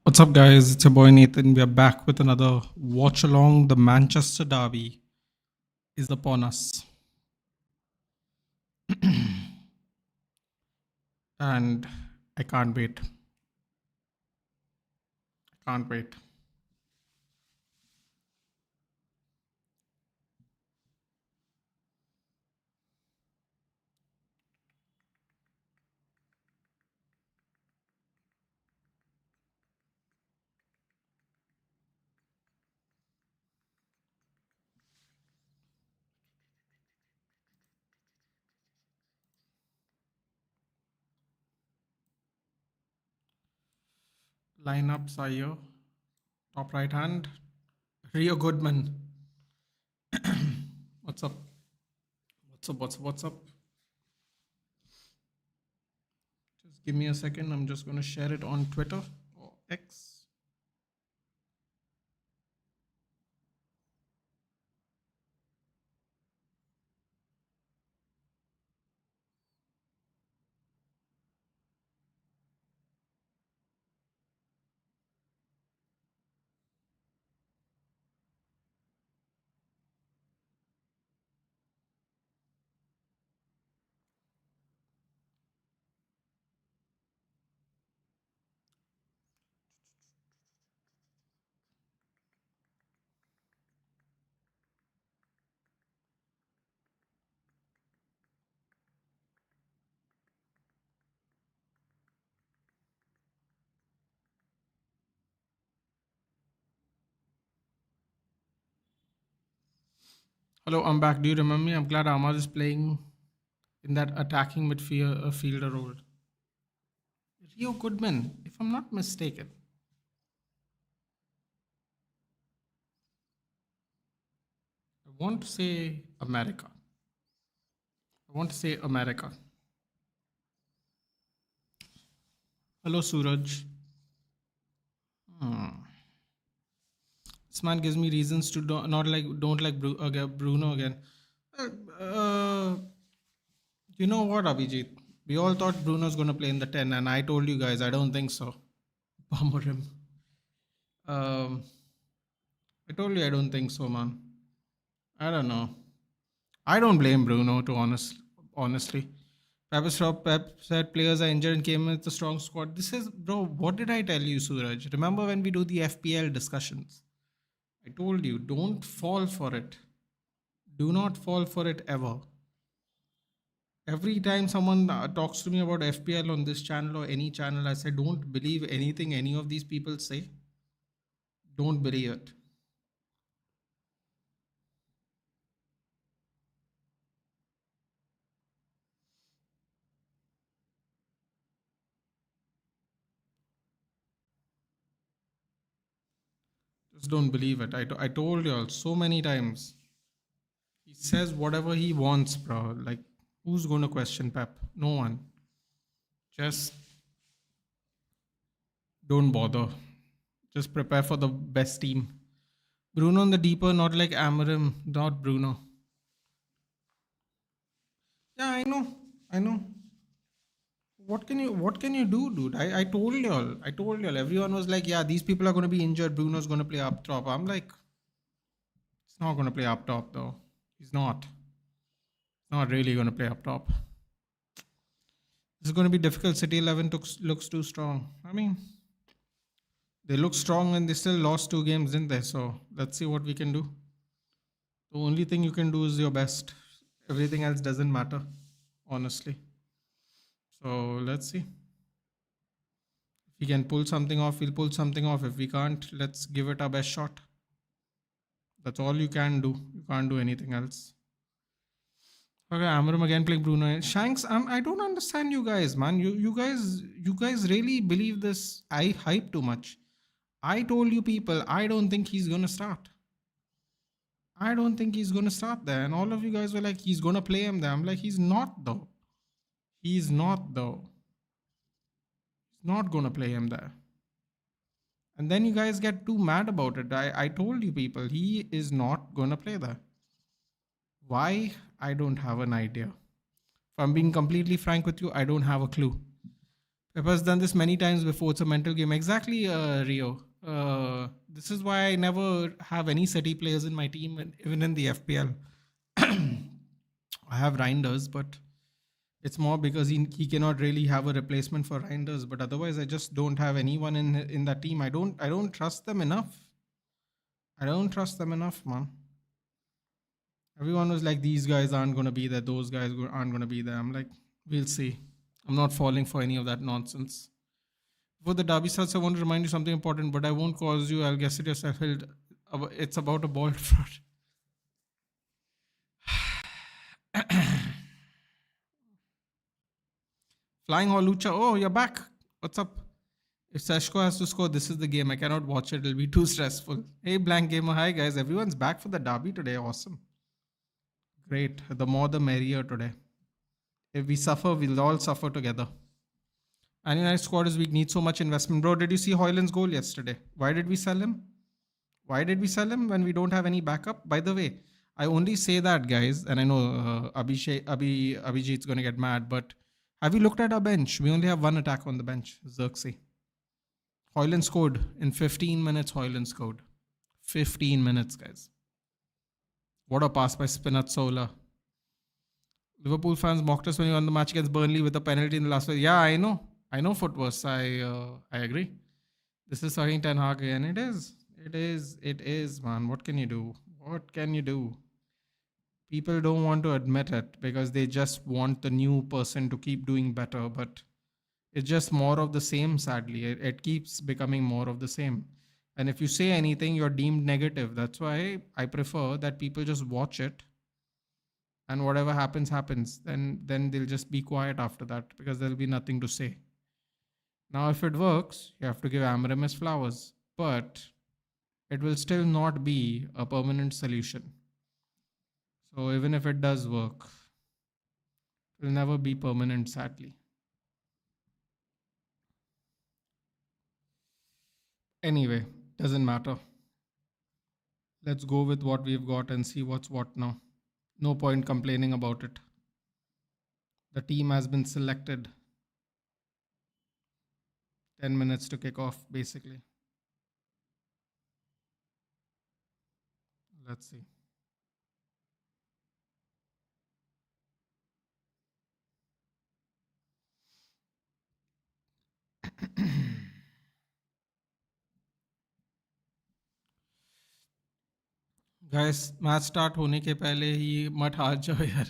What's up, guys? It's your boy Nathan. We are back with another watch along. The Manchester Derby is upon us. And I can't wait. I can't wait. Lineups are here. Top right hand, Rio Goodman. What's up? What's up? Just give me a second. I'm just going to share it on Twitter or X. Hello, I'm back. Do you remember me? I'm glad Ahmad is playing in that attacking midfielder role. Rio Goodman, if I'm not mistaken. I want to say America. Hello, Suraj. This man gives me reasons to don't like Bruno again. Uh, you know what, Abhijit? We all thought Bruno's going to play in the 10, and I told you guys I don't think so. Bummer him. I told you I don't think so, man. I don't know. I don't blame Bruno, honestly. Pep said players are injured and came with a strong squad. This is, bro, what did I tell you, Suraj? Remember when we do the FPL discussions? I told you, don't fall for it. Do not fall for it ever. Every time someone talks to me about FPL on this channel or any channel, I say, don't believe anything any of these people say. Don't believe it. Just don't believe it. I told you all so many times. He says whatever he wants, bro. Like, who's going to question Pep? No one. Just don't bother. Just prepare for the best team. Bruno on the deeper, not like Amarim, not Bruno. Yeah, I know. What can you do, dude? I told y'all. Everyone was like, yeah, these people are gonna be injured. Bruno's gonna play up top. I'm like, it's not gonna play up top though. He's not. Not really gonna play up top. This is gonna be difficult. City 11 looks too strong. I mean, they look strong and they still lost 2 games, didn't they? So let's see what we can do. The only thing you can do is your best. Everything else doesn't matter, honestly. So let's see. If we can pull something off, we'll pull something off. If we can't, let's give it our best shot. That's all you can do. You can't do anything else. Okay, Amarim again playing Bruno. Shanks, I don't understand you guys, man. You guys really believe this? I hype too much. I told you people, I don't think he's gonna start. I don't think he's gonna start there. And all of you guys were like, he's gonna play him there. I'm like, he's not though. He's not though. He's not gonna play him there. And then you guys get too mad about it. I told you people, he is not gonna play there. Why? I don't have an idea. If I'm being completely frank with you, I don't have a clue. Pepper's done this many times before. It's a mental game. Exactly, Rio. This is why I never have any City players in my team, even in the FPL. I have Reinders, but it's more because he cannot really have a replacement for Reinders. But otherwise, I just don't have anyone in that team. I don't trust them enough. I don't trust them enough, man. Everyone was like, these guys aren't going to be there. Those guys aren't going to be there. I'm like, we'll see. I'm not falling for any of that nonsense. For the derby starts, I want to remind you something important, but I won't cause you. I'll guess it yourself. It's about a ball fraud. Flying Holucha. Oh, you're back. What's up? If Sesko has to score, this is the game. I cannot watch it. It'll be too stressful. Hey, Blank Gamer. Hi, guys. Everyone's back for the derby today. Awesome. Great. The more the merrier today. If we suffer, we'll all suffer together. Man United squad is weak. Needs so much investment. Bro, did you see Hoyland's goal yesterday? Why did we sell him? Why did we sell him when we don't have any backup? By the way, I only say that, guys, and I know Abhijit's going to get mad, but have you looked at our bench? We only have one attack on the bench, Xerxes. Hoyland scored in 15 minutes. Hoyland scored. 15 minutes, guys. What a pass by Spinazzola. Liverpool fans mocked us when we won the match against Burnley with a penalty in the last phase. Yeah, I know. I know footwork. I agree. This is fucking Ten Hag again. It is, man. What can you do? What can you do? People don't want to admit it because they just want the new person to keep doing better. But it's just more of the same, sadly. It keeps becoming more of the same. And if you say anything, you're deemed negative. That's why I prefer that people just watch it. And whatever happens, happens. Then they'll just be quiet after that because there'll be nothing to say. Now, if it works, you have to give Amorim his flowers. But it will still not be a permanent solution. So even if it does work, it will never be permanent, sadly. Anyway, doesn't matter. Let's go with what we've got and see what's what now. No point complaining about it. The team has been selected. 10 minutes to kick off, basically. Let's see. Guys match start होने के पहले ही मत हार जाओ यार.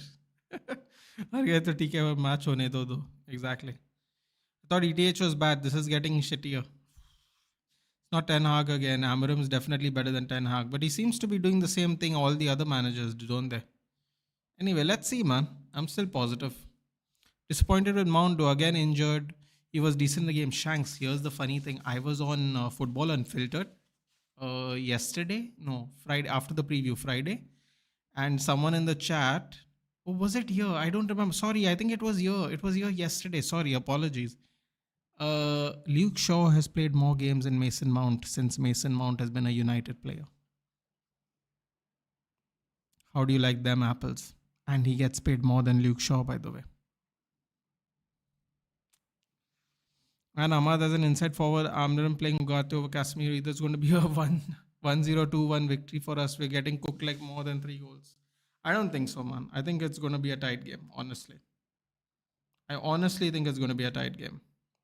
हार गए तो ठीक है, मैच होने दो. Exactly. I thought ETH was bad. This is getting shittier. It's not Ten Hag again. Amorim is definitely better than Ten Hag, but he seems to be doing the same thing all the other managers do, don't they? Anyway, let's see, man. I'm still positive. Disappointed with Mount, though, again injured. He was decent in the game. Shanks, here's the funny thing. I was on Football Unfiltered yesterday. No, Friday, after the preview, Friday. And someone in the chat, oh, was it here? I don't remember. Sorry, I think it was here. It was here yesterday. Sorry, apologies. Luke Shaw has played more games than Mason Mount since Mason Mount has been a United player. How do you like them apples? And he gets paid more than Luke Shaw, by the way. And Ahmad as an inside forward, Amorim playing Ugarte over Casemiro. Either it's going to be a 1-0-2-1 victory for us. We're getting cooked like more than 3 goals. I don't think so, man. I think it's going to be a tight game, honestly. I honestly think it's going to be a tight game.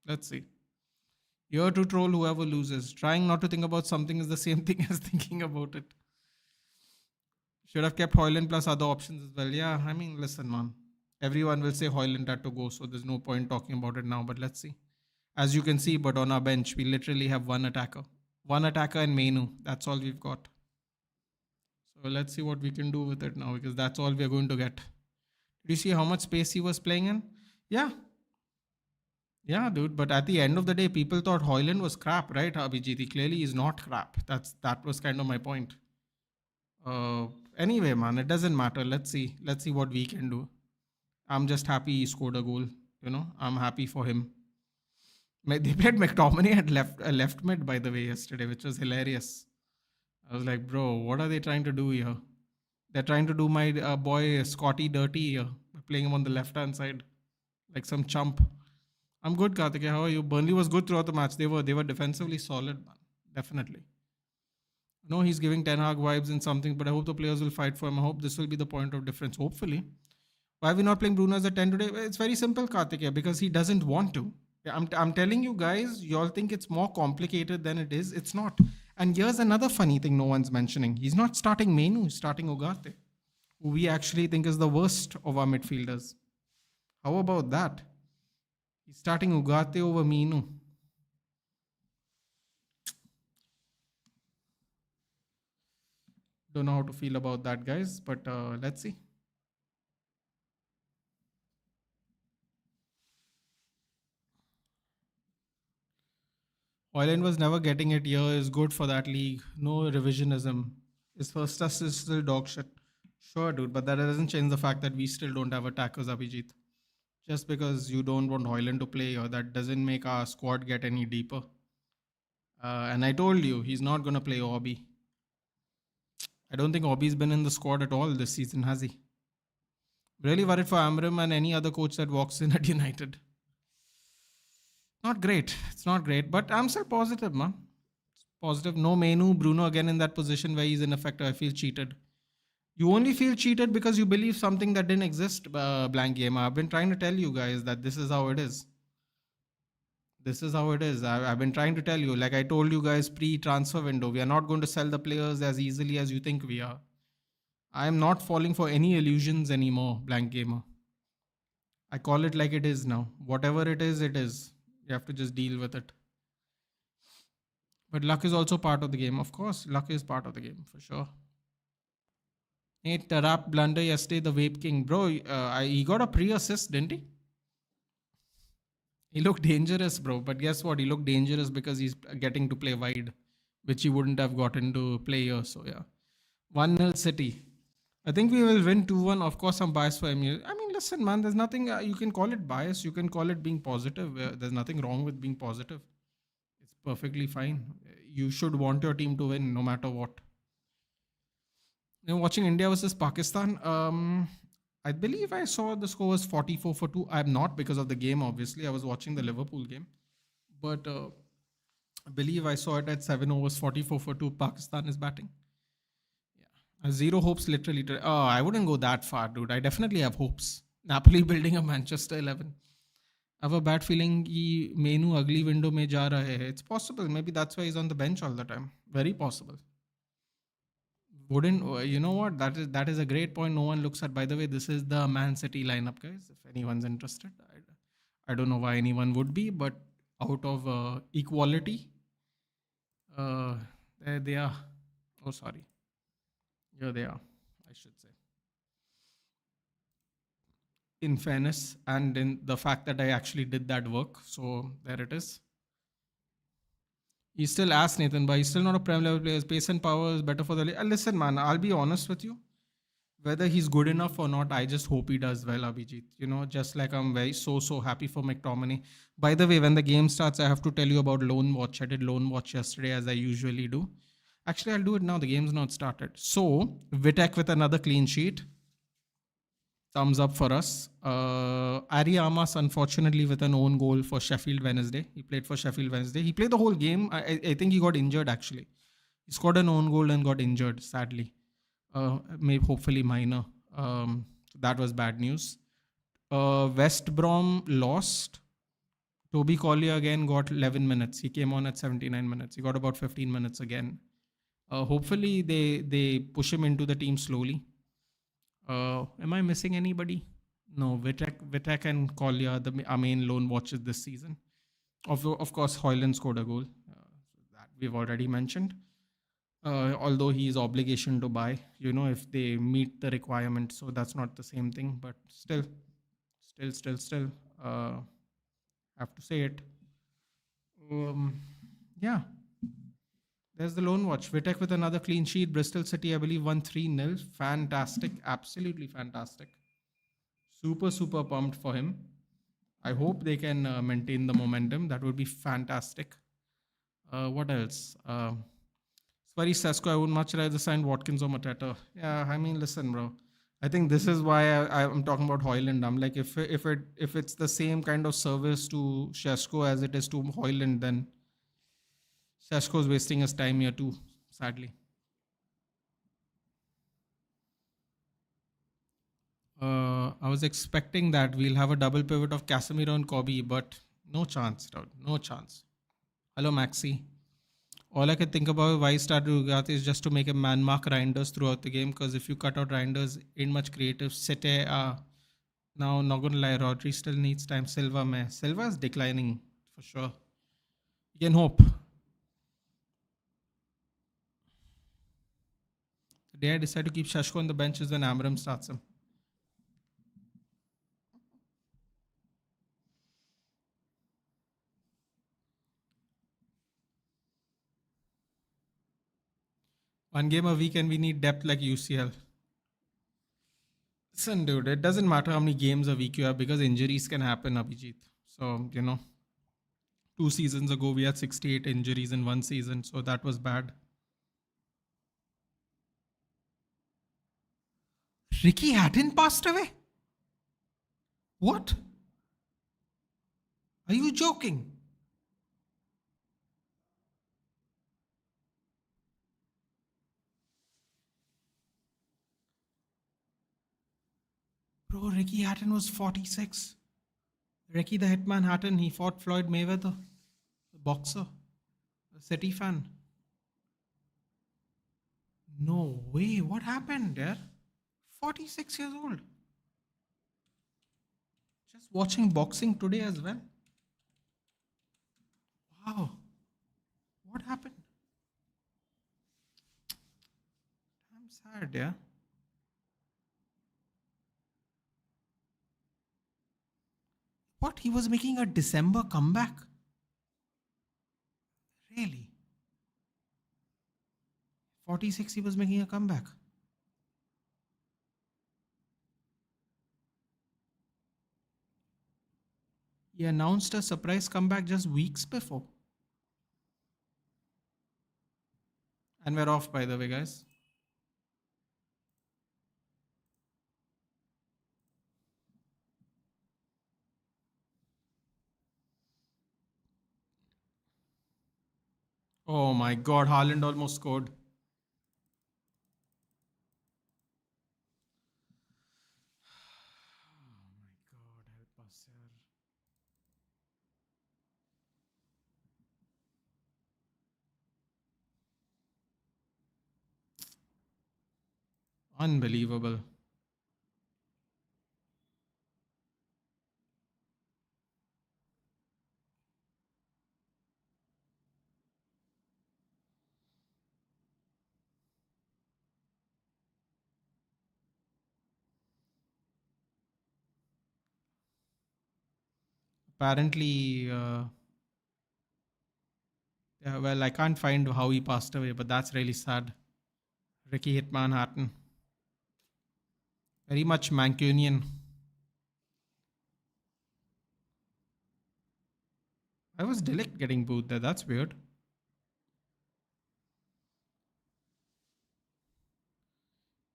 Let's see. Here to troll whoever loses. Trying not to think about something is the same thing as thinking about it. Should have kept Hoyland plus other options as well. Yeah, I mean, listen, man. Everyone will say Hoyland had to go, so there's no point talking about it now, but let's see. As you can see, but on our bench, we literally have one attacker. One attacker and mbeumo. That's all we've got. So let's see what we can do with it now, because that's all we're going to get. Did you see how much space he was playing in? Yeah. Yeah, dude. But at the end of the day, people thought Hoyland was crap, right, Abhijit? Clearly, he's not crap. That was kind of my point. Anyway, man, it doesn't matter. Let's see. Let's see what we can do. I'm just happy he scored a goal. You know, I'm happy for him. They played McTominay at left mid, by the way, yesterday, which was hilarious. I was like, bro, what are they trying to do here? They're trying to do my boy Scotty dirty here, playing him on the left-hand side like some chump. I'm good, Karthikeya. How are you? Burnley was good throughout the match. They were defensively solid, man. Definitely. No, he's giving Ten Hag vibes and something, but I hope the players will fight for him. I hope this will be the point of difference. Hopefully. Why are we not playing Bruno as a 10 today? Well, it's very simple, Karthikeya, because he doesn't want to. Yeah, I'm telling you guys, you all think it's more complicated than it is. It's not. And here's another funny thing no one's mentioning. He's not starting Menu, he's starting Ugarte, who we actually think is the worst of our midfielders. How about that? He's starting Ugarte over Minu. Don't know how to feel about that, guys, but let's see. Hoyland was never getting it here is good for that league. No revisionism. His first test is still dog shit. Sure, dude, but that doesn't change the fact that we still don't have attackers, Abhijit. Just because you don't want Hoyland to play here, that doesn't make our squad get any deeper. And I told you, he's not going to play Obi. I don't think Obi's been in the squad at all this season, has he? Really worried for Amram and any other coach that walks in at United. Not great. It's not great, but I'm still positive, man. Positive. No Menu, Bruno again in that position where he's ineffective. I feel cheated. You only feel cheated because you believe something that didn't exist, blank game. I've been trying to tell you guys that this is how it is. This is how it is. I've been trying to tell you, like I told you guys pre-transfer window, we are not going to sell the players as easily as you think we are. I am not falling for any illusions anymore, blank gamer. I call it like it is now. Whatever it is, it is. You have to just deal with it. But luck is also part of the game. Of course, luck is part of the game, for sure. Nate, the rap blunder yesterday, the Vape King. Bro, he got a pre-assist, didn't he? He looked dangerous, bro. But guess what? He looked dangerous because he's getting to play wide, which he wouldn't have gotten to play here. So, yeah. 1-0 City. I think we will win 2-1. Of course, I'm biased for MU. I mean, listen, man, there's nothing, you can call it bias. You can call it being positive. There's nothing wrong with being positive. It's perfectly fine. You should want your team to win no matter what. Watching India versus Pakistan, I believe I saw the score was 44-2. I'm not because of the game, obviously. I was watching the Liverpool game. But I believe I saw it at 7 overs, 44-2. Pakistan is batting. Yeah. Zero hopes, literally. I wouldn't go that far, dude. I definitely have hopes. Napoli building a Manchester 11. I have a bad feeling कि Menu ugly window में जा रहा है. It's possible. Maybe that's why he's on the bench all the time. Very possible. Wouldn't you know what? That is a great point. No one looks at. By the way, this is the Man City lineup, guys. If anyone's interested, I don't know why anyone would be, but out of equality, there they are. Oh, sorry. Here they are. I should say. In fairness, and in the fact that I actually did that work, so there it is. He's still ass Nathan, but he's still not a prem level player. His pace and power is better for the league. Listen, man, I'll be honest with you. Whether he's good enough or not, I just hope he does well, Abhijit. You know, just like I'm so happy for McTominay. By the way, when the game starts, I have to tell you about Loan Watch. I did Loan Watch yesterday, as I usually do. Actually, I'll do it now. The game's not started. So, Vitek with another clean sheet. Thumbs up for us. Ari Amas, unfortunately, with an own goal for Sheffield Wednesday. He played for Sheffield Wednesday. He played the whole game. I think he got injured, actually. He scored an own goal and got injured, sadly. Maybe hopefully minor. That was bad news. West Brom lost. Toby Collier again got 11 minutes. He came on at 79 minutes. He got about 15 minutes again. Hopefully they push him into the team slowly. Am I missing anybody? No, Vitek and Collier are our main loan watches this season. Of course, Hoyland scored a goal. That we've already mentioned. Although he is obligation to buy, you know, if they meet the requirement. So that's not the same thing, but still, have to say it. Yeah. There's the loan watch. Vitek with another clean sheet. Bristol City, I believe, won 3-0. Fantastic. Absolutely fantastic. Super pumped for him. I hope they can maintain the momentum. That would be fantastic. What else? Sorry, Sesko, I would much rather sign Watkins or Mateta. Yeah, I mean, listen, bro. I think this is why I'm talking about Hoyland. I'm like, if it's the same kind of service to Sesko as it is to Hoyland, then Sesko is wasting his time here too. Sadly, I was expecting that we'll have a double pivot of Casemiro and Kobe, but no chance, dude. No chance. Hello, Maxi. All I can think about why he started Ugarte is just to make a man mark Reinders throughout the game. Because if you cut out Reinders, ain't much creative. City, now not gonna lie, Rodri still needs time. Silva is declining for sure. You can hope. The day I decide to keep Shashko on the bench is when Amram starts him. One game a week and we need depth like UCL. Listen, dude, it doesn't matter how many games a week you have because injuries can happen, Abhijit. So, 2 seasons ago we had 68 injuries in one season, so that was bad. Ricky Hatton passed away? What? Are you joking? Bro, Ricky Hatton was 46. Ricky the Hitman Hatton, he fought Floyd Mayweather, the boxer, a City fan. No way, what happened there? 46 years old. Just watching boxing today as well. Wow. What happened? I'm sad, yeah. What? He was making a December comeback? Really? 46, he was making a comeback. He announced a surprise comeback just weeks before. And we're off, by the way, guys. Oh my god, Haaland almost scored. Oh my god, help us here. Unbelievable. Apparently, yeah, well, I can't find how he passed away, but that's really sad. Ricky Hitman Hatton. Very much Mancunian. I was Deligt getting booed there. That's weird.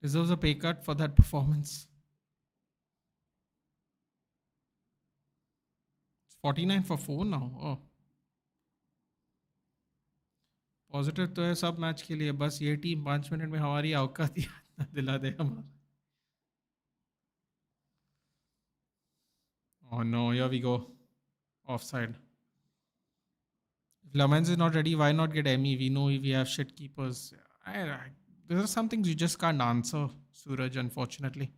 Deserves a pay cut for that performance. It's 49 for 4 now. Oh. Positive तो है सब match के लिए बस ये team 5 minute में हमारी औकात दिला दे हमारा. Oh no, here we go. Offside. If Lamens is not ready, why not get Emmy? We know we have shit keepers. There are some things you just can't answer, Suraj, unfortunately.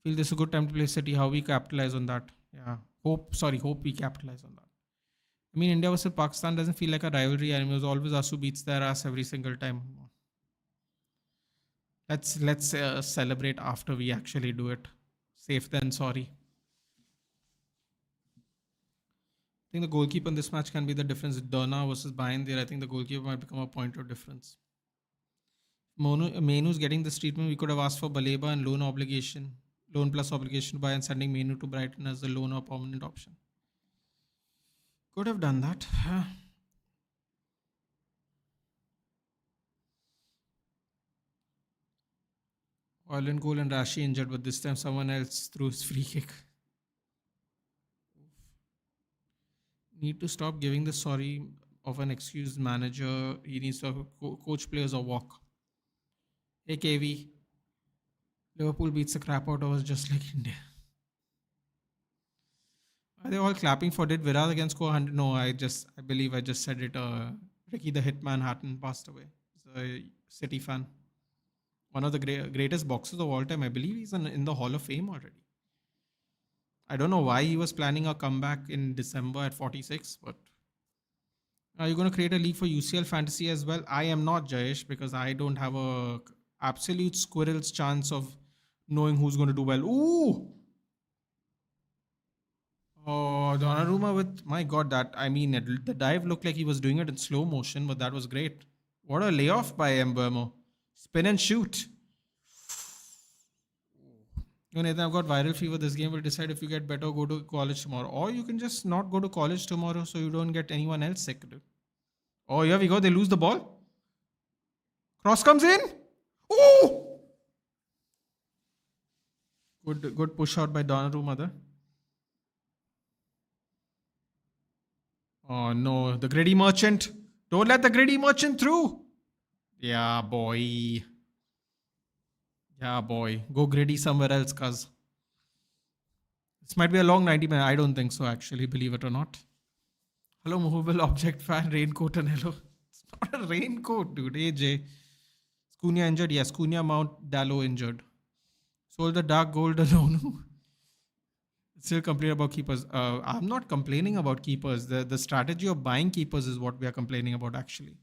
Feel this is a good time to play City. How we capitalize on that? Yeah. Hope we capitalize on that. I mean, India versus Pakistan doesn't feel like a rivalry anymore. It was always us who beats their ass every single time. Let's celebrate after we actually do it. Safe than sorry. I think the goalkeeper in this match can be the difference. Dona versus behind there. I think the goalkeeper might become a point of difference. Menu's getting this treatment. We could have asked for Baleba and loan plus obligation to buy and sending Menu to Brighton as a loan or permanent option. Could have done that. Oilen goal and Rashi injured, but this time someone else threw his free kick. Need to stop giving the sorry of an excused manager. He needs to coach players or walk. Hey KV, Liverpool beats the crap out of us just like India. Are they all clapping for did Virat against score 100? No, I believe I just said it. Ricky the Hitman Hatton passed away. He's a City fan. One of the greatest boxers of all time. I believe he's in the Hall of Fame already. I don't know why he was planning a comeback in December at 46, but are you going to create a league for UCL Fantasy as well? I am not, Jayesh, because I don't have a absolute squirrel's chance of knowing who's going to do well. Ooh! Oh, Donnarumma with, my God, the dive looked like he was doing it in slow motion, but that was great. What a layoff by mbeumo. Spin and shoot. Nathan, I've got viral fever. This game will decide if you get better or go to college tomorrow. Or you can just not go to college tomorrow so you don't get anyone else sick. Dude. Oh, here we go. They lose the ball. Cross comes in. Ooh! Good push out by Donnarumma there. Oh no, the greedy merchant. Don't let the greedy merchant through. Yeah, boy. Yeah, boy. Go greedy somewhere else, cuz. This might be a long 90 minutes. I don't think so, actually, believe it or not. Hello, movable object fan, raincoat and hello. It's not a raincoat, dude. AJ. Cunha injured? Yes, Cunha Mount Dallo injured. Sold the dark gold alone. Still complain about keepers. I'm not complaining about keepers. The strategy of buying keepers is what we are complaining about, actually.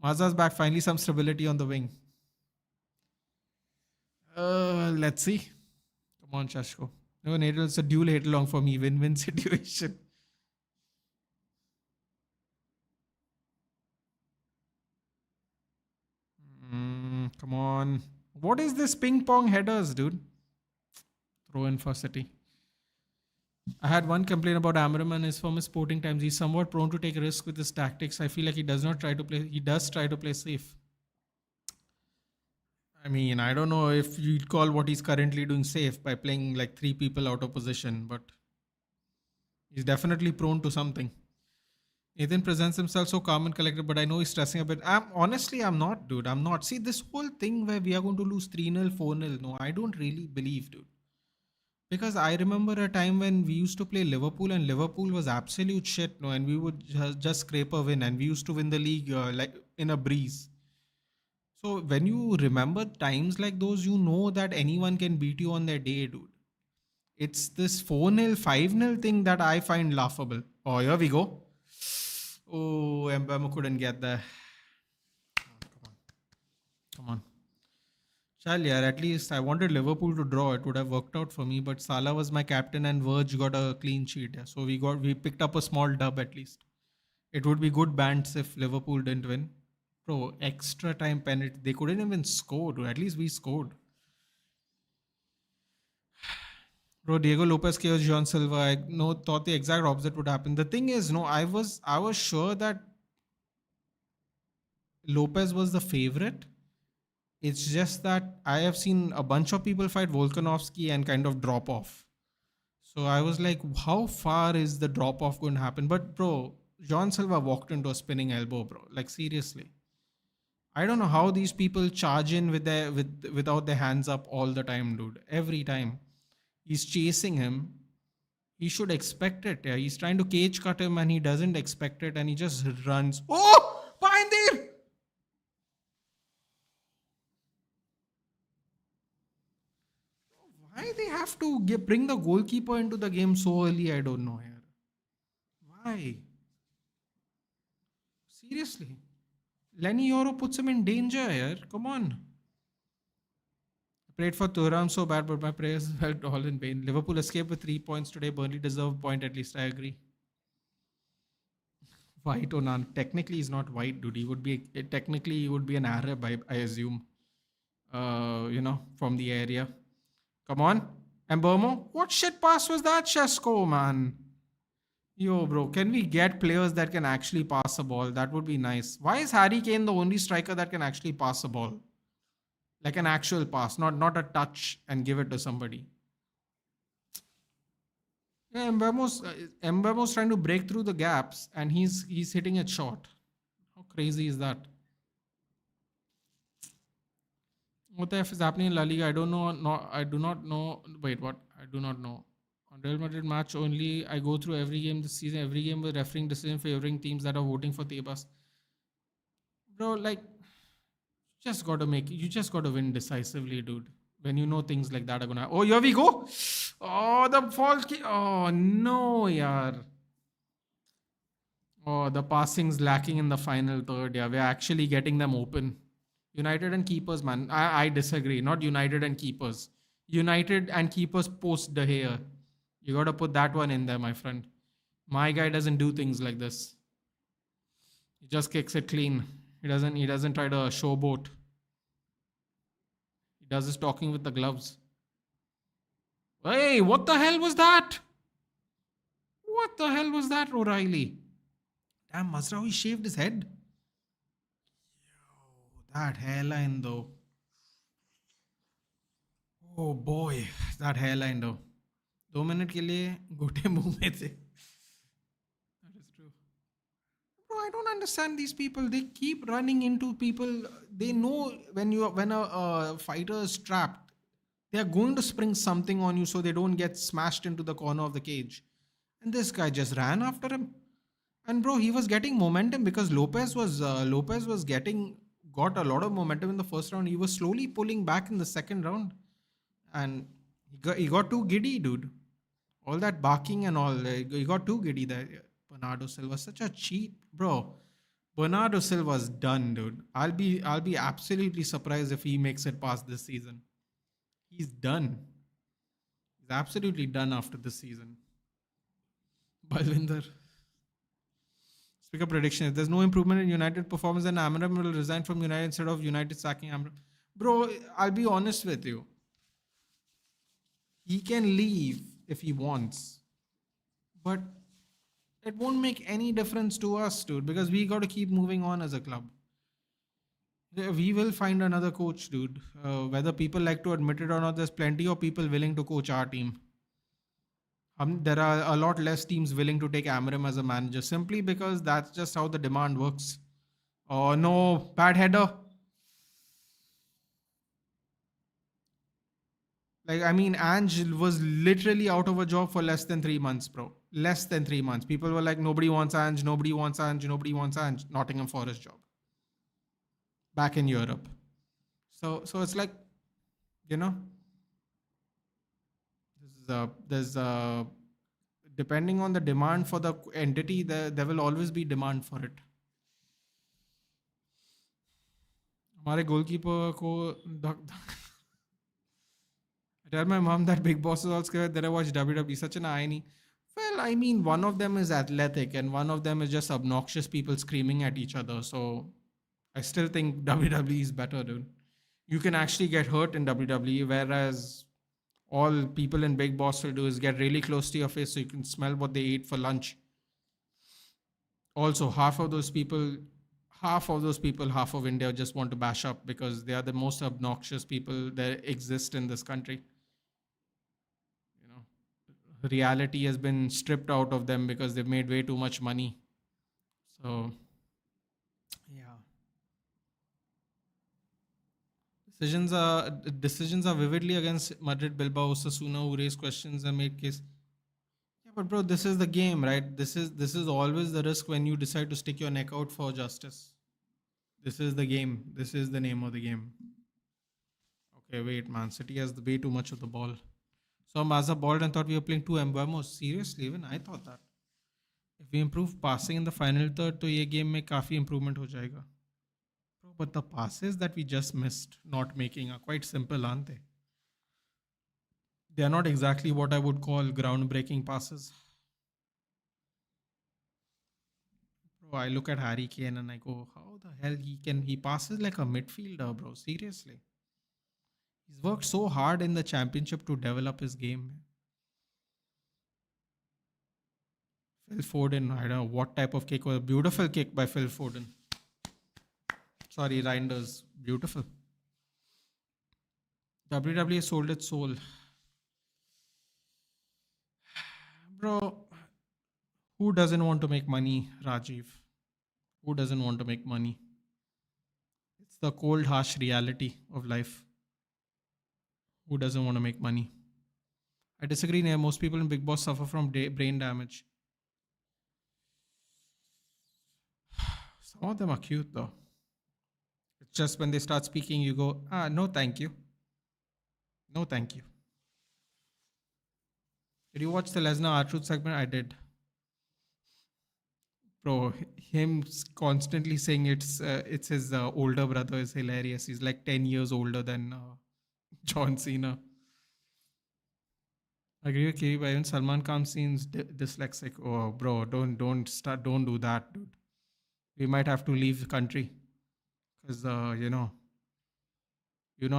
Mazda's back. Finally, some stability on the wing. Let's see. Come on, Shashko. No, it's a dual hit along for me. Win-win situation. Come on. What is this ping-pong headers, dude? Throw in for City. I had one complaint about Amram and his from his sporting times. He's somewhat prone to take risks with his tactics. I feel like he does try to play safe. I mean, I don't know if you'd call what he's currently doing safe by playing like 3 people out of position, but he's definitely prone to something. Nathan presents himself so calm and collected, but I know he's stressing a bit. I'm not, dude. I'm not. See, this whole thing where we are going to lose 3-0, 4-0, no, I don't really believe, dude. Because I remember a time when we used to play Liverpool and Liverpool was absolute shit, no, and we would just scrape a win and we used to win the league like in a breeze. So when you remember times like those, you know that anyone can beat you on their day, dude. It's this 4-0, 5-0 thing that I find laughable. Oh, here we go. Oh, mbeumo couldn't get there. Come on. Chal, yeah, at least I wanted Liverpool to draw. It would have worked out for me, but Salah was my captain and Verge got a clean sheet. Yeah. So we picked up a small dub at least. It would be good bants if Liverpool didn't win. Bro, extra time penalty. They couldn't even score, dude. At least we scored. Bro, Diego Lopez chaos John Silva. I thought the exact opposite would happen. The thing is, I was sure that Lopez was the favorite. It's just that I have seen a bunch of people fight Volkanovski and kind of drop off. So I was like, how far is the drop off going to happen? But bro, John Silva walked into a spinning elbow, bro. Like seriously. I don't know how these people charge in without their hands up all the time, dude. Every time. He's chasing him. He should expect it. Yeah? He's trying to cage cut him and he doesn't expect it and he just runs. Oh! Behind there! Why they have to bring the goalkeeper into the game so early? I don't know here. Why? Seriously. Lenny Yoro puts him in danger here. Come on. I prayed for Thuram so bad, but my prayers felt all in vain. Liverpool escaped with 3 points today. Burnley deserve a point at least. I agree. White or none. Technically, he's not white, dude. He would be an Arab, I assume. From the area. Come on. mbeumo. What shit pass was that, Sesko, man? Yo, bro, can we get players that can actually pass a ball? That would be nice. Why is Harry Kane the only striker that can actually pass a ball? like an actual pass, not a touch and give it to somebody. Yeah, Mbeumo's trying to break through the gaps, and he's hitting it short. How crazy is that? What the F is happening in La Liga? I don't know. No, I do not know. Wait, what? I do not know. On Real Madrid match only, I go through every game this season. Every game with refereeing decision favoring teams that are voting for Tebas. Bro, like, you just got to win decisively, dude. When you know things like that are gonna. Oh, here we go. Oh, the fall. Oh no, yaar. Oh, the passing's lacking in the final third. Yeah, we're actually getting them open. United and keepers, man. I disagree. Not United and keepers. United and keepers post De Gea. You got to put that one in there, my friend. My guy doesn't do things like this. He just kicks it clean. He doesn't try to showboat. He does his talking with the gloves. Hey, what the hell was that? What the hell was that, O'Reilly? Damn, Mazraoui shaved his head. That hairline, though. Oh boy, that hairline, though. 2 minute के लिए घुटे मुंह में थे. That is true. Bro, I don't understand these people. They keep running into people. They know when a fighter is trapped, they are going to spring something on you so they don't get smashed into the corner of the cage. And this guy just ran after him. And bro, he was getting momentum because Lopez was got a lot of momentum in the first round. He was slowly pulling back in the second round, and he got too giddy, dude. All that barking and all, he got too giddy there. Bernardo Silva, such a cheat, bro. Bernardo Silva's done, dude. I'll be absolutely surprised if he makes it past this season. He's done. He's absolutely done after this season. Balwinder. Speaker prediction: if there's no improvement in United performance, then Amram will resign from United instead of United sacking Amram. Bro, I'll be honest with you. He can leave if he wants, but it won't make any difference to us, dude, because we got to keep moving on as a club. We will find another coach, dude. Whether people like to admit it or not, there's plenty of people willing to coach our team. There are a lot less teams willing to take Amram as a manager simply because that's just how the demand works. Oh no, bad header. Like, I mean, Ange was literally out of a job for less than 3 months, bro. Less than 3 months. People were like, nobody wants Ange, nobody wants Ange, nobody wants Ange. Nottingham Forest job. Back in Europe. So it's like, you know, there's depending on the demand for the entity, there will always be demand for it. हमारे goalkeeper को I tell my mom that Big Boss is all scared that I watch WWE. Such an irony. Well, I mean, one of them is athletic and one of them is just obnoxious people screaming at each other. So I still think WWE is better, dude. You can actually get hurt in WWE, whereas all people in Big Boss will do is get really close to your face so you can smell what they eat for lunch. Also, half of India just want to bash up because they are the most obnoxious people that exist in this country. Reality has been stripped out of them because they've made way too much money. So, yeah. Decisions are vividly against Madrid, Bilbao, Osasuna, who raise questions and made case. Yeah, but bro, this is the game, right? This is always the risk when you decide to stick your neck out for justice. This is the game. This is the name of the game. Okay, wait, man. City has way too much of the ball. So Mazza balled and thought we were playing two mbeumo. Seriously, even I thought that. If we improve passing in the final third, तो ये game में काफी improvement हो जाएगा. Bro, but the passes that we just missed not making are quite simple, aren't they? They are not exactly what I would call groundbreaking passes. Bro, I look at Harry Kane and I go, how the hell he passes like a midfielder, bro. Seriously. He's worked so hard in the championship to develop his game. Phil Foden, I don't know what type of kick was a beautiful kick by Phil Foden. Sorry, Reinders. Beautiful. WWE sold its soul. Bro, who doesn't want to make money, Rajiv? Who doesn't want to make money? It's the cold, harsh reality of life. Who doesn't want to make money? I disagree, Neha. Most people in Big Boss suffer from brain damage. Some of them are cute, though. It's just when they start speaking, you go, no, thank you. No, thank you. Did you watch the Lesnar R-Truth segment? I did. Bro, him constantly saying it's his older brother is hilarious. He's like 10 years older than John Cena. I agree with Kiri, but even Salman Khan seems dyslexic. Oh, bro, don't do that, dude. We might have to leave the country because you know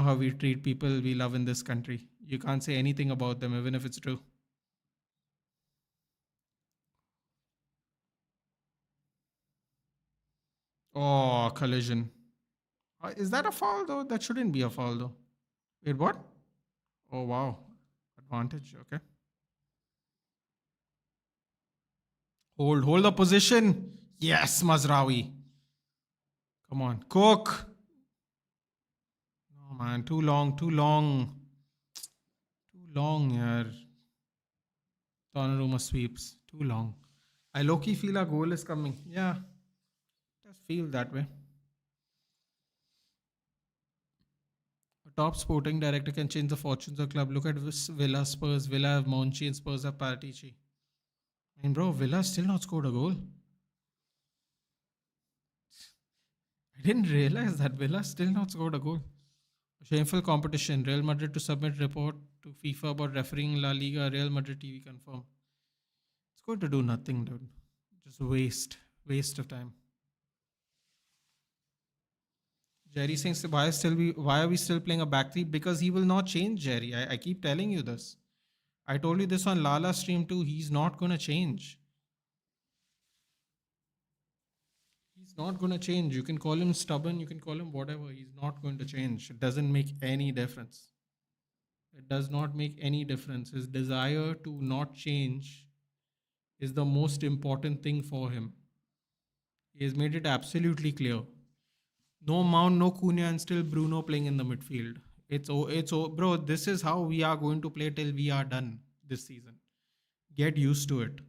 how we treat people we love in this country. You can't say anything about them, even if it's true. Oh, collision. Is that a foul though? That shouldn't be a foul though. Wait, what? Oh wow, advantage. Okay. Hold the position. Yes, Mazraoui. Come on, Cook. No man, too long, too long. Yeah. Donnarumma sweeps. Too long. I low-key feel our goal is coming. Yeah, just feel that way. A top sporting director can change the fortunes of a club. Look at Villa, Spurs. Villa have Monchi and Spurs have Paratici. I mean, bro, Villa still not scored a goal. I didn't realize that Villa still not scored a goal. Shameful competition. Real Madrid to submit report to FIFA about refereeing La Liga. Real Madrid TV confirm. It's going to do nothing, dude. Just waste of time. Jerry saying, so why are we still playing a back three? Because he will not change, Jerry. I keep telling you this. I told you this on Lala stream too. He's not going to change. He's not going to change. You can call him stubborn. You can call him whatever. He's not going to change. It doesn't make any difference. It does not make any difference. His desire to not change is the most important thing for him. He has made it absolutely clear. No Mount, no Cunha, and still Bruno playing in the midfield. Bro. This is how we are going to play till we are done this season. Get used to it.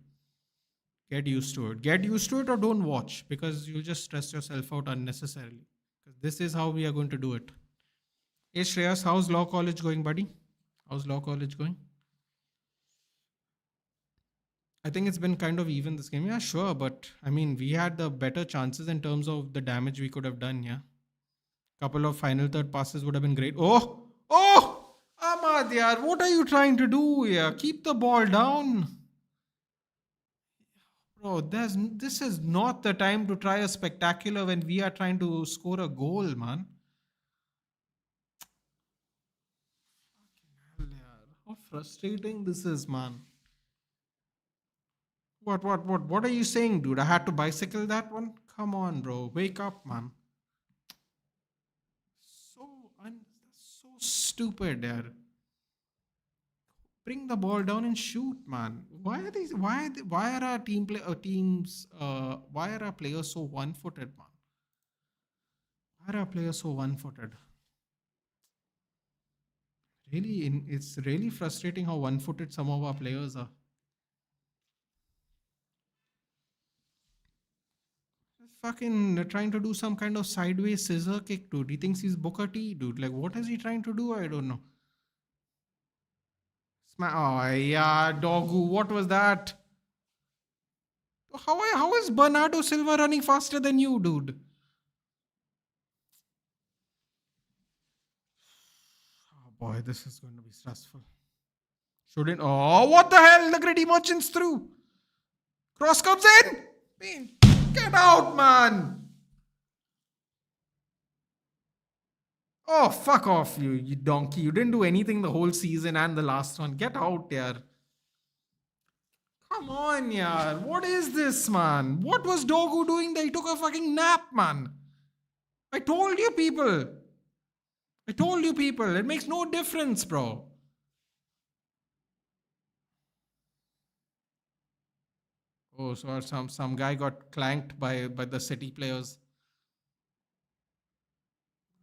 Get used to it. Get used to it or don't watch because you'll just stress yourself out unnecessarily. Because this is how we are going to do it. Hey Shreyas, how's law college going, buddy? How's law college going? I think it's been kind of even this game. Yeah, sure. But I mean, we had the better chances in terms of the damage we could have done. Yeah. Couple of final third passes would have been great. Oh, Ahmad, yaar, what are you trying to do here? Keep the ball down. Bro, this is not the time to try a spectacular when we are trying to score a goal, man. Fucking hell, yaar. How frustrating this is, man. What are you saying, dude? I had to bicycle that one? Come on, bro. Wake up, man. So stupid, yaar. Bring the ball down and shoot, man. Why are these? Why are our teams? Why are our players so one-footed, man? Why are our players so one-footed? Really, it's really frustrating how one-footed some of our players are. Fucking trying to do some kind of sideways scissor kick, dude. He thinks he's Booker T, dude. Like, what is he trying to do? I don't know. Oh yeah, doggo. What was that? How is Bernardo Silva running faster than you, dude? Oh boy, this is going to be stressful. Shouldn't. Oh, what the hell? The Gritty Merchants through. Cross comes in. Man, get out, man. Oh, fuck off, you donkey. You didn't do anything the whole season and the last one. Get out, yaar. Come on, yaar. What is this, man? What was Dogu doing there? He took a fucking nap, man. I told you, people. I told you people, it makes no difference, bro. Oh, so some guy got clanked by the City players.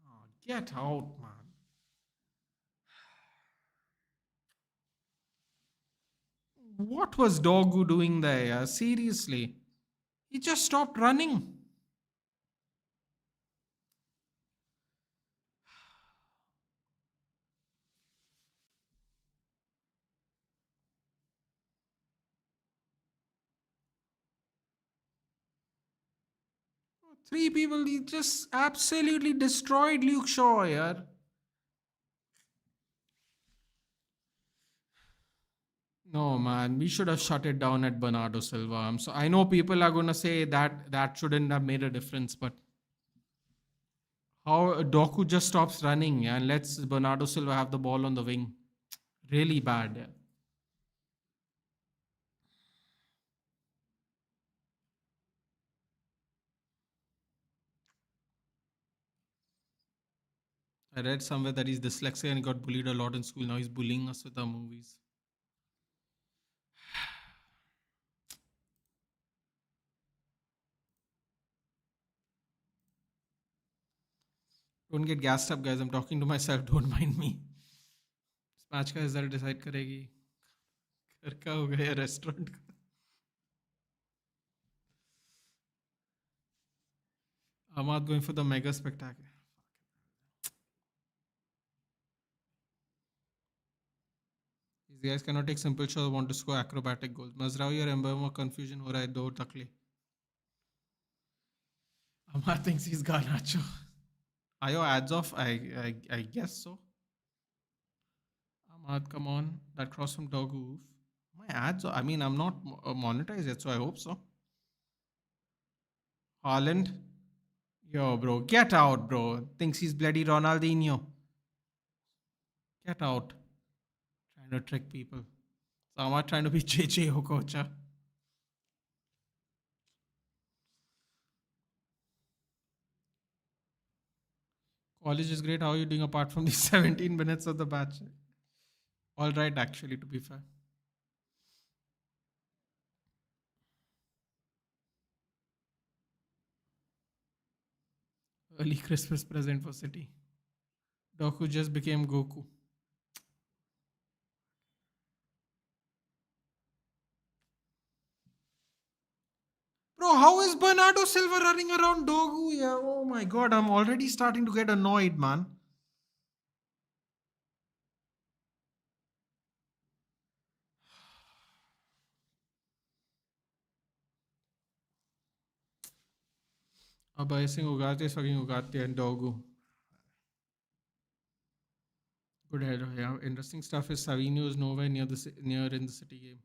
Oh, get out, man. What was Dogu doing there? Yeah? Seriously. He just stopped running. Three people, he just absolutely destroyed Luke Shaw, yeah. No, man, we should have shut it down at Bernardo Silva. I know people are gonna say that that shouldn't have made a difference, but how Doku just stops running and lets Bernardo Silva have the ball on the wing. Really bad. Yeah. I read somewhere that he's dyslexic and he got bullied a lot in school. Now he's bullying us with our movies. Don't get gassed up, guys. I'm talking to myself. Don't mind me. इस match का result decide करेगी घर का हो गया restaurant का Ahmad going for the mega spectacular. These guys cannot take simple shots. Want to score acrobatic goals. Mazraoui और mbeumo confusion हो रहा है दो टकले. Ahmad thinks he's Garnacho. Are your ads off? I guess so. Ahmad, come on. That cross from Dogu. My ads, I mean, I'm not monetized yet, so I hope so. Haaland. Yo, bro. Get out, bro. Thinks he's bloody Ronaldinho. Get out. Trying to trick people. So Ahmad trying to be JJ Okocha. College is great. How are you doing apart from these 17 minutes of the batch? All right, actually, to be fair. Early Christmas present for City. Doku just became Goku. Bro, how is Bernardo Silva running around Dogu? Yeah, oh my god, I'm already starting to get annoyed, man. Abhay Singh Ugarte is fucking Ugarte and Dogu. Good header, yeah. Interesting stuff is Savinho is nowhere near in the City game.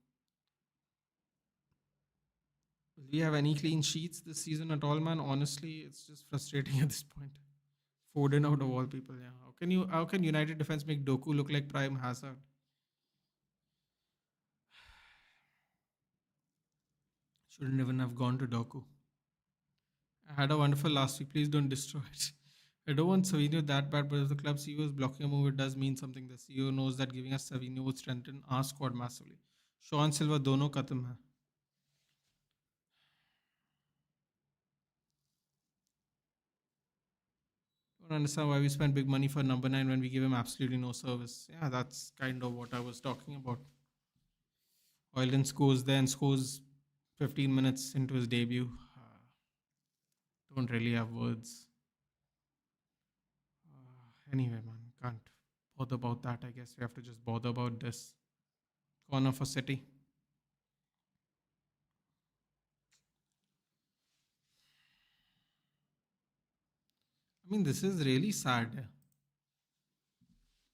Will we have any clean sheets this season at all, man? Honestly, it's just frustrating at this point. Foden out of all people, yeah. How can United defense make Doku look like prime Hazard? Shouldn't even have gone to Doku. I had a wonderful last week. Please don't destroy it. I don't want Savinho that bad, but if the club CEO is blocking a move, it does mean something. The CEO knows that giving us Savinho would strengthen our squad massively. Sean Silva dono khatam hai. Don't understand why we spend big money for number 9 when we give him absolutely no service. Yeah, that's kind of what I was talking about. Oilen scores there and scores 15 minutes into his debut. Don't really have words. Anyway, man, can't bother about that. I guess we have to just bother about this. Corner for City. I mean, this is really sad.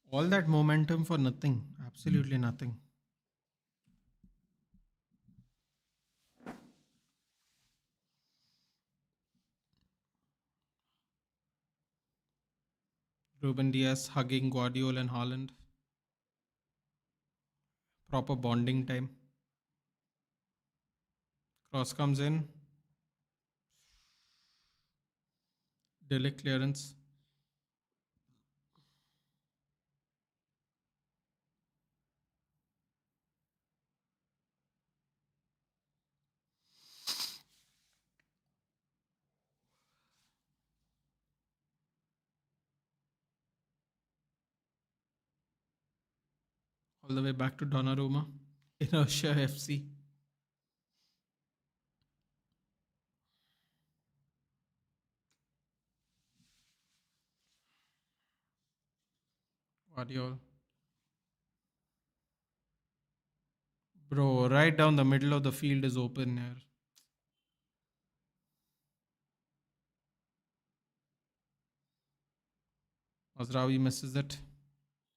All that momentum for nothing. Absolutely nothing. Ruben Diaz hugging Guardiola and Haaland. Proper bonding time. Cross comes in. Deligt clearance. All the way back to Donnarumma. Inertia FC. Guardiola. Bro, right down the middle of the field is open here. Mazraoui misses it.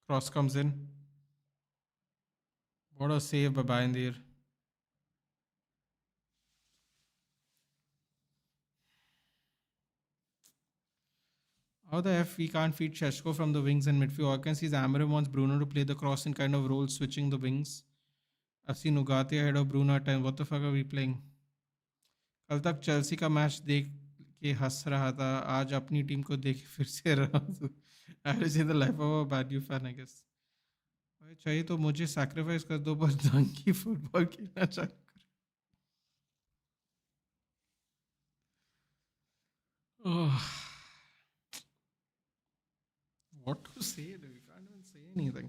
Cross comes in. What a save by Bayendir. How the F we can't feed Sesko from the wings and midfield? All I can see is Amarim wants Bruno to play the cross in kind of role, switching the wings. I've seen Ugarte ahead of Bruno at times. What the fuck are we playing? कल तक Chelsea का match देख के हंस रहा था आज अपनी टीम को देख फिर से रहा average in the life of a bad you fan I guess भाई चाहिए तो मुझे सैक्रिफाइस कर दो बस ढंग की फुटबॉल खेलना चालू कर what to say dude you can't even say anything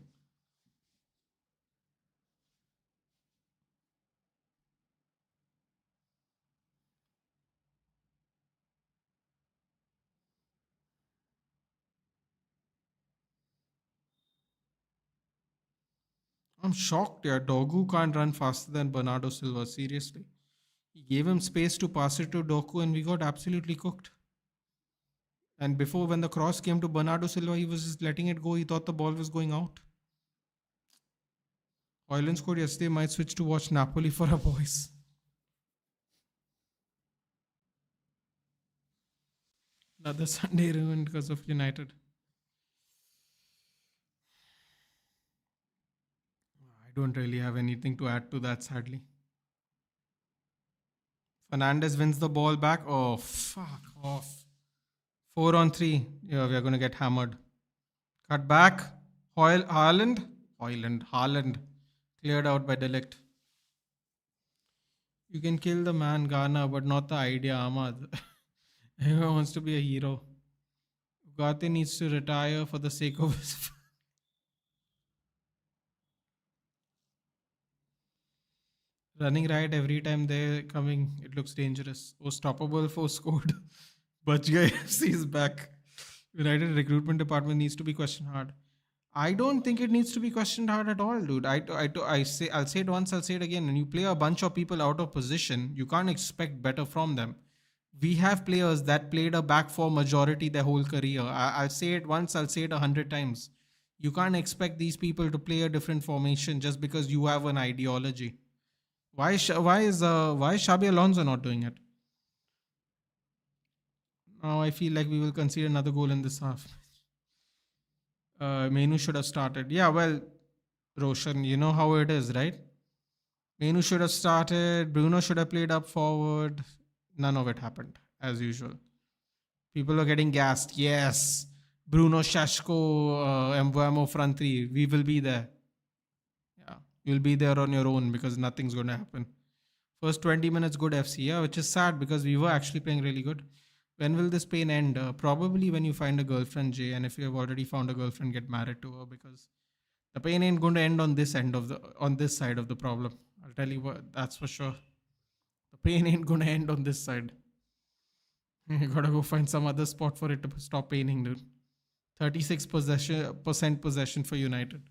I'm shocked yeah Dogu can't run faster than Bernardo Silva seriously he gave him space to pass it to Doku and we got absolutely cooked. And before, when the cross came to Bernardo Silva, he was just letting it go. He thought the ball was going out. Oilen scored yesterday. Might switch to watch Napoli for our boys. Another Sunday ruined because of United. I don't really have anything to add to that, sadly. Fernandes wins the ball back. Oh, fuck off. 4 on 3. Yeah, we are going to get hammered. Cut back. Haaland. Cleared out by Delict. You can kill the man Ghana, but not the idea Ahmad. Everyone wants to be a hero. Ugarte needs to retire for the sake of his. Running right every time they're coming, it looks dangerous. Oh, stoppable force scored. Bachgai FC is back. United recruitment department needs to be questioned hard. I don't think it needs to be questioned hard at all, dude. I'll say it once, I'll say it again. When you play a bunch of people out of position, you can't expect better from them. We have players that played a back four majority their whole career. I'll say it once, I'll say it 100 times. You can't expect these people to play a different formation just because you have an ideology. Why is Xabi Alonso not doing it? Now I feel like we will concede another goal in this half. Menu should have started. Yeah, well, Roshan, you know how it is, right? Menu should have started. Bruno should have played up forward. None of it happened, as usual. People are getting gassed. Yes. Bruno, Shashko, mbeumo front three. We will be there. Yeah. You'll be there on your own because nothing's going to happen. First 20 minutes, good FC. Yeah, which is sad because we were actually playing really good. When will this pain end? Probably when you find a girlfriend, Jay. And if you have already found a girlfriend, get married to her because the pain ain't going to end on this side of the problem. I'll tell you what, that's for sure. The pain ain't going to end on this side. You gotta go find some other spot for it to stop paining, dude. 36% possession for United.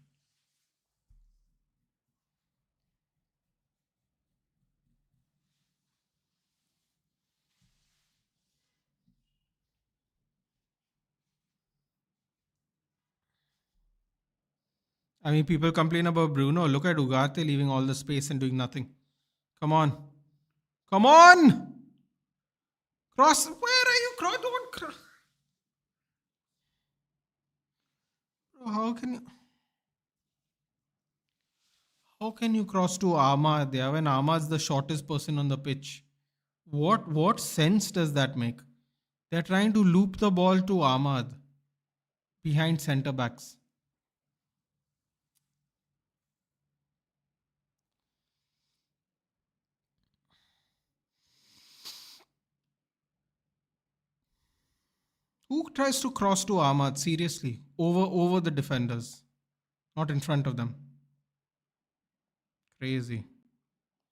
I mean, people complain about Bruno. Look at Ugarte leaving all the space and doing nothing. Come on. Come on! Cross. Where are you? Don't cross. How can you? How can you cross to Ahmad there when Ahmad's the shortest person on the pitch? What sense does that make? They're trying to loop the ball to Ahmad behind centre backs. Who tries to cross to Ahmad seriously over the defenders, not in front of them? Crazy.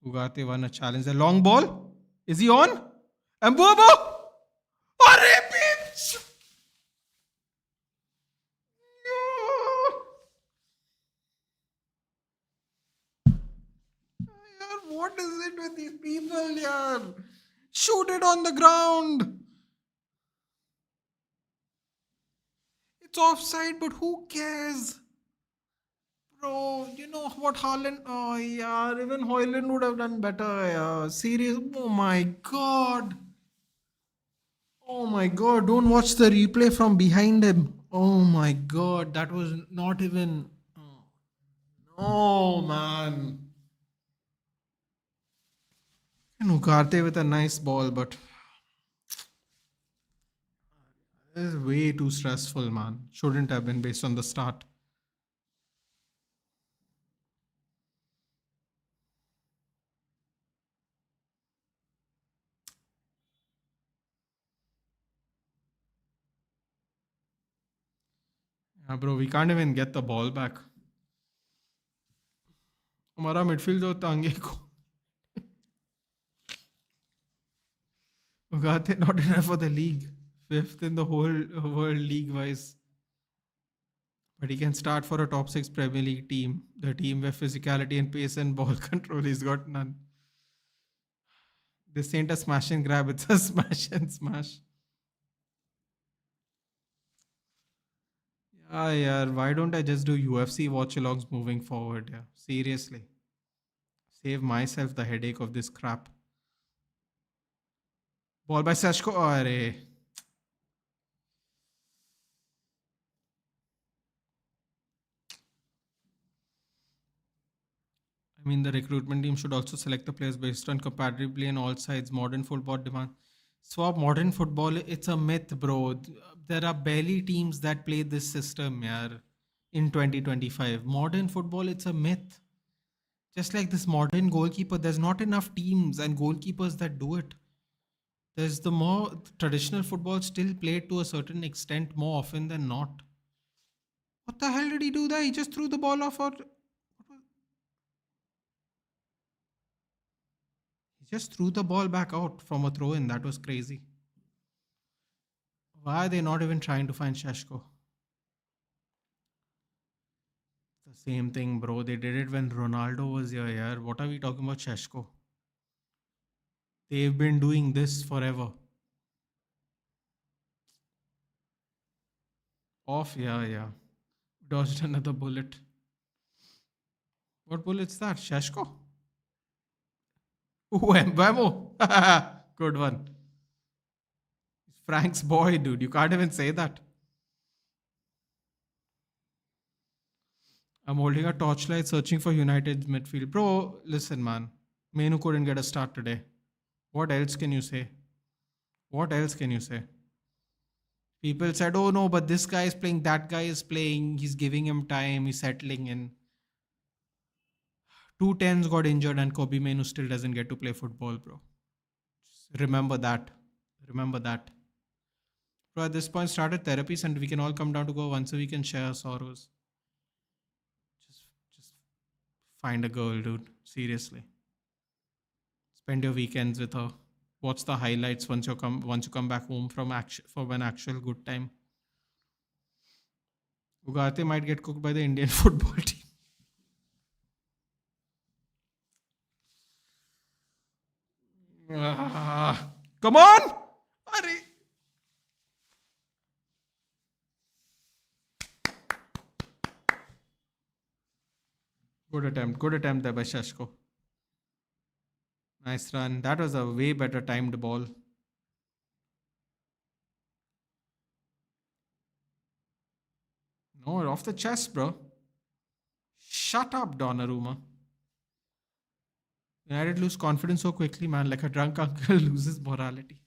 Ugarte won a challenge. The long ball. Is he on? Mbeumo! Arre bitch! Yaar, what is it with these people, yaar? Shoot it on the ground. It's offside, but who cares? Bro, you know what Haaland? Oh, yeah, even Hoyland would have done better. Yeah. Serious. Oh my god. Oh my god. Don't watch the replay from behind him. Oh my god. That was not even. Oh man. And Ugarte with a nice ball, but this is way too stressful, man. Shouldn't have been based on the start. Yeah, bro, we can't even get the ball back. हमारा midfield जो तांगे को Ugarte not enough for the league. Fifth in the whole world league wise. But he can start for a top six Premier League team. The team where physicality and pace and ball control he's got none. This ain't a smash and grab, it's a smash and smash. Yeah, why don't I just do UFC watch-alongs moving forward? Yeah, seriously. Save myself the headache of this crap. Ball by Sesko. Arre. I mean, the recruitment team should also select the players based on compatibility and all sides. Modern football demand. Swap modern football, it's a myth, bro. There are barely teams that play this system, yaar, in 2025. Modern football, it's a myth. Just like this modern goalkeeper, there's not enough teams and goalkeepers that do it. There's the more traditional football still played to a certain extent more often than not. What the hell did he do there? He just threw the ball off, or he just threw the ball back out from a throw in. That was crazy. Why are they not even trying to find Sheshko? The same thing, bro. They did it when Ronaldo was here. Yeah. What are we talking about, Sheshko? They've been doing this forever. Off, yeah. Dodged another bullet. What bullet's that? Sheshko? Ooh, mbeumo. Good one. Frank's boy, dude. You can't even say that. I'm holding a torchlight searching for United's midfield. Bro, listen, man. Menu couldn't get a start today. What else can you say? What else can you say? People said, oh no, but this guy is playing, that guy is playing, he's giving him time, he's settling in. Two tens got injured and Kobe Menu still doesn't get to play football, bro. Just remember that. Remember that. Bro, at this point, started therapies and we can all come down to go once a week and share our sorrows. Just find a girl, dude. Seriously. Spend your weekends with her. Watch the highlights once you come back home from an actual good time. Ugarte might get cooked by the Indian football team. Come on! Arre. Good attempt there by Sheshko. Nice run. That was a way better timed ball. No, off the chest, bro. Shut up, Donnarumma. United lose confidence so quickly, man. Like a drunk uncle loses morality.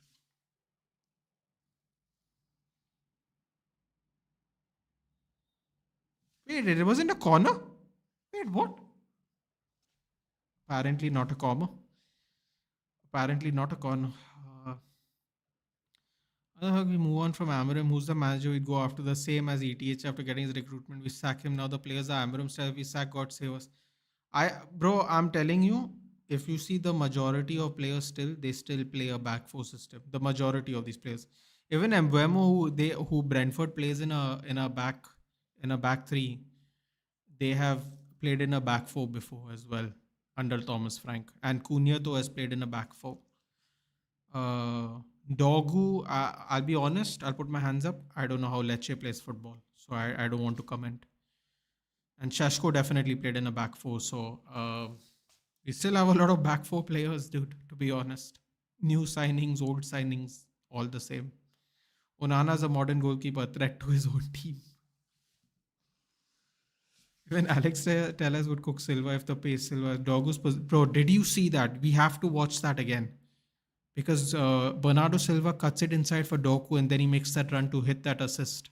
Wait, it wasn't a corner? Wait, what? Apparently not a corner. Apparently not a corner. We move on from Amarim, who's the manager. We go after the same as ETH after getting his recruitment. We sack him. Now the players are Amarim style. We sack God save us. I'm telling you, if you see the majority of players still, they still play a back four system. The majority of these players, even Mbeumo, who Brentford plays in a back three, they have played in a back four before as well under Thomas Frank, and Cunha too has played in a back four. Uh, Dogu, I'll be honest, I'll put my hands up. I don't know how Lecce plays football, so I don't want to comment. And Shashko definitely played in a back four, so we still have a lot of back four players, dude, to be honest. New signings, old signings, all the same. Onana's a modern goalkeeper, threat to his own team. When Alex Tellez would cook Silva if the pace Silva, Bro, did you see that? We have to watch that again. Because Bernardo Silva cuts it inside for Doku and then he makes that run to hit that assist.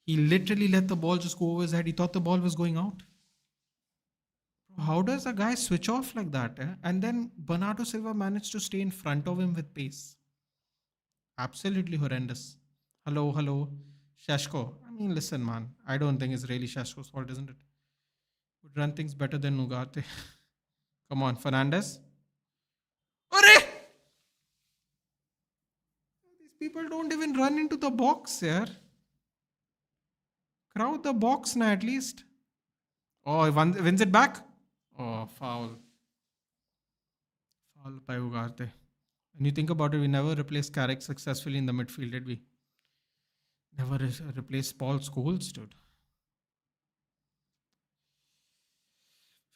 He literally let the ball just go over his head. He thought the ball was going out. How does a guy switch off like that? And then Bernardo Silva managed to stay in front of him with pace. Absolutely horrendous. Hello, hello. Shashko. I mean, listen, man. I don't think it's really Shashko's fault, isn't it? Would run things better than Ugarte. Come on, Fernandes. Arre! These people don't even run into the box here. Crowd the box now at least. Oh, he wins it back. Oh, foul. Foul by Ugarte. When you think about it, we never replaced Carrick successfully in the midfield, did we? Never replaced Paul Scholes, dude.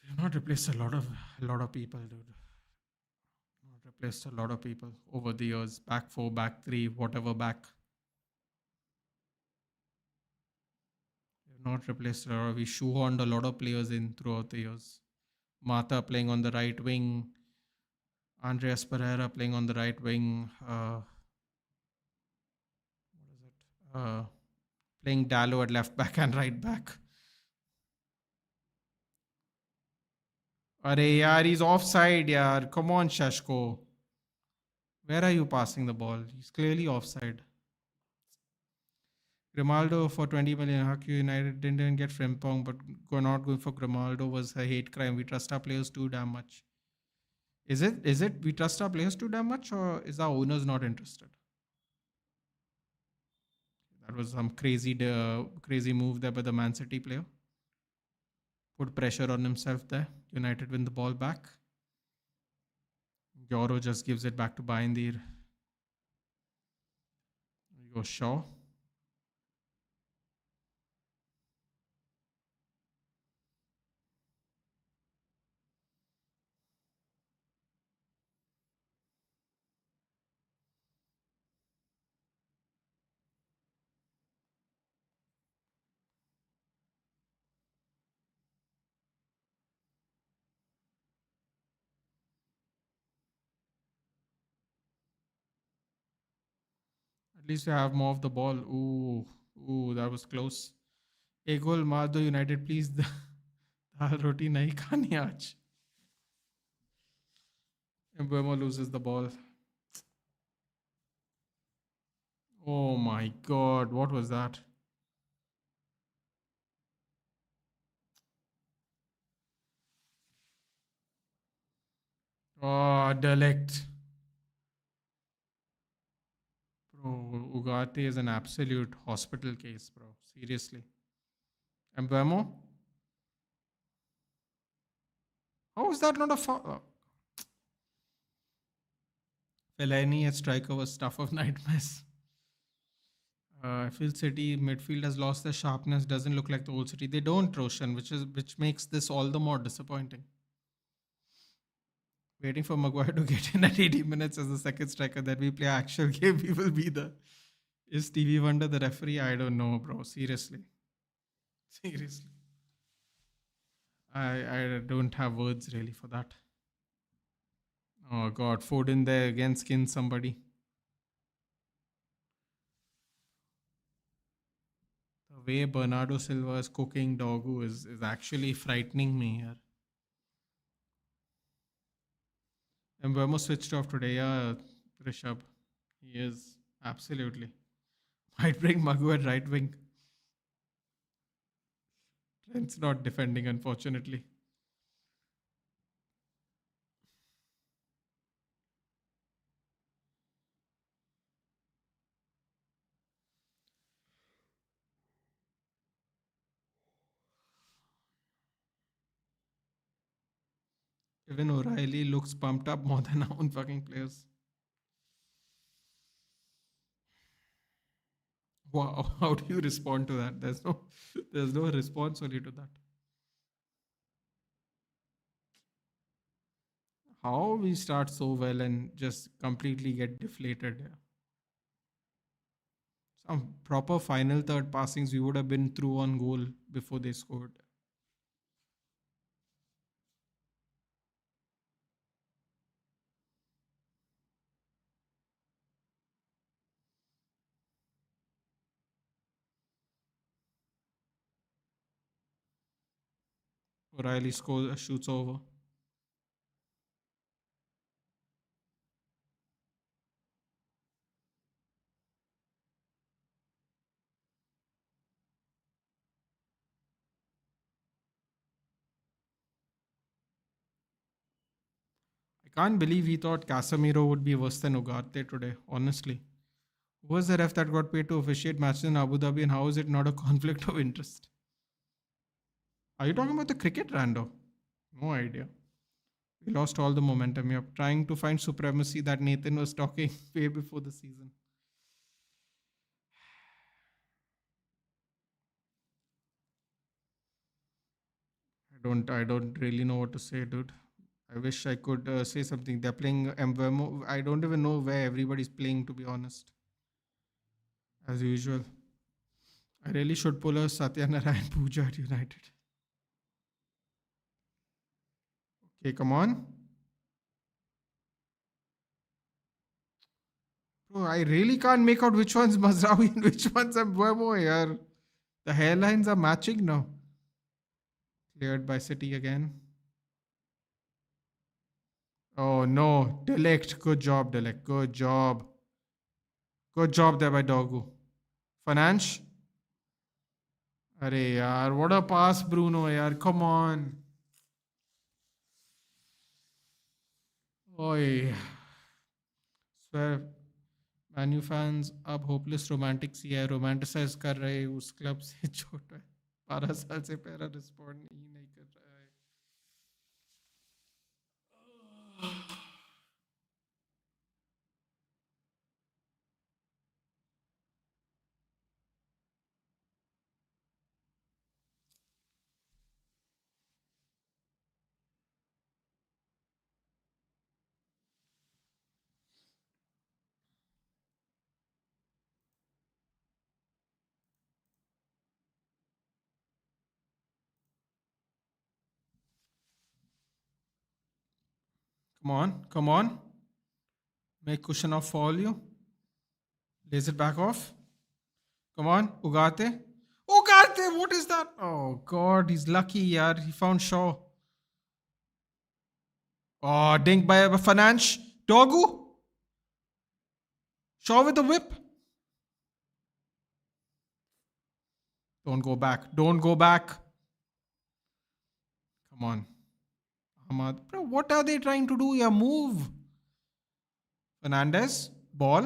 We've not replaced a lot of people, dude. Not replaced a lot of people over the years. Back four, back three, whatever back. We've not replaced a lot of. We shoehorned a lot of players in throughout the years. Mata playing on the right wing. Andreas Pereira playing on the right wing. Playing Dallo at left back and right back. Arey yaar, he's offside, yaar. Come on, Shashko. Where are you passing the ball? He's clearly offside. Grimaldo for 20 million. Huck United didn't even get Frimpong, but not going for Grimaldo was a hate crime. We trust our players too damn much. Is it we trust our players too damn much, or is our owners not interested? That was some crazy move there by the Man City player. Put pressure on himself there. United win the ball back. Yoro just gives it back to Baindir. There you go, Shaw. At least we have more of the ball. Ooh, that was close. एक गोल मार दो United please दाल रोटी नहीं खानी आज. Mbeumo loses the ball. Oh my god, what was that? Oh, deligt. Bro, Ugarte is an absolute hospital case, bro. Seriously. Mbeumo? How is that not a foul? Fellaini at striker was stuff of nightmares. I feel City midfield has lost their sharpness. Doesn't look like the old City. They don't, Roshan, which makes this all the more disappointing. Waiting for Maguire to get in at 80 minutes as the second striker. That we play actual game. We will be the. Is Stevie Wonder the referee? I don't know, bro. Seriously. I don't have words really for that. Oh god, Foden there again skinned somebody. The way Bernardo Silva is cooking Dogu is actually frightening me here. Mbeumo switched off today, yeah, Rishabh. He is, absolutely. Might bring Magu at right wing. Trent's not defending, unfortunately. Even O'Reilly looks pumped up more than our own fucking players. Wow, how do you respond to that? There's no response only to that. How we start so well and just completely get deflated. Yeah. Some proper final third passings we would have been through on goal before they scored. O'Reilly scores, shoots over. I can't believe he thought Casemiro would be worse than Ugarte today, honestly. Who was the ref that got paid to officiate matches in Abu Dhabi and how is it not a conflict of interest? Are you talking about the cricket rando? No idea. We lost all the momentum. You're trying to find supremacy that Nathan was talking way before the season. I don't really know what to say, dude. I wish I could say something. They're playing mbeumo. I don't even know where everybody's playing, to be honest. As usual. I really should pull a Satyanarayan Puja at United. Okay, come on. Bro, I really can't make out which one's Mazraoui and which one's Mbeumo here. The hairlines are matching now. Cleared by City again. Oh no, Deligt. Good job, Deligt. Good job. Good job there by Dogu. Finance. Arey yaar, what a pass, Bruno yaar. Come on. Oi. Swear. Menu fans अब hopeless romantic सी है romanticise कर रहे उस club से छोटा है 12 साल से पहला रिस्पॉन्ड नहीं कर रहा है come on make cushion off for you lays it back off come on Ugarte what is that oh god he's lucky yaar he found Shaw oh dink by Finance Dogu Shaw with the whip don't go back come on Ahmad bro what are they trying to do yeah move Fernandes ball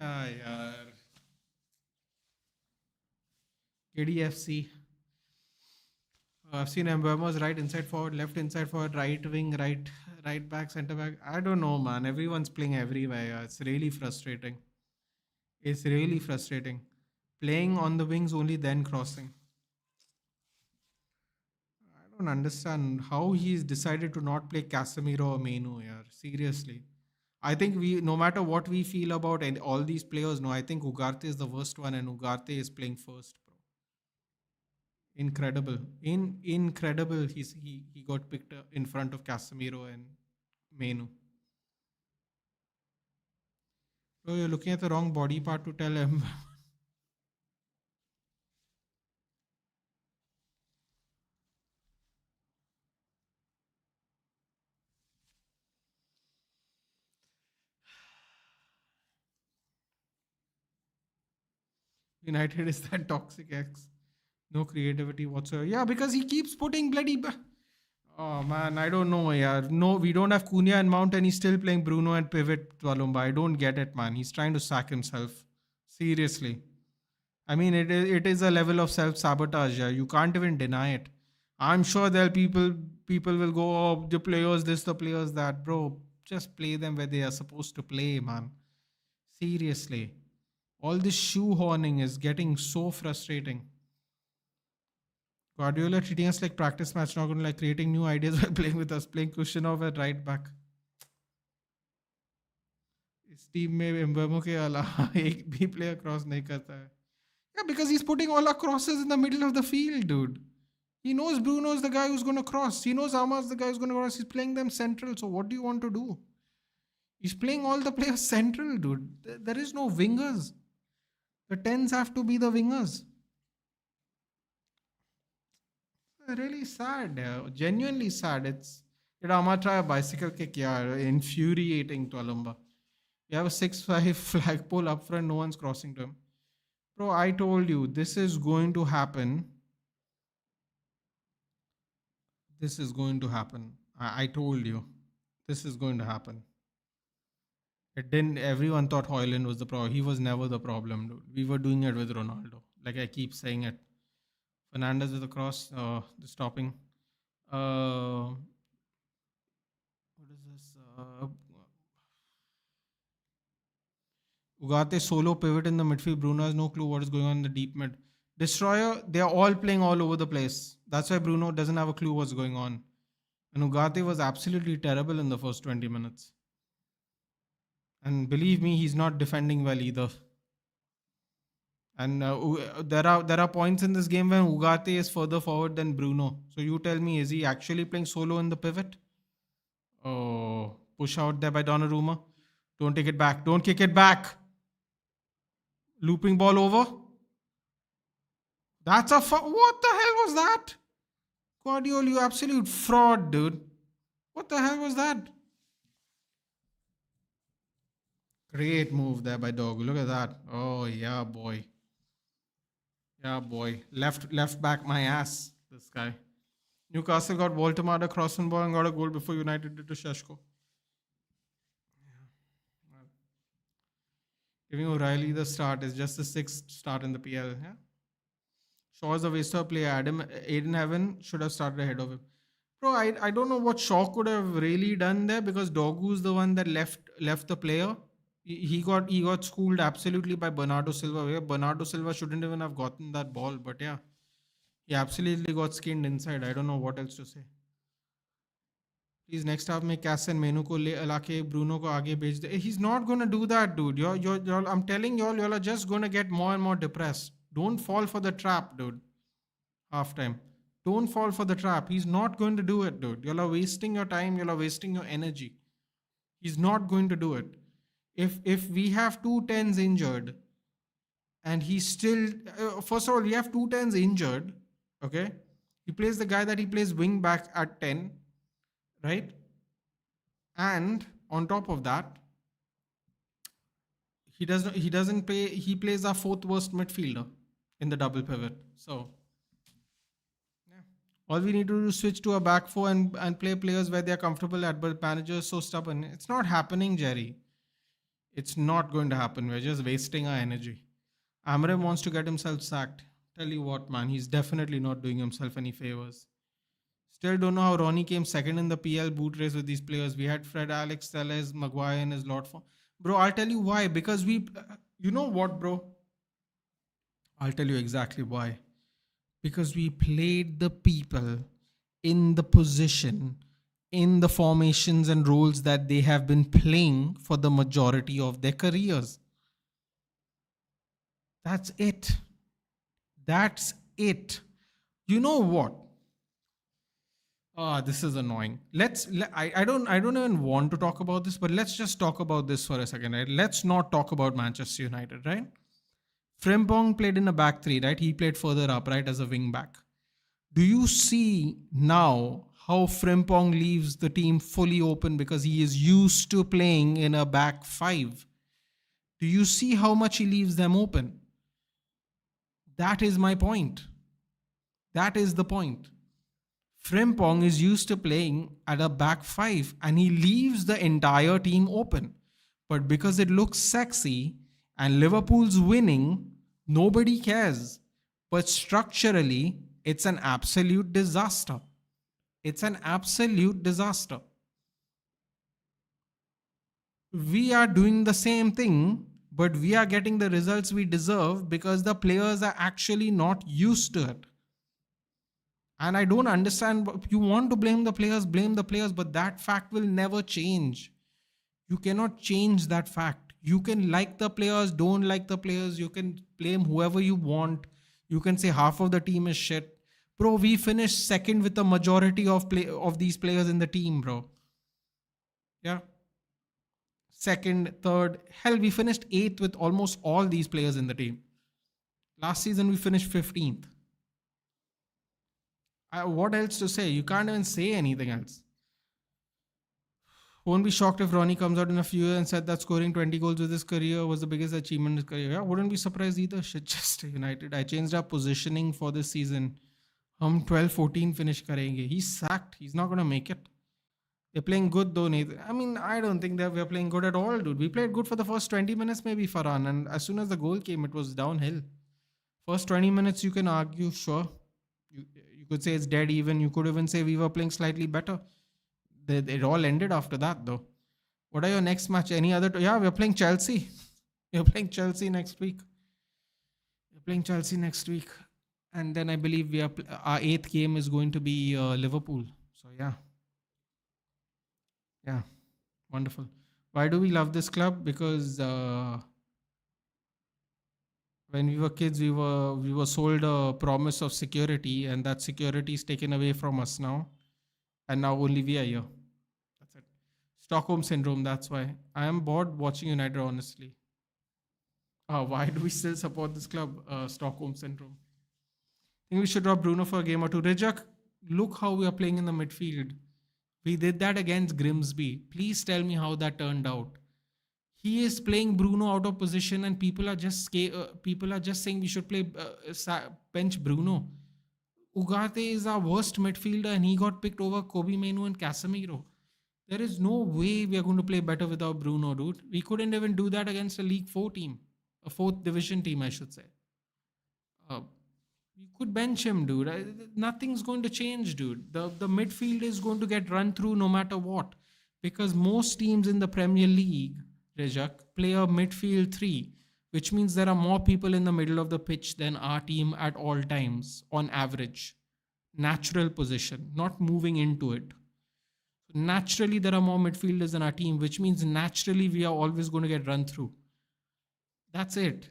yeah yaar KDFC I've seen Mbeumo's right inside forward, left inside forward, right wing, right back, centre back. I don't know, man. Everyone's playing everywhere. Yeah. It's really frustrating. It's really frustrating. Playing on the wings only, then crossing. I don't understand how he's decided to not play Casemiro or Menu here. Seriously. I think no matter what we feel about and all these players, no, I think Ugarte is the worst one, and Ugarte is playing first, bro. Incredible. Incredible. He got picked in front of Casemiro and Menu. So you're looking at the wrong body part to tell him. United is that toxic ex. No creativity whatsoever. Yeah, because he keeps putting bloody. Oh man, I don't know. Yeah, no, we don't have Cunha and Mount, and he's still playing Bruno and pivot Walumba. I don't get it, man. He's trying to sack himself. Seriously. I mean, it is a level of self sabotage. Yeah, you can't even deny it. I'm sure there'll people will go, oh, the players this, the players that. Bro, just play them where they are supposed to play, man. Seriously. All this shoehorning is getting so frustrating. Guardiola treating us like practice match, not going to like creating new ideas while playing with us, playing Kushinov at right back. इस team में mbeumo के अलावा एक भी player cross नहीं करता है. Yeah, because he's putting all our crosses in the middle of the field, dude. He knows Bruno's the guy who's going to cross. He knows Ahmad's the guy who's going to cross. He's playing them central. So what do you want to do? He's playing all the players central, dude. There is no wingers. The 10s have to be the wingers. Really sad. Genuinely sad. Did Ahmad try a bicycle kick? Yeah, infuriating to Alumba. You have a 6-5 flagpole up front. No one's crossing to him. Bro, I told you, this is going to happen. This is going to happen. I told you, this is going to happen. It didn't. Everyone thought Højlund was the problem. He was never the problem, dude. We were doing it with Ronaldo. Like I keep saying it. Fernandes with the cross, the stopping. What is this? Ugarte solo pivot in the midfield. Bruno has no clue what is going on in the deep mid. Destroyer, they are all playing all over the place. That's why Bruno doesn't have a clue what's going on. And Ugarte was absolutely terrible in the first 20 minutes. And believe me, he's not defending well either. And there are points in this game when Ugarte is further forward than Bruno. So you tell me, is he actually playing solo in the pivot? Oh, push out there by Donnarumma. Don't take it back. Don't kick it back. Looping ball over. That's a what the hell was that? Guardiola, you absolute fraud, dude. What the hell was that? Great move there by Dogu. Look at that. Oh, yeah, boy. Yeah, boy. Left back my ass, this guy. Newcastle got Voltemada cross and ball and got a goal before United did to Sesko. Giving O'Reilly the start is just the 6th start in the PL. Yeah? Shaw is a waste of play. Aiden Heaven should have started ahead of him. Bro, I don't know what Shaw could have really done there because Dogu's the one that left the player. He got schooled absolutely by Bernardo Silva. Bernardo Silva shouldn't even have gotten that ball, but yeah, he absolutely got skinned inside. I don't know what else to say. Please next half में कैस and मेनू को ले लाके Bruno को आगे भेज दे. He's not gonna do that, dude. You're I'm telling y'all are just gonna get more and more depressed. Don't fall for the trap, dude. Halftime. Don't fall for the trap. He's not going to do it, dude. Y'all are wasting your time. Y'all are wasting your energy. He's not going to do it. If we have 2 10s injured, and he's still first of all, we have 2 10s injured. Okay, he plays the guy that he plays wing back at 10. Right? And on top of that, he doesn't play, he plays our 4th worst midfielder in the double pivot. So yeah. All we need to do is switch to a back 4 and play players where they're comfortable at, but manager is so stubborn. It's not happening, Jerry. It's not going to happen. We're just wasting our energy. Amram wants to get himself sacked. Tell you what, man, he's definitely not doing himself any favors. Still don't know how Ronnie came second in the PL boot race with these players. We had Fred, Alex, Telles, Maguire in his lot form. Bro, I'll tell you why. Because you know what, bro? I'll tell you exactly why. Because we played the people in the position, in the formations and roles that they have been playing for the majority of their careers. That's it. That's it. You know what? This is annoying. I don't even want to talk about this, but let's just talk about this for a second, right? Let's not talk about Manchester United, right? Frimpong played in a back 3, right? He played further up, right, as a wing back. Do you see now how Frimpong leaves the team fully open because he is used to playing in a back 5? Do you see how much he leaves them open? That is my point. That is the point. Frimpong is used to playing at a back 5 and he leaves the entire team open. But because it looks sexy and Liverpool's winning, nobody cares. But structurally, It's an absolute disaster. It's an absolute disaster. We are doing the same thing, but we are getting the results we deserve because the players are actually not used to it. And I don't understand. You want to blame the players, but that fact will never change. You cannot change that fact. You can like the players, don't like the players. You can blame whoever you want. You can say half of the team is shit. Bro, we finished second with the majority of these players in the team, bro. Yeah. Second, third. Hell, we finished eighth with almost all these players in the team. Last season, we finished 15th. What else to say? You can't even say anything else. Won't be shocked if Ronnie comes out in a few years and said that scoring 20 goals with his career was the biggest achievement in his career. Yeah, wouldn't be surprised either. Manchester United. I changed our positioning for this season. 12-14 finish karenge. He's sacked. He's not going to make it. They're playing good though, Nathan. I mean, I don't think that we're playing good at all, dude. We played good for the first 20 minutes, maybe, Farhan. And as soon as the goal came, it was downhill. First 20 minutes, you can argue, sure. You could say it's dead even. You could even say we were playing slightly better. It all ended after that, though. What are your next match? Any other? Yeah, we're playing Chelsea. We're playing Chelsea next week. And then I believe our 8th game is going to be Liverpool. So, yeah. Yeah. Wonderful. Why do we love this club? Because when we were kids, we were sold a promise of security, and that security is taken away from us now. And now only we are here. That's it. Stockholm syndrome, that's why. I am bored watching United, honestly. Why do we still support this club? Stockholm syndrome. I think we should drop Bruno for a game or two. Rejak, look how we are playing in the midfield. We did that against Grimsby. Please tell me how that turned out. He is playing Bruno out of position, and people are just saying we should play bench Bruno. Ugarte is our worst midfielder, and he got picked over Kobe Mainoo and Casemiro. There is no way we are going to play better without Bruno, dude. We couldn't even do that against a League 4 team, a 4th division team, I should say. You could bench him, dude. Nothing's going to change, dude. The midfield is going to get run through no matter what, because most teams in the Premier League, Rejak, play a midfield 3, which means there are more people in the middle of the pitch than our team at all times, on average. Natural position, not moving into it. Naturally, there are more midfielders in our team, which means naturally we are always going to get run through. That's it.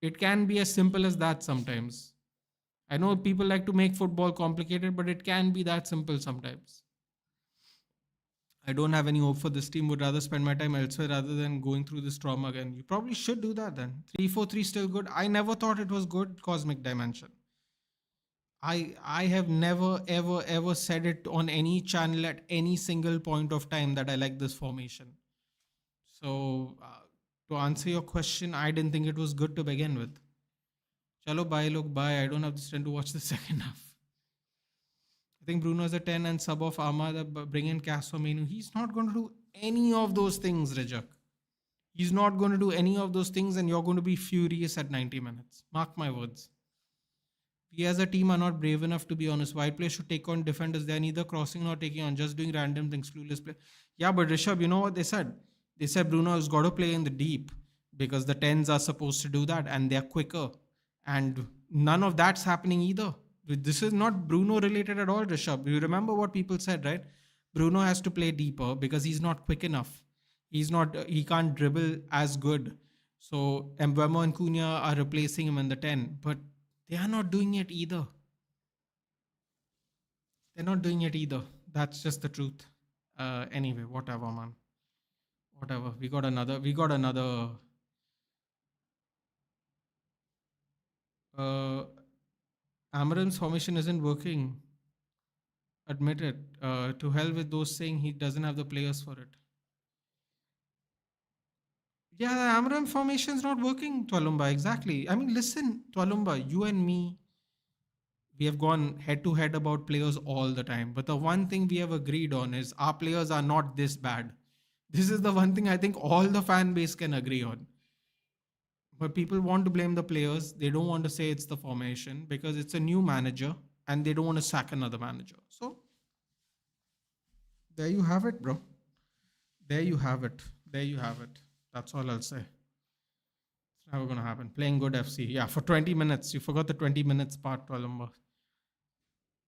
It can be as simple as that sometimes. I know people like to make football complicated, but it can be that simple sometimes. I don't have any hope for this team. Would rather spend my time elsewhere rather than going through this trauma again. You probably should do that then. 3-4-3 still good. I never thought it was good, Cosmic Dimension. I have never ever said it on any channel at any single point of time that I like this formation. So to answer your question, I didn't think it was good to begin with. Chalo, bye, look, bye. I don't have the strength to watch the second half. I think Bruno is a 10 and sub of Ahmad, bring in Cass or Mainoo. He's not going to do any of those things, Rejak. He's not going to do any of those things, and you're going to be furious at 90 minutes. Mark my words. We as a team are not brave enough, to be honest. Wide players should take on defenders. They're neither crossing nor taking on, just doing random things, clueless play. Yeah, but Rishabh, you know what they said? They said Bruno has got to play in the deep because the 10s are supposed to do that and they're quicker. And none of that's happening either. This is not Bruno related at all, Rishabh. You remember what people said, right? Bruno has to play deeper because he's not quick enough. He can't dribble as good. So Mbeumo and Cunha are replacing him in the 10. But they are not doing it either. That's just the truth. Anyway, whatever, man. Whatever. We got another. Amaran's formation isn't working. Admit it. To hell with those saying he doesn't have the players for it. Yeah, the Amaran formation is not working, Twalumba. Exactly. I mean, listen, Twalumba, you and me, we have gone head to head about players all the time. But the one thing we have agreed on is our players are not this bad. This is the one thing I think all the fan base can agree on. But people want to blame the players. They don't want to say it's the formation because it's a new manager and they don't want to sack another manager. So there you have it, bro. There you have it. There you have it. That's all I'll say. It's never gonna happen. Playing good FC. Yeah, for 20 minutes. You forgot the 20 minutes part, Columbo.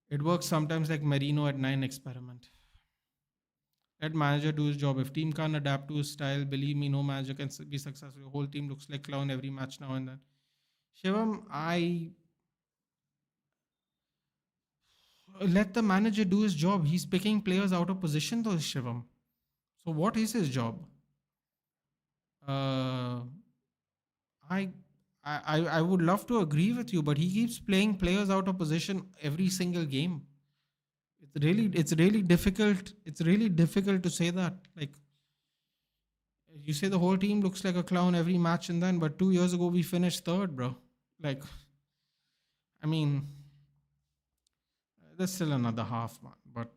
It works sometimes like Merino at 9 experiment. Let manager do his job. If team can't adapt to his style, believe me, no manager can be successful. Your whole team looks like clown every match now and then. Shivam, I let the manager do his job. He's picking players out of position, though, Shivam. So what is his job? Uh, I, I would love to agree with you, but he keeps playing players out of position every single game. It's really difficult. It's really difficult to say that. Like, you say the whole team looks like a clown every match and then, but 2 years ago we finished third, bro. Like, I mean, there's still another half, man. But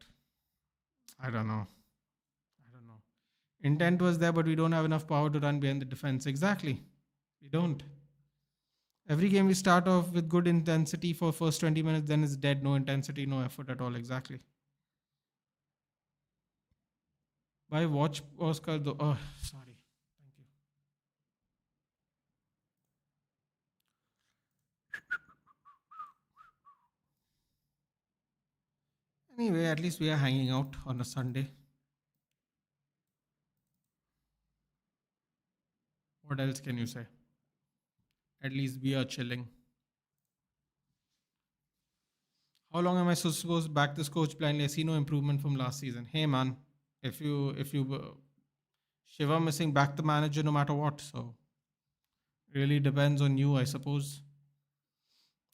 I don't know. Intent was there, but we don't have enough power to run behind the defense. Exactly. We don't. Every game we start off with good intensity for first 20 minutes, then it's dead. No intensity, no effort at all. Exactly. By watch Oscar though. Oh, sorry. Thank you. Anyway, at least we are hanging out on a Sunday. What else can you say? At least we are chilling. How long am I supposed to back this coach blindly? I see no improvement from last season. Hey man, if you Shiva missing, back the manager no matter what. So really depends on you, I suppose.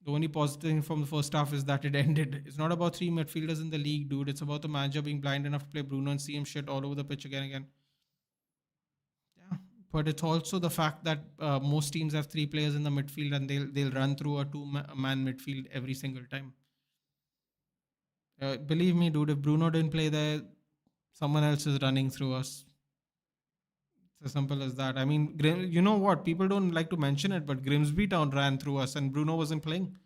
The only positive thing from the first half is that it ended. It's not about three midfielders in the league, dude. It's about the manager being blind enough to play Bruno and see him shit all over the pitch again and again. Yeah, but it's also the fact that most teams have three players in the midfield and they'll run through a two-man midfield every single time. Believe me, dude, if Bruno didn't play there, someone else is running through us. It's as simple as that. I mean, you know what? People don't like to mention it, but Grimsby Town ran through us and Bruno wasn't playing.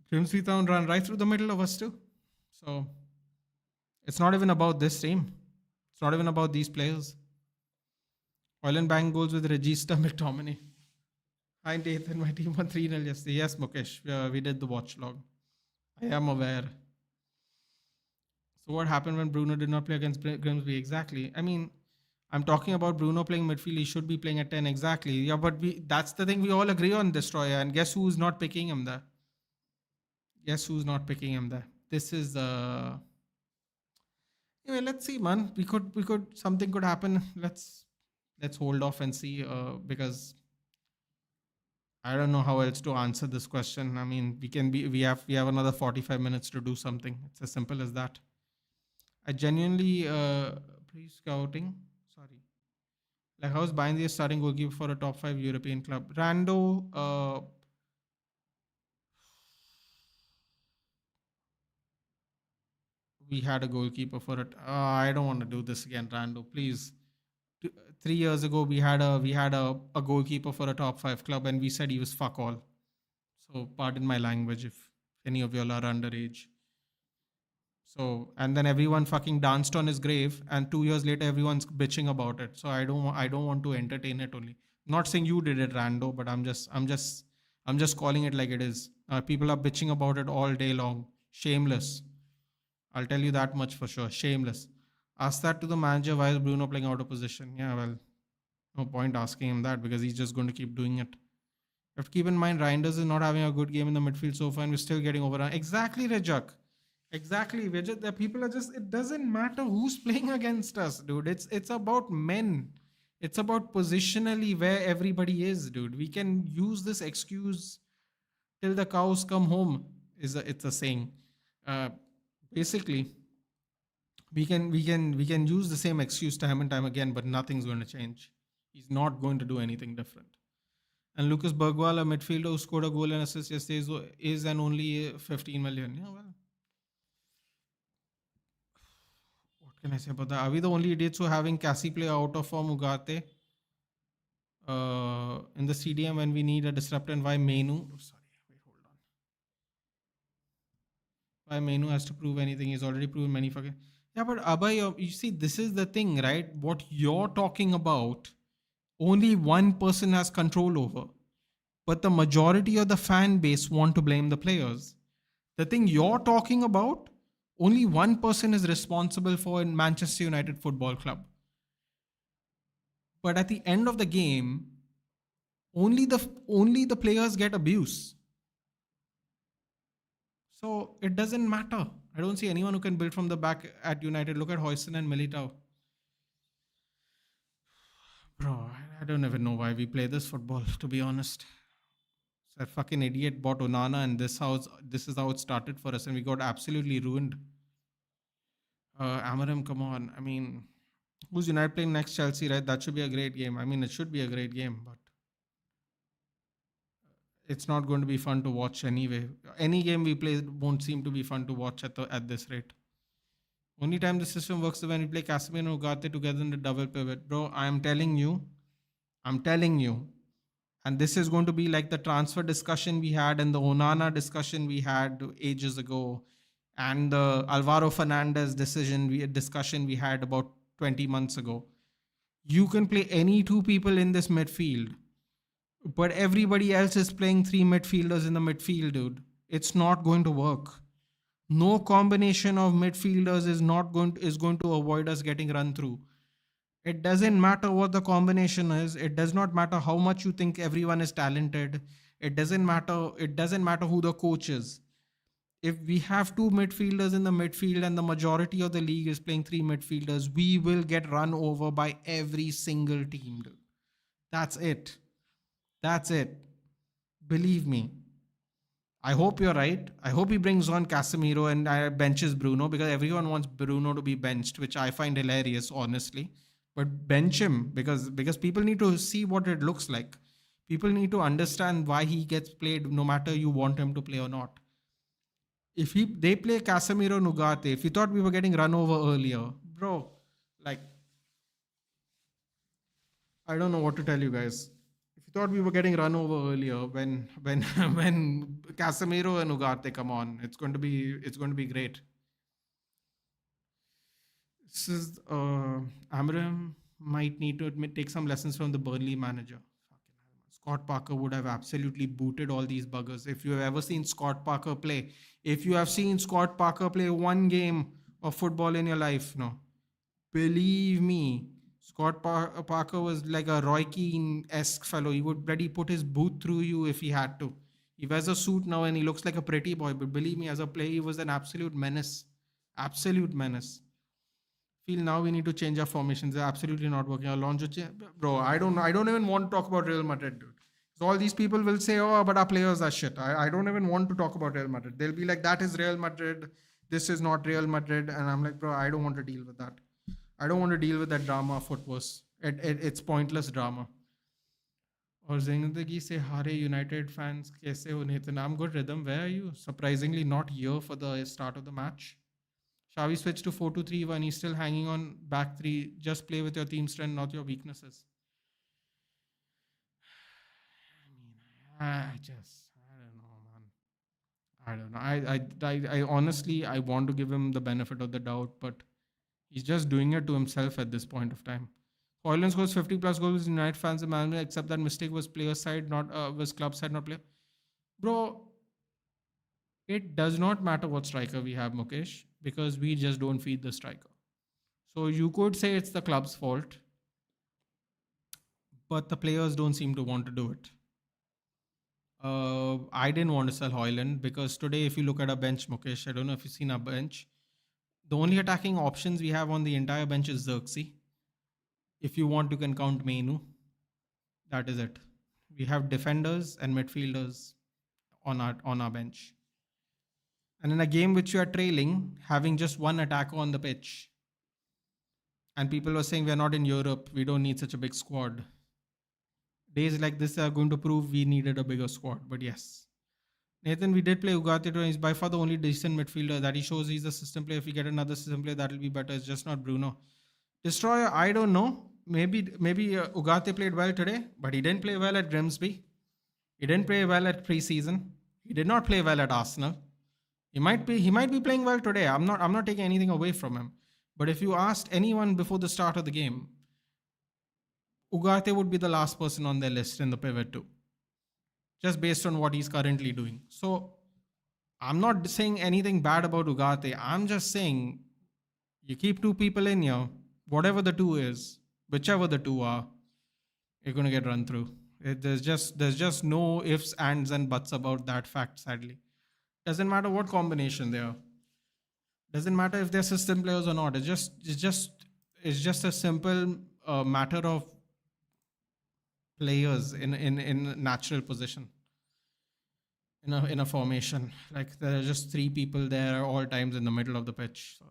Grimsby Town ran right through the middle of us too. So it's not even about this team. It's not even about these players. Oil and Bank goals with Regista McTominay. Hi, Nathan. My team won 3-0 yesterday. Yes, Mukesh. We did the Watchalong. I am aware. So what happened when Bruno did not play against Grimsby? Exactly. I mean, I'm talking about Bruno playing midfield. He should be playing at 10. Exactly. Yeah, but that's the thing we all agree on, Destroyer. And guess who's not picking him there? Guess who's not picking him there? This is anyway, let's see, man. We could something could happen. Let's hold off and see because I don't know how else to answer this question. I mean, we have another 45 minutes to do something. It's as simple as that. I genuinely pre-scouting. Sorry. Like, how's buying the starting goalkeeper for a top 5 European club? Rando, we had a goalkeeper for it. I don't want to do this again, Rando. Please. 3 years ago, we had a goalkeeper for a top 5 club, and we said he was fuck all. So pardon my language if any of y'all are underage. So, and then everyone fucking danced on his grave, and 2 years later, everyone's bitching about it. So I don't want to entertain it only. Not saying you did it, Rando, but I'm just calling it like it is. People are bitching about it all day long. Shameless. I'll tell you that much for sure. Shameless. Ask that to the manager. Why is Bruno playing out of position? Yeah, well, no point asking him that because he's just going to keep doing it. You have to keep in mind, Reinders is not having a good game in the midfield so far, and we're still getting overrun. Exactly, Rajak. Exactly. The people are just. It doesn't matter who's playing against us, dude. It's about men. It's about positionally where everybody is, dude. We can use this excuse till the cows come home. It's a saying. Basically, we can use the same excuse time and time again, but nothing's going to change. He's not going to do anything different. And Lucas Bergwall, a midfielder who scored a goal and assist yesterday, is and only 15 million. Yeah, well, what can I say about that? Are we the only idiots who are having Cassie play out of form Ugarte in the CDM when we need a disruptor? And why Menu? Oh, sorry, wait, hold on. Why Menu has to prove anything? He's already proven many fucking. Yeah, but Abhay, you see, this is the thing, right? What you're talking about, only one person has control over. But the majority of the fan base want to blame the players. The thing you're talking about, only one person is responsible for in Manchester United Football Club. But at the end of the game, only the players get abuse. So it doesn't matter. I don't see anyone who can build from the back at United. Look at Hoyson and Militao. Bro, I don't even know why we play this football, to be honest. That fucking idiot bought Onana, and this is how it started for us, and we got absolutely ruined. Amarim, come on. I mean, who's United playing next? Chelsea, right? That should be a great game. I mean, it should be a great game, but it's not going to be fun to watch anyway. Any game we play won't seem to be fun to watch at this rate. Only time the system works is when we play Casemiro and Ugarte together in the double pivot. Bro, I'm telling you. And this is going to be like the transfer discussion we had and the Onana discussion we had ages ago, and the Alvaro Fernandes discussion we had about 20 months ago. You can play any two people in this midfield, but everybody else is playing three midfielders in the midfield, dude. It's not going to work. No combination of midfielders is going to avoid us getting run through. It doesn't matter what the combination is. It does not matter how much you think everyone is talented. It doesn't matter who the coach is. If we have two midfielders in the midfield and the majority of the league is playing three midfielders, we will get run over by every single team, dude. That's it. Believe me. I hope you're right. I hope he brings on Casemiro and benches Bruno, because everyone wants Bruno to be benched, which I find hilarious, honestly. But bench him because people need to see what it looks like. People need to understand why he gets played, no matter you want him to play or not. If they play Casemiro and Ugarte, if you thought we were getting run over earlier, bro, like, I don't know what to tell you guys. If you thought we were getting run over earlier, when when Casemiro and Ugarte come on, it's going to be great. This is Amram might need to take some lessons from the Burnley manager. Scott Parker would have absolutely booted all these buggers. If you have ever seen Scott Parker play, if you have seen Scott Parker play one game of football in your life, no, believe me, Scott Parker was like a Roy Keane-esque fellow. He would bloody put his boot through you if he had to. He wears a suit now and he looks like a pretty boy, but believe me, as a player, he was an absolute menace. Absolute menace. Feel now we need to change our formations. They're absolutely not working. Alonso, bro, I don't even want to talk about Real Madrid, dude. So all these people will say, oh, but our players are shit. I don't even want to talk about Real Madrid. They'll be like, that is Real Madrid. This is not Real Madrid. And I'm like, bro, I don't want to deal with that. I don't want to deal with that drama of football. It's pointless drama. Or Zindagi se Hare United fans, kaise ho Nathan? I'm good, Rhythm. Where are you? Surprisingly not here for the start of the match. Xavi switched to 4-2-3-1. He's still hanging on back three. Just play with your team strength, not your weaknesses. I don't know, man. I honestly, I want to give him the benefit of the doubt, but he's just doing it to himself at this point of time. Hoyland scores 50 plus goals. United fans and management accept that mistake was player side, not was club side, not player. Bro, it does not matter what striker we have, Mukesh, because we just don't feed the striker. So you could say it's the club's fault, but the players don't seem to want to do it. I didn't want to sell Hoyland because today, if you look at our bench, Mukesh, I don't know if you've seen our bench. The only attacking options we have on the entire bench is Xerxes. If you want, you can count Menu. That is it. We have defenders and midfielders on our bench. And in a game which you are trailing, having just one attacker on the pitch, and people were saying we're not in Europe, we don't need such a big squad. Days like this are going to prove we needed a bigger squad. But yes, Nathan, we did play Ugarte. He's by far the only decent midfielder that he shows he's a system player. If we get another system player, that will be better. It's just not Bruno. Destroyer, I don't know. Maybe Ugarte played well today, but he didn't play well at Grimsby. He didn't play well at pre-season. He did not play well at Arsenal. He might be playing well today. I'm not taking anything away from him. But if you asked anyone before the start of the game, Ugarte would be the last person on their list in the pivot too, just based on what he's currently doing. So I'm not saying anything bad about Ugarte. I'm just saying you keep two people in here, whatever the two is, whichever the two are, you're going to get run through. There's just no ifs, ands, and buts about that fact. Sadly, doesn't matter what combination they are. Doesn't matter if they're system players or not. It's just a simple matter of players in natural position in a formation. Like there are just three people there at all times in the middle of the pitch. So,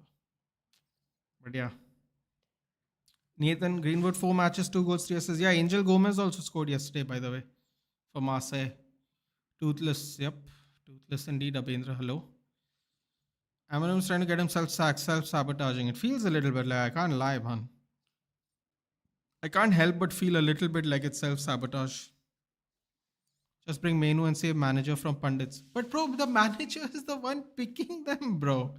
but yeah. Nathan Greenwood, 4 matches, 2 goals, 3 assists. Yeah, Angel Gomez also scored yesterday, by the way, for Marseille. Toothless, yep. Toothless indeed, Abendra. Hello. Amarim's trying to get himself sacked, self-sabotaging. It feels a little bit like, I can't lie, man. I can't help but feel a little bit like it's self-sabotage. Just bring Menu and save manager from pundits. But bro, the manager is the one picking them, bro.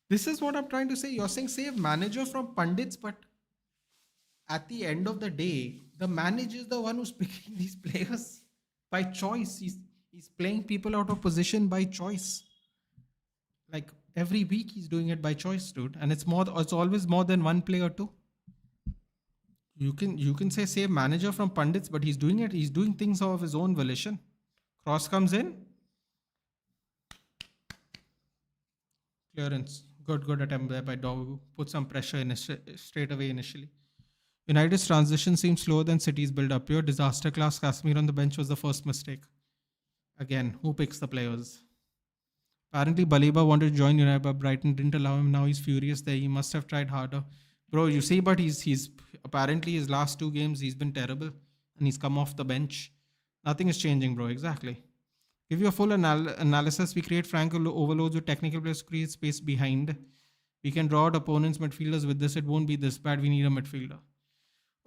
This is what I'm trying to say. You're saying save manager from pundits, but at the end of the day, the manager is the one who's picking these players by choice. He's playing people out of position by choice. Like every week he's doing it by choice, dude. And it's always more than one player too. You can say save manager from pundits, but he's doing it. He's doing things of his own volition. Cross comes in. Clearance. Good attempt there by Dogu. Put some pressure in straight away initially. United's transition seems slower than City's build-up. Pure disaster class. Casemiro on the bench was the first mistake. Again, who picks the players? Apparently, Baliba wanted to join United, but Brighton didn't allow him. Now he's furious there. He must have tried harder. Bro, you see, but he's apparently his last 2 games, he's been terrible. And he's come off the bench. Nothing is changing, bro. Exactly. Give you a full analysis. We create frank overloads with technical players to create space behind. We can draw out opponents' midfielders with this. It won't be this bad. We need a midfielder.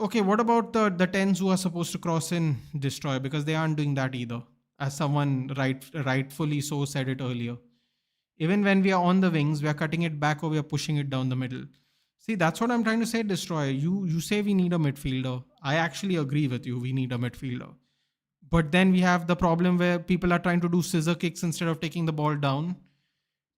Okay, what about the 10s who are supposed to cross in destroy? Because they aren't doing that either. As someone rightfully so said it earlier. Even when we are on the wings, we are cutting it back or we are pushing it down the middle. See, that's what I'm trying to say, Destroyer. You say we need a midfielder. I actually agree with you. We need a midfielder. But then we have the problem where people are trying to do scissor kicks instead of taking the ball down.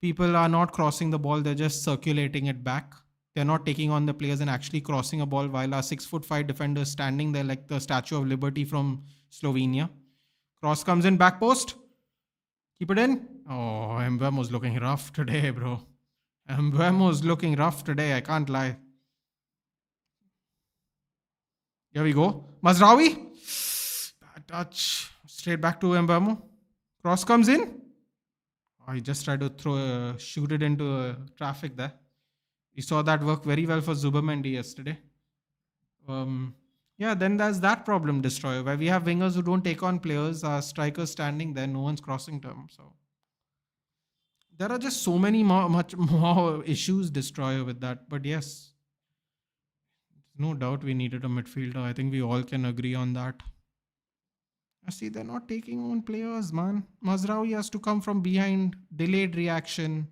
People are not crossing the ball. They're just circulating it back. They're not taking on the players and actually crossing a ball while our 6'5" defender is standing there like the Statue of Liberty from Slovenia. Cross comes in, back post. Keep it in. Oh, mbeumo's looking rough today, bro. mbeumo's looking rough today. I can't lie. Here we go. Mazraoui. Bad touch. Straight back to mbeumo. Cross comes in. Oh, he just tried to shoot it into traffic there. We saw that work very well for Zubamendi yesterday. Yeah, then there's that problem, Destroyer, where we have wingers who don't take on players, our strikers standing there, no one's crossing them. So there are just so many much more issues, Destroyer, with that. But yes, no doubt we needed a midfielder. I think we all can agree on that. I see they're not taking on players, man. Mazraoui has to come from behind. Delayed reaction.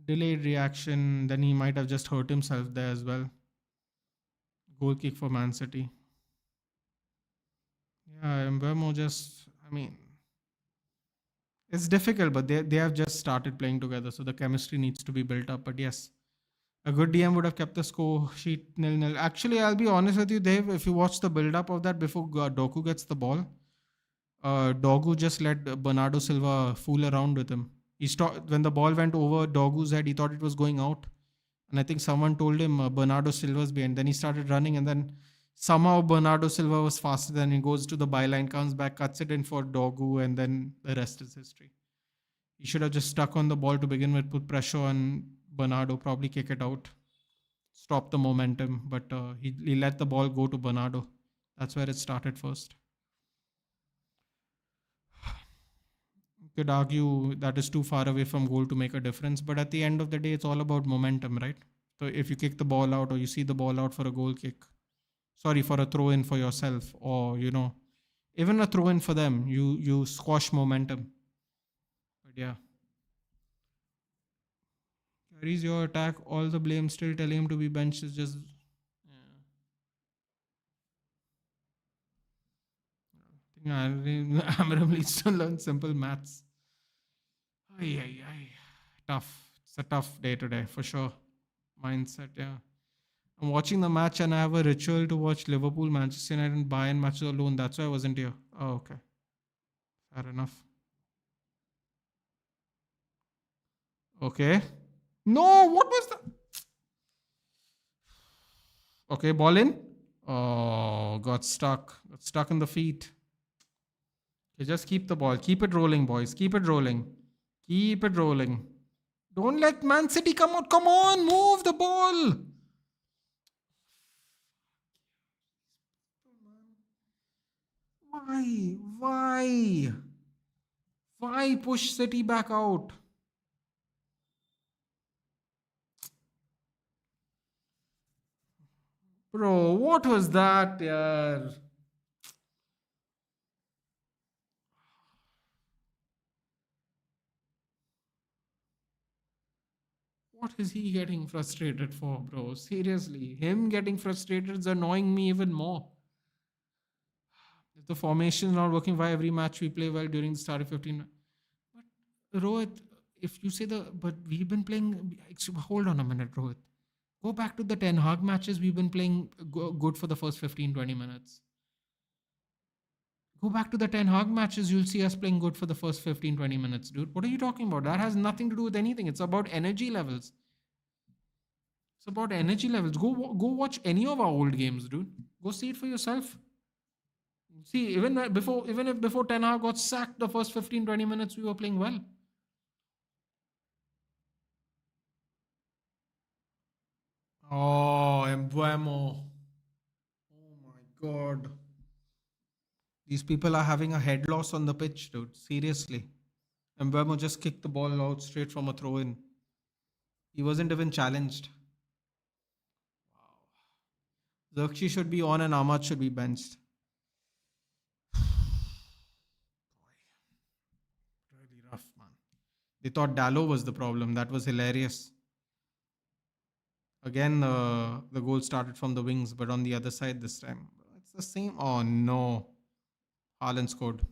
Then he might have just hurt himself there as well. Goal kick for Man City. Yeah, mbeumo it's difficult, but they have just started playing together, so the chemistry needs to be built up. But yes, a good DM would have kept the score sheet 0-0. Actually, I'll be honest with you, Dave, if you watch the build-up of that before Doku gets the ball, Dogu just let Bernardo Silva fool around with him. When the ball went over Dogu's head, he thought it was going out. And I think someone told him Bernardo Silva's behind. Then he started running, and then somehow Bernardo Silva was faster than he goes to the byline, comes back, cuts it in for Dogu, and then the rest is history. He should have just stuck on the ball to begin with, put pressure on Bernardo, probably kick it out, stop the momentum. But he let the ball go to Bernardo. That's where it started first. You could argue that is too far away from goal to make a difference. But at the end of the day, it's all about momentum, right? So if you kick the ball out or you see the ball out for a goal kick, for a throw in for yourself, or, even a throw in for them, you squash momentum. But yeah. Carries your attack. All the blame still telling him to be benched is just. Yeah. Amram needs to learn simple maths. Ay, ay, ay. Tough. It's a tough day today for sure. Mindset, yeah. I'm watching the match and I have a ritual to watch Liverpool, Manchester United, and Bayern matches alone. That's why I wasn't here. Oh, okay. Fair enough. Okay. No, what was that? Okay, ball in. Oh, got stuck. Got stuck in the feet. Okay, just keep the ball. Keep it rolling, boys. Keep it rolling. Keep it rolling. Don't let Man City come out. Come on, move the ball. Why? Why? Why push City back out? Bro, what was that, yaar? What is he getting frustrated for, bro? Seriously, him getting frustrated is annoying me even more. If the formation is not working, why every match we play well during the start of 15? But Rohit, if you say but we've been playing. Hold on a minute, Rohit. Go back to the Ten Hag matches. We've been playing good for the first 15-20 minutes. Go back to the Ten Hag matches. You'll see us playing good for the first 15-20 minutes, dude. What are you talking about? That has nothing to do with anything. It's about energy levels. It's about energy levels. Go watch any of our old games, dude. Go see it for yourself. See, even if before Ten Hag got sacked, the first 15-20 minutes we were playing well. Oh, mbeumo. Oh my god. These people are having a head loss on the pitch, dude. Seriously. Mbeumo just kicked the ball out straight from a throw in. He wasn't even challenged. Wow. Zirkzee should be on and Ahmad should be benched. Really rough, man. They thought Dallo was the problem. That was hilarious. Again, the goal started from the wings, but on the other side this time. It's the same. Oh no. Haaland scored.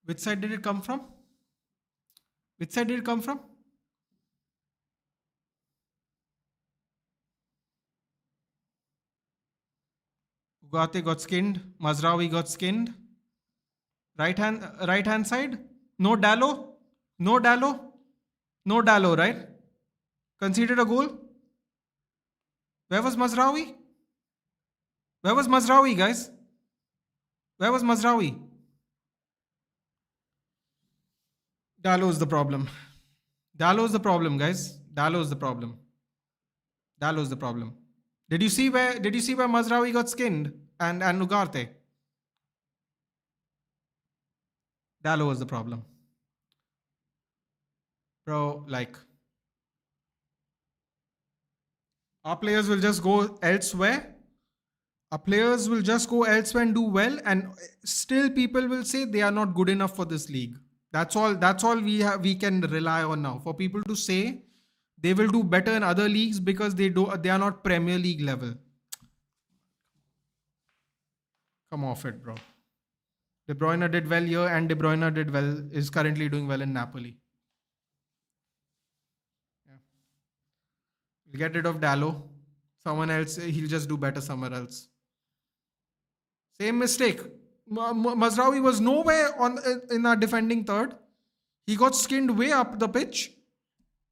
Which side did it come from? Which side did it come from? Ugarte got skinned. Mazraoui got skinned. Right hand side. No Dallo. No Dallo. No Dallo, right? Conceded a goal. Where was Mazraoui? Where was Mazraoui, guys? Where was Mazraoui? Dallo is the problem. Dallo is the problem, guys. Dallo is the problem. Dallo is the problem. Did you see where Mazraoui got skinned and Ugarte? Dallo was the problem. Bro, like, our players will just go elsewhere. Our players will just go elsewhere and do well, and still people will say they are not good enough for this league. That's all we can rely on now. For people to say they will do better in other leagues because they are not Premier League level. Come off it, bro. De Bruyne did well here, and De Bruyne is currently doing well in Napoli. Yeah. We'll get rid of Dallo. Someone else, he'll just do better somewhere else. Same mistake. Mazraoui was nowhere in our defending third. He got skinned way up the pitch.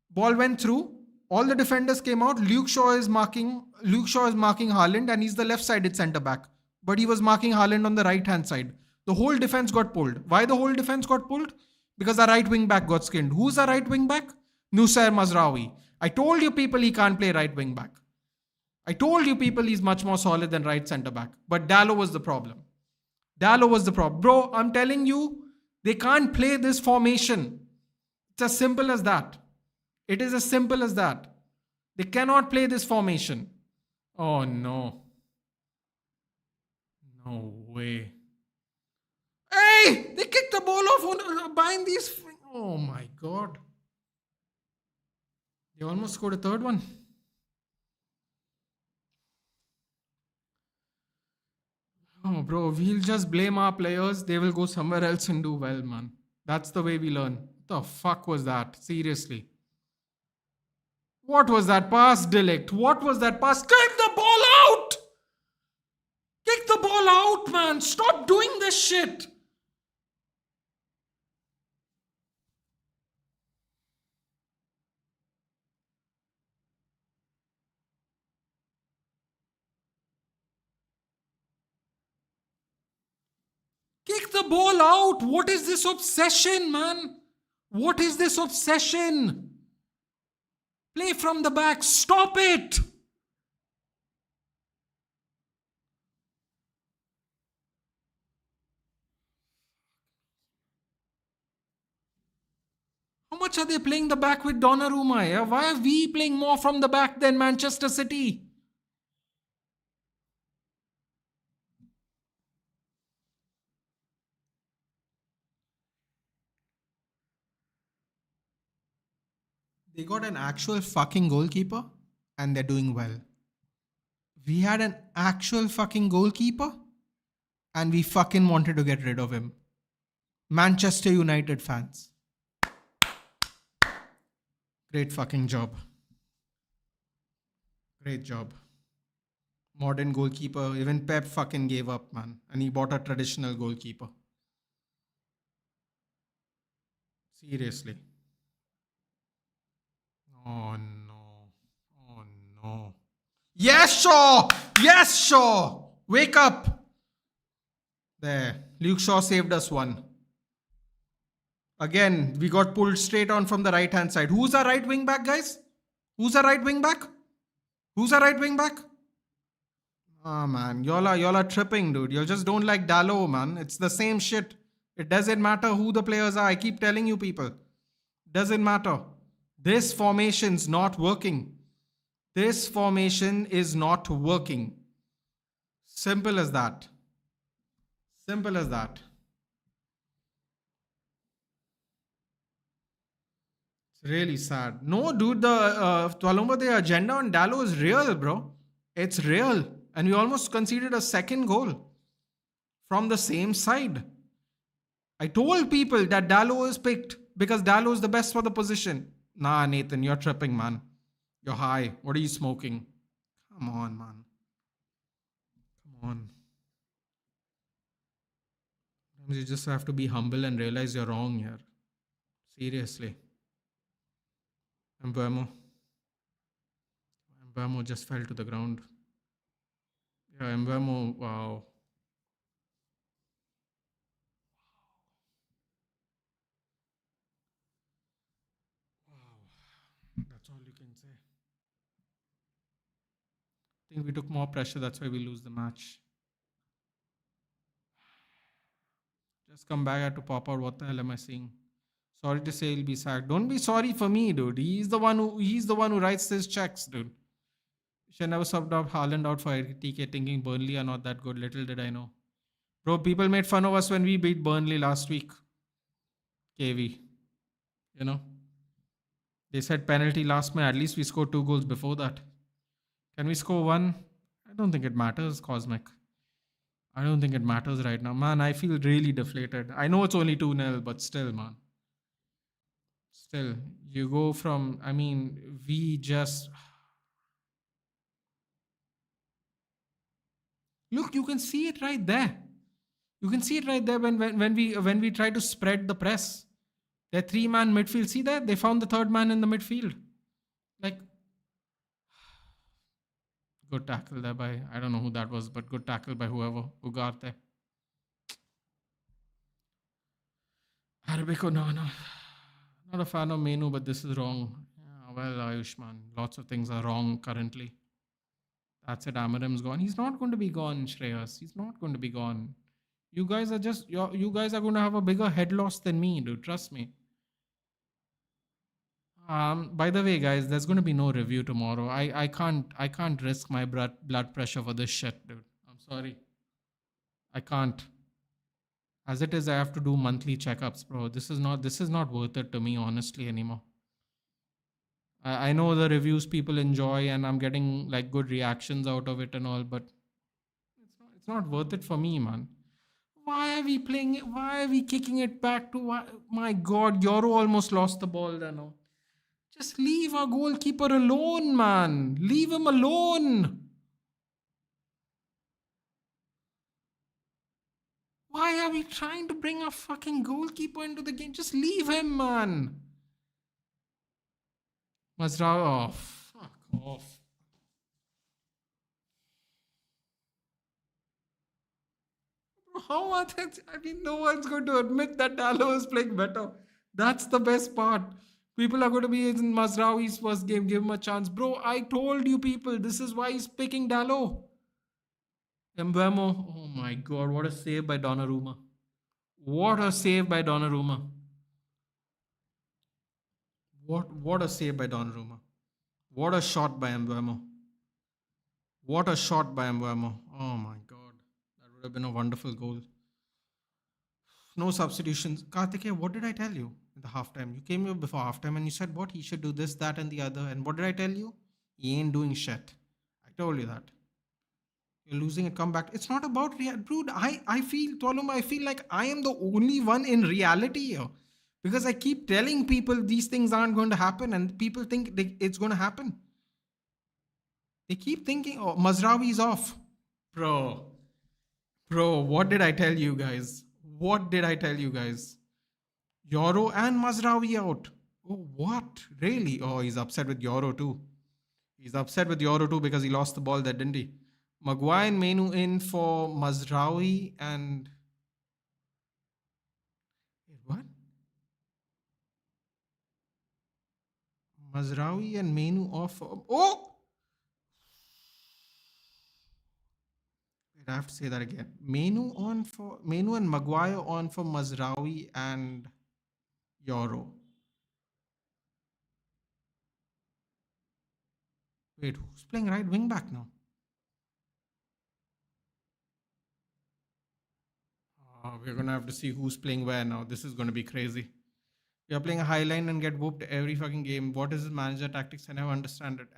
Ball went through. All the defenders came out. Luke Shaw is marking Haaland, and he's the left-sided centre back. But he was marking Haaland on the right-hand side. The whole defense got pulled. Why the whole defense got pulled? Because our right wing back got skinned. Who's our right wing back? Nusair Mazraoui. I told you people he can't play right wing back. I told you people he's much more solid than right centre back. But Dallo was the problem. Dallo was the problem. Bro, I'm telling you, they can't play this formation. It's as simple as that. It is as simple as that. They cannot play this formation. Oh no. No way. Hey! They kicked the ball off behind these. Oh my god. They almost scored a third one. Oh, bro, we'll just blame our players. They will go somewhere else and do well, man. That's the way we learn. What the fuck was that? Seriously. What was that pass, Deligt? What was that pass? Kick the ball out! Kick the ball out, man. Stop doing this shit. Kick the ball out. What is this obsession, man? What is this obsession? Play from the back. Stop it. How much are they playing the back with Donnarumma? Yeah? Why are we playing more from the back than Manchester City? They got an actual fucking goalkeeper and they're doing well. We had an actual fucking goalkeeper and we fucking wanted to get rid of him. Manchester United fans. Great fucking job. Great job. Modern goalkeeper. Even Pep fucking gave up, man. And he bought a traditional goalkeeper. Seriously. Oh no. Oh no. Yes, Shaw! Yes, Shaw! Wake up! There. Luke Shaw saved us one. Again, we got pulled straight on from the right hand side. Who's our right wing back, guys? Who's our right wing back? Who's our right wing back? Ah, man. Y'all are tripping, dude. You just don't like Dallo, man. It's the same shit. It doesn't matter who the players are. I keep telling you people. Doesn't matter. This formation's not working. This formation is not working. Simple as that. Simple as that. It's really sad. No, dude, the agenda on Dallo is real, bro. It's real. And we almost conceded a second goal from the same side. I told people that Dallo is picked because Dallo is the best for the position. Nah, Nathan, you're tripping, man. You're high. What are you smoking? Come on, man. Come on. You just have to be humble and realize you're wrong here. Seriously. Mbeumo. Mbeumo just fell to the ground. Yeah, Mbeumo, wow. That's all you can say. I think we took more pressure. That's why we lose the match. Just come back. I had to pop out. What the hell am I seeing? Sorry to say he'll be sacked. Don't be sorry for me, dude. He's the one who writes his checks, dude. Should never subbed up Haaland out for TK, thinking Burnley are not that good. Little did I know. Bro, people made fun of us when we beat Burnley last week. KV. You know? They said penalty last minute. At least we scored 2 goals before that. Can we score 1? I don't think it matters, Cosmic. I don't think it matters right now. Man, I feel really deflated. I know it's only 2-0, but still, man. Still, you go from, I mean, we just... Look, you can see it right there. You can see it right there when we try to spread the press. Their 3-man midfield. See that? They found the third man in the midfield. Like, good tackle there by, I don't know who that was, but good tackle by whoever, Ugarte. Arabico, no, no. Not a fan of menu, but this is wrong. Yeah, well, Ayushman, lots of things are wrong currently. That's it. Amarim's gone. He's not going to be gone, Shreyas. He's not going to be gone. You guys are you guys are going to have a bigger head loss than me, dude. Trust me. By the way, guys, there's going to be no review tomorrow. I can't risk my blood pressure for this shit, dude. I'm sorry. I can't. As it is, I have to do monthly checkups, bro. This is not worth it to me, honestly, anymore. I know the reviews people enjoy, and I'm getting like good reactions out of it and all, but it's not worth it for me, man. Why are we playing it? Why are we kicking it back to? My God, Yoro almost lost the ball there now. Just leave our goalkeeper alone, man. Leave him alone. Why are we trying to bring our fucking goalkeeper into the game? Just leave him, man. Mazraoui, oh, fuck off. How are they? I mean, no one's going to admit that Dallo is playing better. That's the best part. People are going to be in Mazraoui's first game. Give him a chance. Bro, I told you people, this is why he's picking Dallo. Mbeumo, oh my God, what a save by Donnarumma. What a save by Donnarumma. What a save by Donnarumma. What a shot by Mbeumo. What a shot by Mbeumo. Oh my God. That would have been a wonderful goal. No substitutions. Karthikeya, what did I tell you in the halftime? You came here before halftime and you said what? He should do this, that, and the other. And what did I tell you? He ain't doing shit. I told you that. You're losing it, come back. It's not about dude. I feel, Toluma, I feel like I am the only one in reality here. Because I keep telling people these things aren't going to happen and people think it's going to happen. They keep thinking, oh, Mazraoui is off. Bro, what did I tell you guys? What did I tell you guys? Yoro and Mazraoui out. Oh, what? Really? Oh, he's upset with Yoro too. He's upset with Yoro too because he lost the ball there, didn't he? Maguire and Menu in for Mazraoui and... What? Mazraoui and Menu off for... Oh! Wait, I have to say that again. Menu and Maguire on for Mazraoui and Yoro. Wait, who's playing right wing back now? We're going to have to see who's playing where now. This is going to be crazy. We are playing a high line and get whooped every fucking game. What is his manager tactics? I never understand it.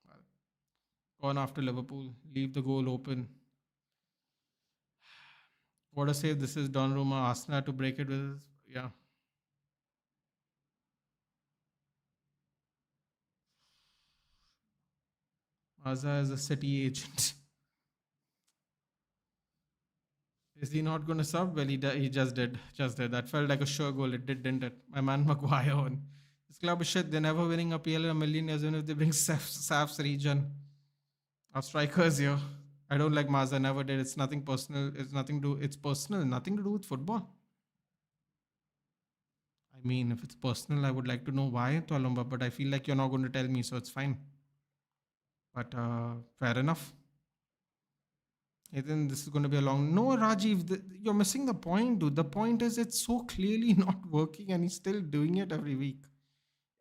Well, gone after Liverpool. Leave the goal open. What a save. This is Donnarumma. Arsenal to break it with his... Yeah. Maza is a City agent. Is he not going to sub? Well, he just did. That felt like a sure goal. It did, didn't it? My man Maguire on. This club is shit. They're never winning a PL in a million years, even if they bring Saf's region. Our strikers here. I don't like Maza. Never did. It's nothing personal. It's personal. Nothing to do with football. I mean, if it's personal, I would like to know why, Tualumba, but I feel like you're not going to tell me, so it's fine. But fair enough. Then this is going to be a long... No, Rajiv, you're missing the point, dude. The point is it's so clearly not working and he's still doing it every week.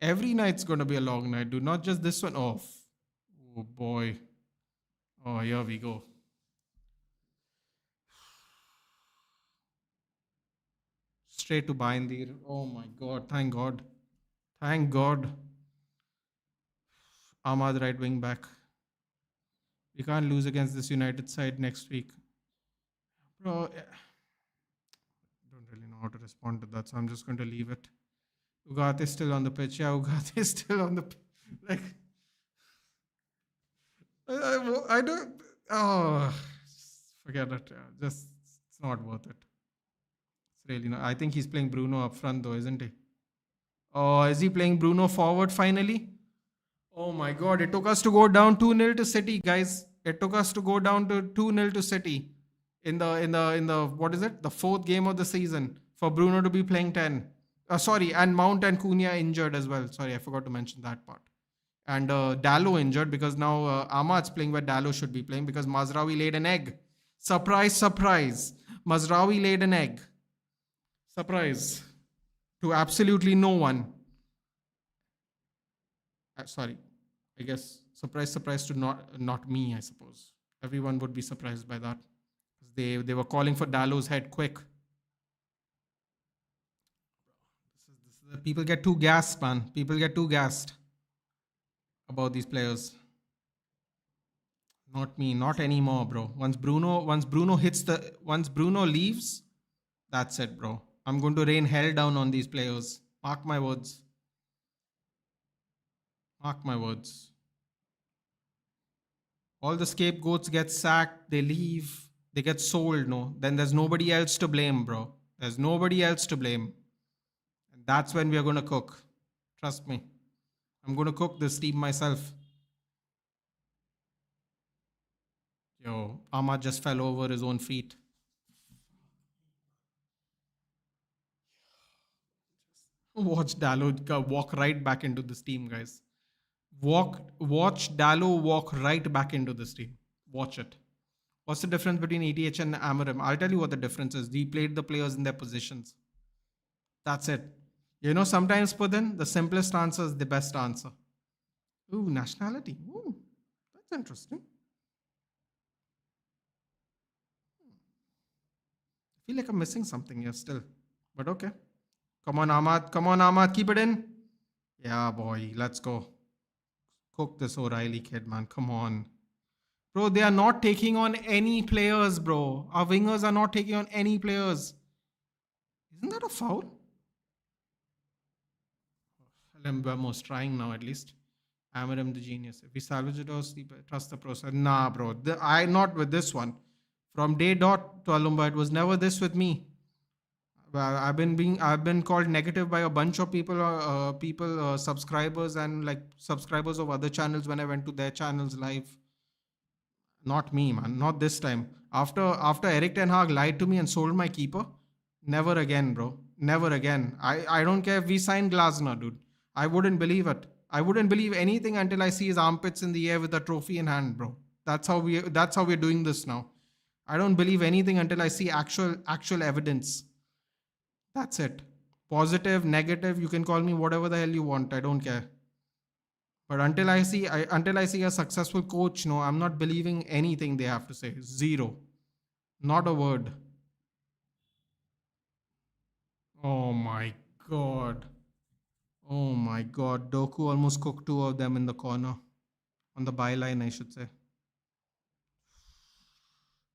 Every night's going to be a long night, dude. Not just this one. Oh boy. Oh, here we go. Straight to Bindir. Oh my God. Thank God. Thank God. Ahmad right wing back. We can't lose against this United side next week. Bro, I don't really know how to respond to that, so I'm just going to leave it. Ugarte is still on the pitch. Yeah, Ugarte is still on the pitch. Like, I don't... Oh, forget it. Just, it's not worth it. It's really not. I think he's playing Bruno up front though, isn't he? Oh, is he playing Bruno forward finally? Oh my God, it took us to go down 2-0 to City, guys. It took us to go down to 2-0 to City in the what is it? The fourth game of the season. for Bruno to be playing 10. Sorry, and Mount and Cunha injured as well. Sorry, I forgot to mention that part. And Dallo injured because now Ahmad's playing where Dallo should be playing because Mazraoui laid an egg. Surprise, surprise. Mazraoui laid an egg. Surprise. To absolutely no one. Sorry. I guess surprise, surprise to not me, I suppose. Everyone would be surprised by that. They were calling for Dallo's head quick. People get too gassed, man. People get too gassed about these players. Not me, not anymore, bro. Once Bruno leaves, that's it, bro. I'm going to rain hell down on these players. Mark my words. Mark my words. All the scapegoats get sacked, they leave, they get sold, no? Then there's nobody else to blame, bro. There's nobody else to blame. And that's when we are going to cook. Trust me. I'm going to cook this team myself. Yo, Ahmad just fell over his own feet. Watch Dallo walk right back into this team, guys. Watch Dallo walk right back into this team. Watch it. What's the difference between ETH and Amorim? I'll tell you what the difference is. He played the players in their positions. That's it. You know, sometimes, Pudin, the simplest answer is the best answer. Ooh, nationality. Ooh, that's interesting. I feel like I'm missing something here still. But okay. Come on, Ahmad. Come on, Ahmad. Keep it in. Yeah, boy. Let's go. Cook this O'Reilly kid, man. Come on. Bro, they are not taking on any players, bro. Our wingers are not taking on any players. Isn't that a foul? Mbeumo's trying now, at least. Amorim the genius. If we salvage it or trust the process. Nah, bro. I not with this one. From day dot to Alumba, it was never this with me. I've been called negative by a bunch of people, subscribers and like subscribers of other channels when I went to their channels live. Not me, man. Not this time. After Eric Ten Hag lied to me and sold my keeper, never again, bro. Never again. I don't care if we sign Glasner, dude. I wouldn't believe it. I wouldn't believe anything until I see his armpits in the air with a trophy in hand, bro. That's how we're doing this now. I don't believe anything until I see actual evidence. That's it. Positive, negative, you can call me whatever the hell you want. I don't care. But until I see a successful coach, no, I'm not believing anything they have to say. Zero. Not a word. Oh my God. Oh my God. Doku almost cooked two of them in the corner. On the byline, I should say.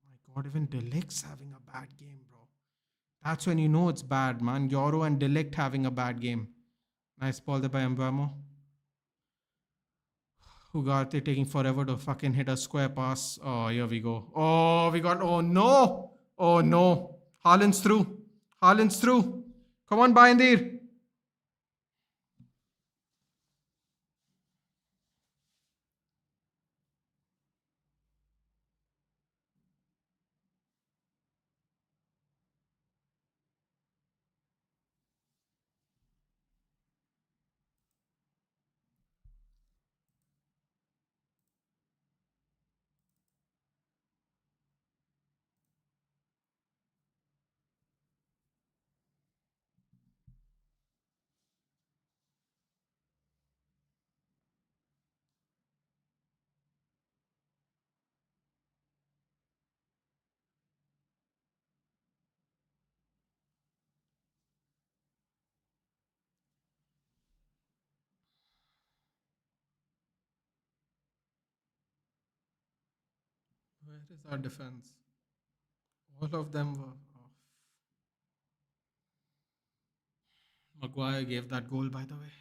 My God, even Delict's having a bad game, bro. That's when you know it's bad, man. Yoro and Delict having a bad game. Nice ball there by mbeumo. Ugarte taking forever to fucking hit a square pass. Oh, here we go. Oh, we got... Oh, no. Oh, no. Haaland's through. Haaland's through. Come on, Bindir. Where is our defense? All of them were off. Maguire gave that goal, by the way.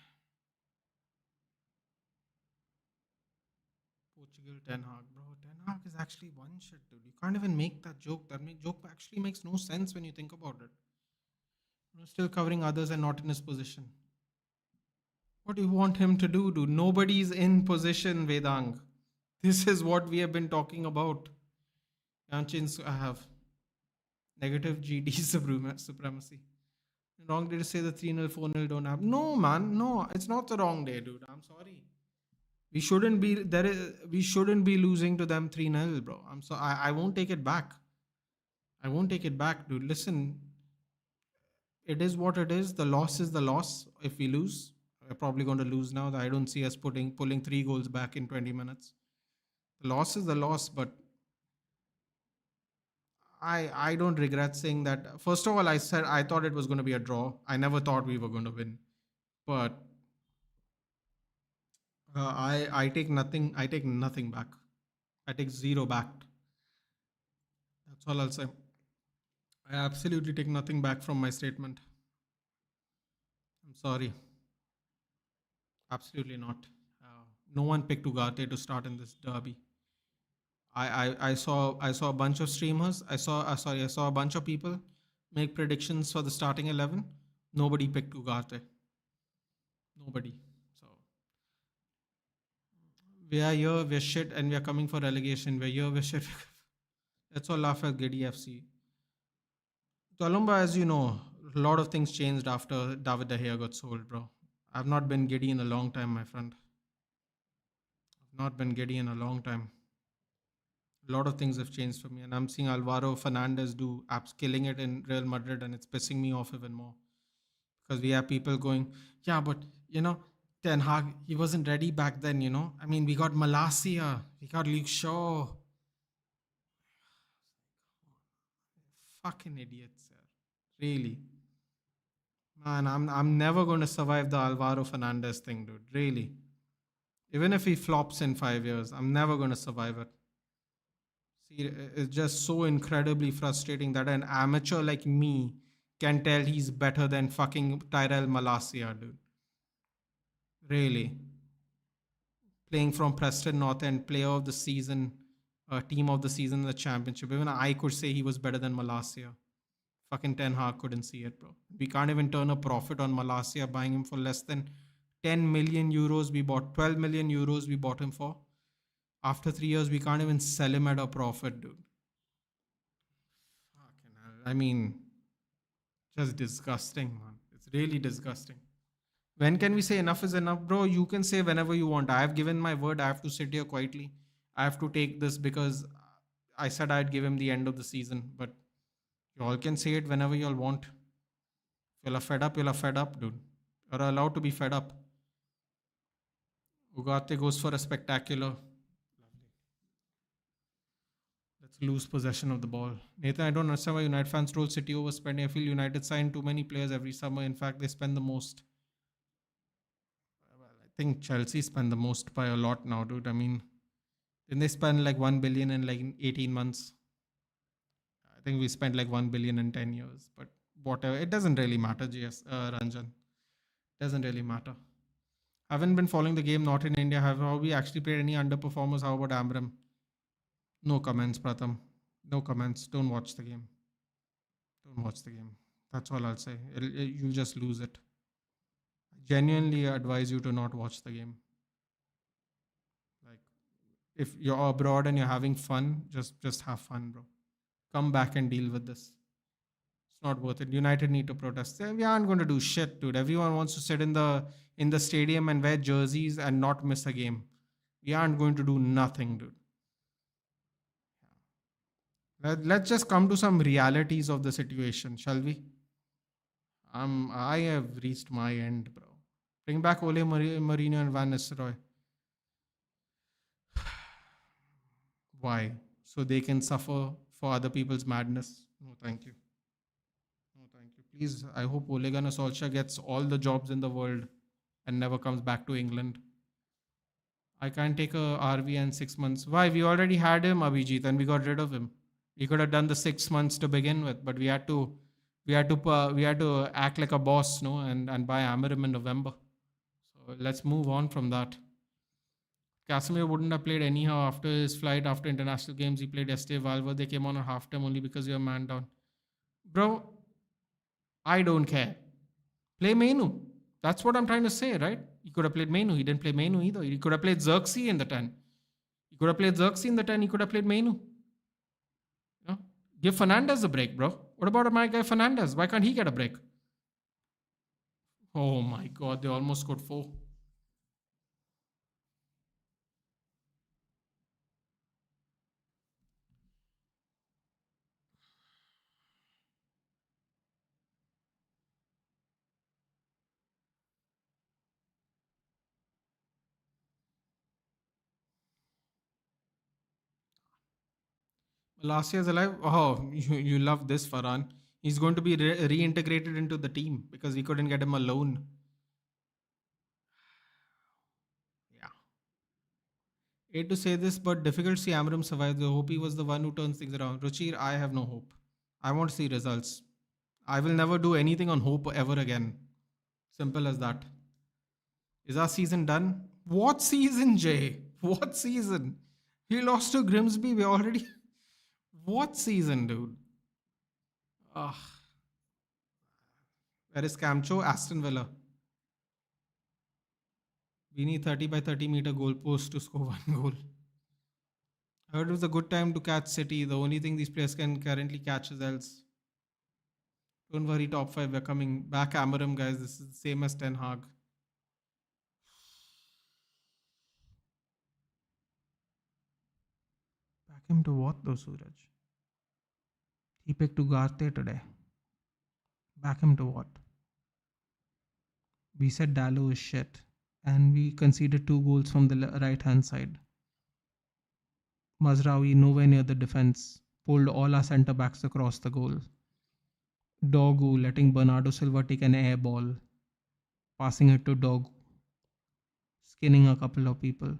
Portugal, Ten Hag, bro. Ten Hag is actually one shit, dude. You can't even make that joke. That joke actually makes no sense when you think about it. You're still covering others and not in his position. What do you want him to do, dude? Nobody's in position, Vedang. This is what we have been talking about. Yanchins, I have negative GD supremacy. Wrong day to say the 3-0, 4-0 don't happen. No, man. No, it's not the wrong day, dude. I'm sorry. We shouldn't be losing to them 3-0, bro. I won't take it back. I won't take it back, dude. Listen, it is what it is. The loss is the loss. If we lose, we're probably going to lose now. I don't see us pulling 3 goals back in 20 minutes. The loss is the loss, but I don't regret saying that. First of all, I said I thought it was going to be a draw. I never thought we were going to win. But I take nothing. I take nothing back. I take zero back. That's all I'll say. I absolutely take nothing back from my statement. I'm sorry. Absolutely not. No one picked Ugarte to start in this derby. I saw a bunch of streamers. I saw a bunch of people make predictions for the starting 11. Nobody picked Ugarte. Nobody. So we are here, we're shit, and we are coming for relegation. We're here, we're shit. Let's all laugh at Giddy FC. Columba, as you know, a lot of things changed after David De Gea got sold, bro. I've not been giddy in a long time, my friend. I've not been giddy in a long time. A lot of things have changed for me, and I'm seeing Alvaro Fernandes do apps killing it in Real Madrid, and it's pissing me off even more because we have people going, yeah, but Ten Hag, he wasn't ready back then. I mean, we got Malacia, we got Luke Shaw. Fucking idiots, sir. Really, man. I'm never going to survive the Alvaro Fernandes thing, dude. Really, even if he flops in 5 years, I'm never going to survive it. It's just so incredibly frustrating that an amateur like me can tell he's better than fucking Tyrell Malacia, dude. Really. Playing from Preston North End, player of the season, team of the season in the championship. Even I could say he was better than Malacia. Fucking Ten Hag couldn't see it, bro. We can't even turn a profit on Malacia buying him for less than 10 million euros. We bought 12 million euros we bought him for. After 3 years, we can't even sell him at a profit, dude. Fucking hell. I mean, just disgusting, man. It's really disgusting. When can we say enough is enough, bro? You can say whenever you want. I have given my word. I have to sit here quietly. I have to take this because I said I'd give him the end of the season. But you all can say it whenever you all want. If you'll are fed up, you'll are fed up, dude. You're allowed to be fed up. Ugarte goes for a spectacular. Let's lose possession of the ball. Nathan, I don't understand why United fans troll City over spending. I feel United sign too many players every summer. In fact, they spend the most. Well, I think Chelsea spend the most by a lot now, dude. I mean, didn't they spend like 1 billion in like 18 months? I think we spent like 1 billion in 10 years. But whatever. It doesn't really matter, Ranjan. Doesn't really matter. Haven't been following the game, not in India. Have we actually played any underperformers? How about Amram? No comments, Pratham. No comments. Don't watch the game. Don't watch the game. That's all I'll say. You'll just lose it. I genuinely advise you to not watch the game. Like, if you're abroad and you're having fun, just have fun, bro. Come back and deal with this. It's not worth it. United need to protest. We aren't going to do shit, dude. Everyone wants to sit in the stadium and wear jerseys and not miss a game. We aren't going to do nothing, dude. Let's just come to some realities of the situation, shall we? I have reached my end, bro. Bring back Ole Mourinho and Van Nistelrooy. Why? So they can suffer for other people's madness? No, thank you. No, thank you. Please, I hope Ole Gunnar Solskjaer gets all the jobs in the world and never comes back to England. I can't take a RV and 6 months. Why? We already had him, Abhijit, and we got rid of him. We could have done the 6 months to begin with, but we had to act like a boss, no, and buy Amarim in November. So let's move on from that. Casemiro wouldn't have played anyhow after his flight, after international games. He played yesterday. Valverde came on at halftime only because you're man down. Bro, I don't care. Play Mainu. That's what I'm trying to say, right? He could have played Mainu. He didn't play Mainu either. He could have played Xerxes in the 10. He could have played Xerxes in the 10. He could have played Mainu. Give Fernandes a break, bro. What about my guy Fernandes? Why can't he get a break? Oh my god, they almost scored four. Last year's alive. Oh, you love this, Farhan. He's going to be reintegrated into the team because we couldn't get him a loan. Yeah. Hate to say this, but difficult to see Amram survive. I hope he was the one who turns things around. Ruchir, I have no hope. I want to see results. I will never do anything on hope ever again. Simple as that. Is our season done? What season, Jay? What season? He lost to Grimsby. We already. What season, dude? Ugh. Where is Camcho? Aston Villa. We need 30 by 30-meter goalpost to score one goal. I heard it was a good time to catch City. The only thing these players can currently catch is else. Don't worry, top five. We're coming back. Amaram, guys. This is the same as Ten Hag. Back him to what though, Suraj? He picked Ugarte today. Back him to what? We said Dallo is shit. And we conceded 2 goals from the right hand side. Mazraoui nowhere near the defense. Pulled all our centre backs across the goal. Dogu letting Bernardo Silva take an air ball. Passing it to Dogu. Skinning a couple of people.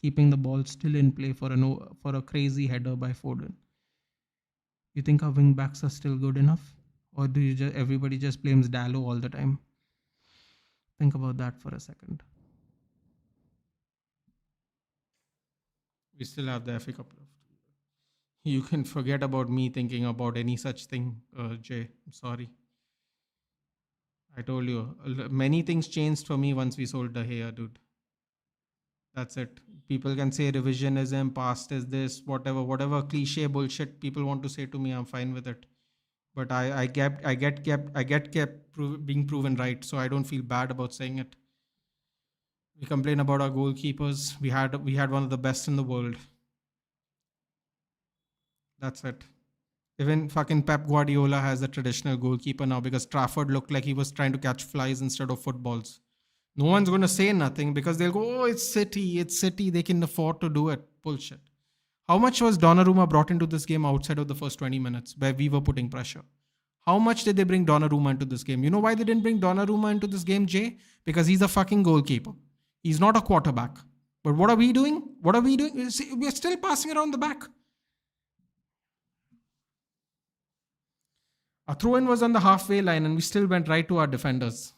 Keeping the ball still in play for a crazy header by Foden. You think our wing backs are still good enough? Or do you everybody just blames Dallo all the time? Think about that for a second. We still have the FA Cup left. You can forget about me thinking about any such thing, Jay. I'm sorry. I told you, many things changed for me once we sold the hair, dude. That's it. People can say revisionism, past is this, whatever cliche bullshit people want to say to me. I'm fine with it. But I get kept being proven right, so I don't feel bad about saying it. We complain about our goalkeepers. We had one of the best in the world. That's it. Even fucking Pep Guardiola has a traditional goalkeeper now because Trafford looked like he was trying to catch flies instead of footballs. No one's going to say nothing because they'll go, oh, it's City, they can afford to do it. Bullshit. How much was Donnarumma brought into this game outside of the first 20 minutes where we were putting pressure? How much did they bring Donnarumma into this game? You know why they didn't bring Donnarumma into this game, Jay? Because he's a fucking goalkeeper. He's not a quarterback. But what are we doing? We're still passing around the back. Our throw-in was on the halfway line and we still went right to our defenders.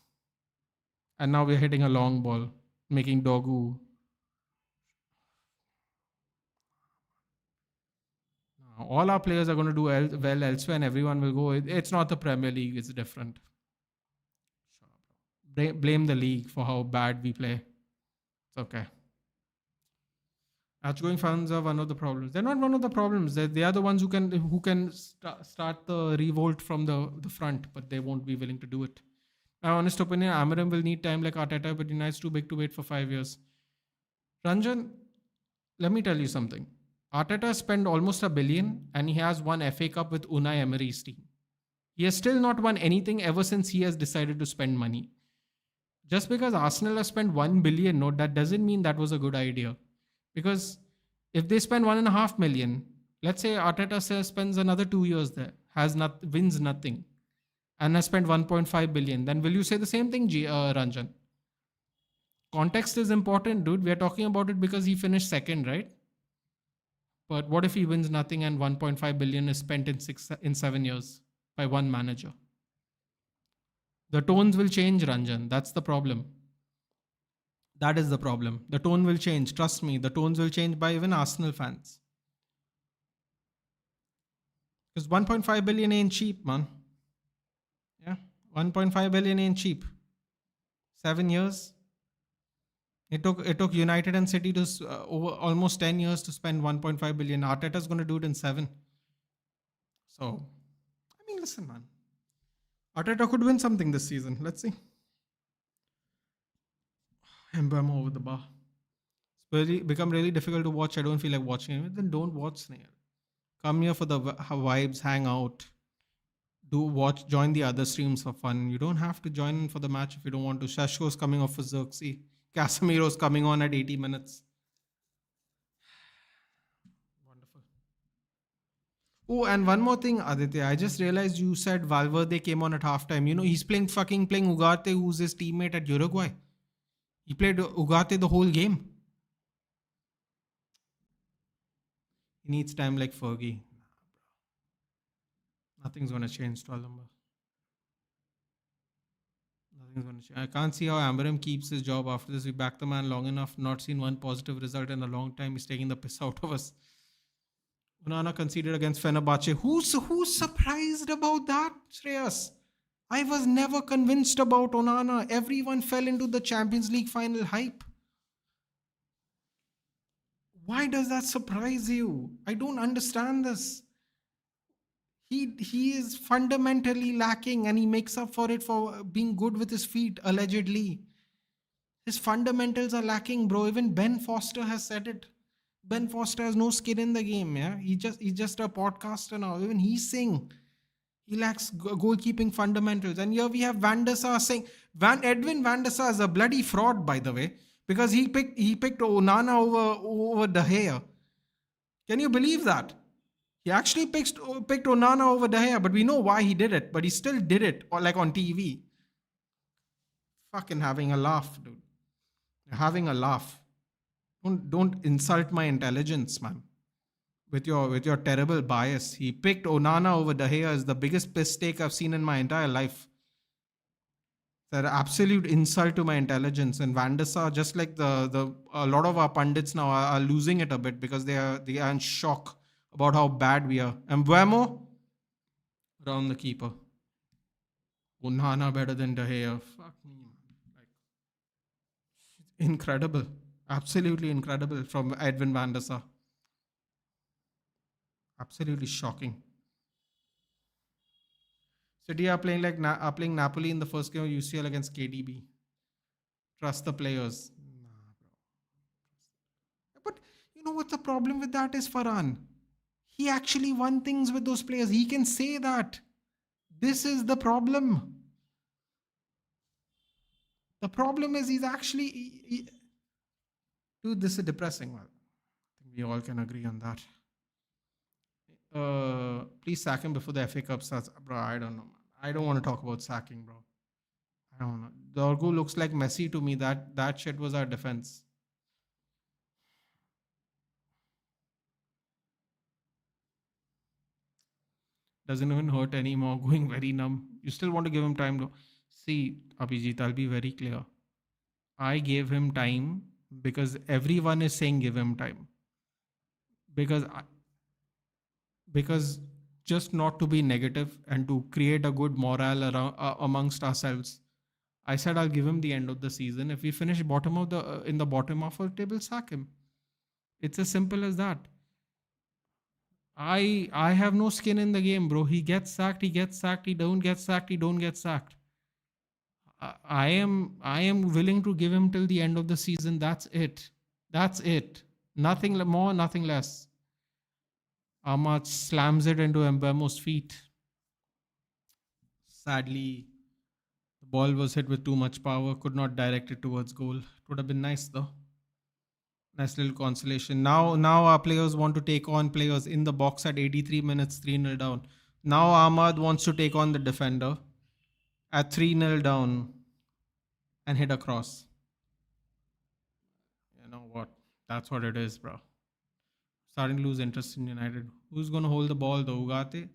And now we're hitting a long ball, making Dogu. All our players are going to do well elsewhere and everyone will go. It's not the Premier League, it's different. Blame the league for how bad we play. It's okay. Outgoing fans are one of the problems. They're not one of the problems. They are the ones who can start the revolt from the front, but they won't be willing to do it. My honest opinion, Amarim will need time like Arteta, but United's too big to wait for 5 years. Ranjan, let me tell you something. Arteta spent almost $1 billion and he has won FA Cup with Unai Emery's team. He has still not won anything ever since he has decided to spend money. Just because Arsenal has spent 1 billion, no, that doesn't mean that was a good idea. Because if they spend 1.5 million, let's say Arteta spends another 2 years there, wins nothing, and has spent 1.5 billion, then will you say the same thing, Ranjan? Context is important, dude. We are talking about it because he finished second, right? But what if he wins nothing and 1.5 billion is spent in 7 years by one manager? The tones will change, Ranjan. That's the problem. That is the problem. The tone will change. Trust me, the tones will change by even Arsenal fans. Because 1.5 billion ain't cheap, man. Yeah, 1.5 billion ain't cheap. 7 years. It took United and City to over almost 10 years to spend 1.5 billion. Arteta's going to do it in 7. So, I mean, listen, man. Arteta could win something this season. Let's see. mbeumo over the bar. It's really become really difficult to watch. I don't feel like watching it. Then don't watch Snail. Come here for the vibes, hang out, do watch, join the other streams for fun. You don't have to join in for the match if you don't want to. Shashko's coming off for Xerxes. Casemiro's coming on at 80 minutes. Wonderful. Oh, and one more thing, Aditya. I just realized you said Valverde came on at halftime. You know, he's playing Ugarte, who's his teammate at Uruguay. He played Ugarte the whole game. He needs time like Fergie. Nothing's going to change, Tolumba. Nothing's going to change. I can't see how Amarim keeps his job after this. We backed the man long enough, not seen one positive result in a long time. He's taking the piss out of us. Onana conceded against Fenerbahce. Who's surprised about that, Shreyas? I was never convinced about Onana. Everyone fell into the Champions League final hype. Why does that surprise you? I don't understand this. He is fundamentally lacking, and he makes up for it for being good with his feet, allegedly. His fundamentals are lacking, bro. Even Ben Foster has said it. Ben Foster has no skin in the game, yeah. He's just a podcaster now. Even he's saying he lacks goalkeeping fundamentals. And here we have Van der Sar saying Edwin Van der Sar is a bloody fraud, by the way, because he picked Onana over De Gea. Can you believe that? He actually picked Onana over De Gea, but we know why he did it. But he still did it, like on TV. Fucking having a laugh, dude. Having a laugh. Don't insult my intelligence, man. With your terrible bias. He picked Onana over De Gea is the biggest piss take I've seen in my entire life. It's an absolute insult to my intelligence. And Van der Sar, just like a lot of our pundits now are losing it a bit because they are in shock about how bad we are. And mbeumo around the keeper. Onana better than De Gea. Fuck me, man. Like, incredible. Absolutely incredible from Edwin van der Sar. Absolutely shocking. City are playing playing Napoli in the first game of UCL against KDB. Trust the players. Nah, bro. But you know what the problem with that is, Farhan? He actually won things with those players. He can say that. This is the problem. The problem is he's actually... Dude, this is depressing. Well, I think we all can agree on that. Please sack him before the FA Cup starts. Bro, I don't know, man. I don't want to talk about sacking, bro. I don't know. Dorgu looks like Messi to me. That shit was our defense. Doesn't even hurt anymore. Going very numb. You still want to give him time, though. See, Abhijit, I'll be very clear. I gave him time because everyone is saying give him time. Because just not to be negative and to create a good morale around, amongst ourselves, I said I'll give him the end of the season. If we finish in the bottom of our table, sack him. It's as simple as that. I have no skin in the game, bro. He gets sacked, he gets sacked. He don't get sacked, he don't get sacked. I am willing to give him till the end of the season. That's it. That's it. Nothing more, nothing less. Ahmad slams it into mbeumo's feet. Sadly, the ball was hit with too much power. Could not direct it towards goal. It would have been nice though. Nice little consolation. Now our players want to take on players in the box at 83 minutes, 3-0 down. Now Ahmad wants to take on the defender at 3-0 down and hit a cross. You know what? That's what it is, bro. Starting to lose interest in United. Who's going to hold the ball though? Ugarte?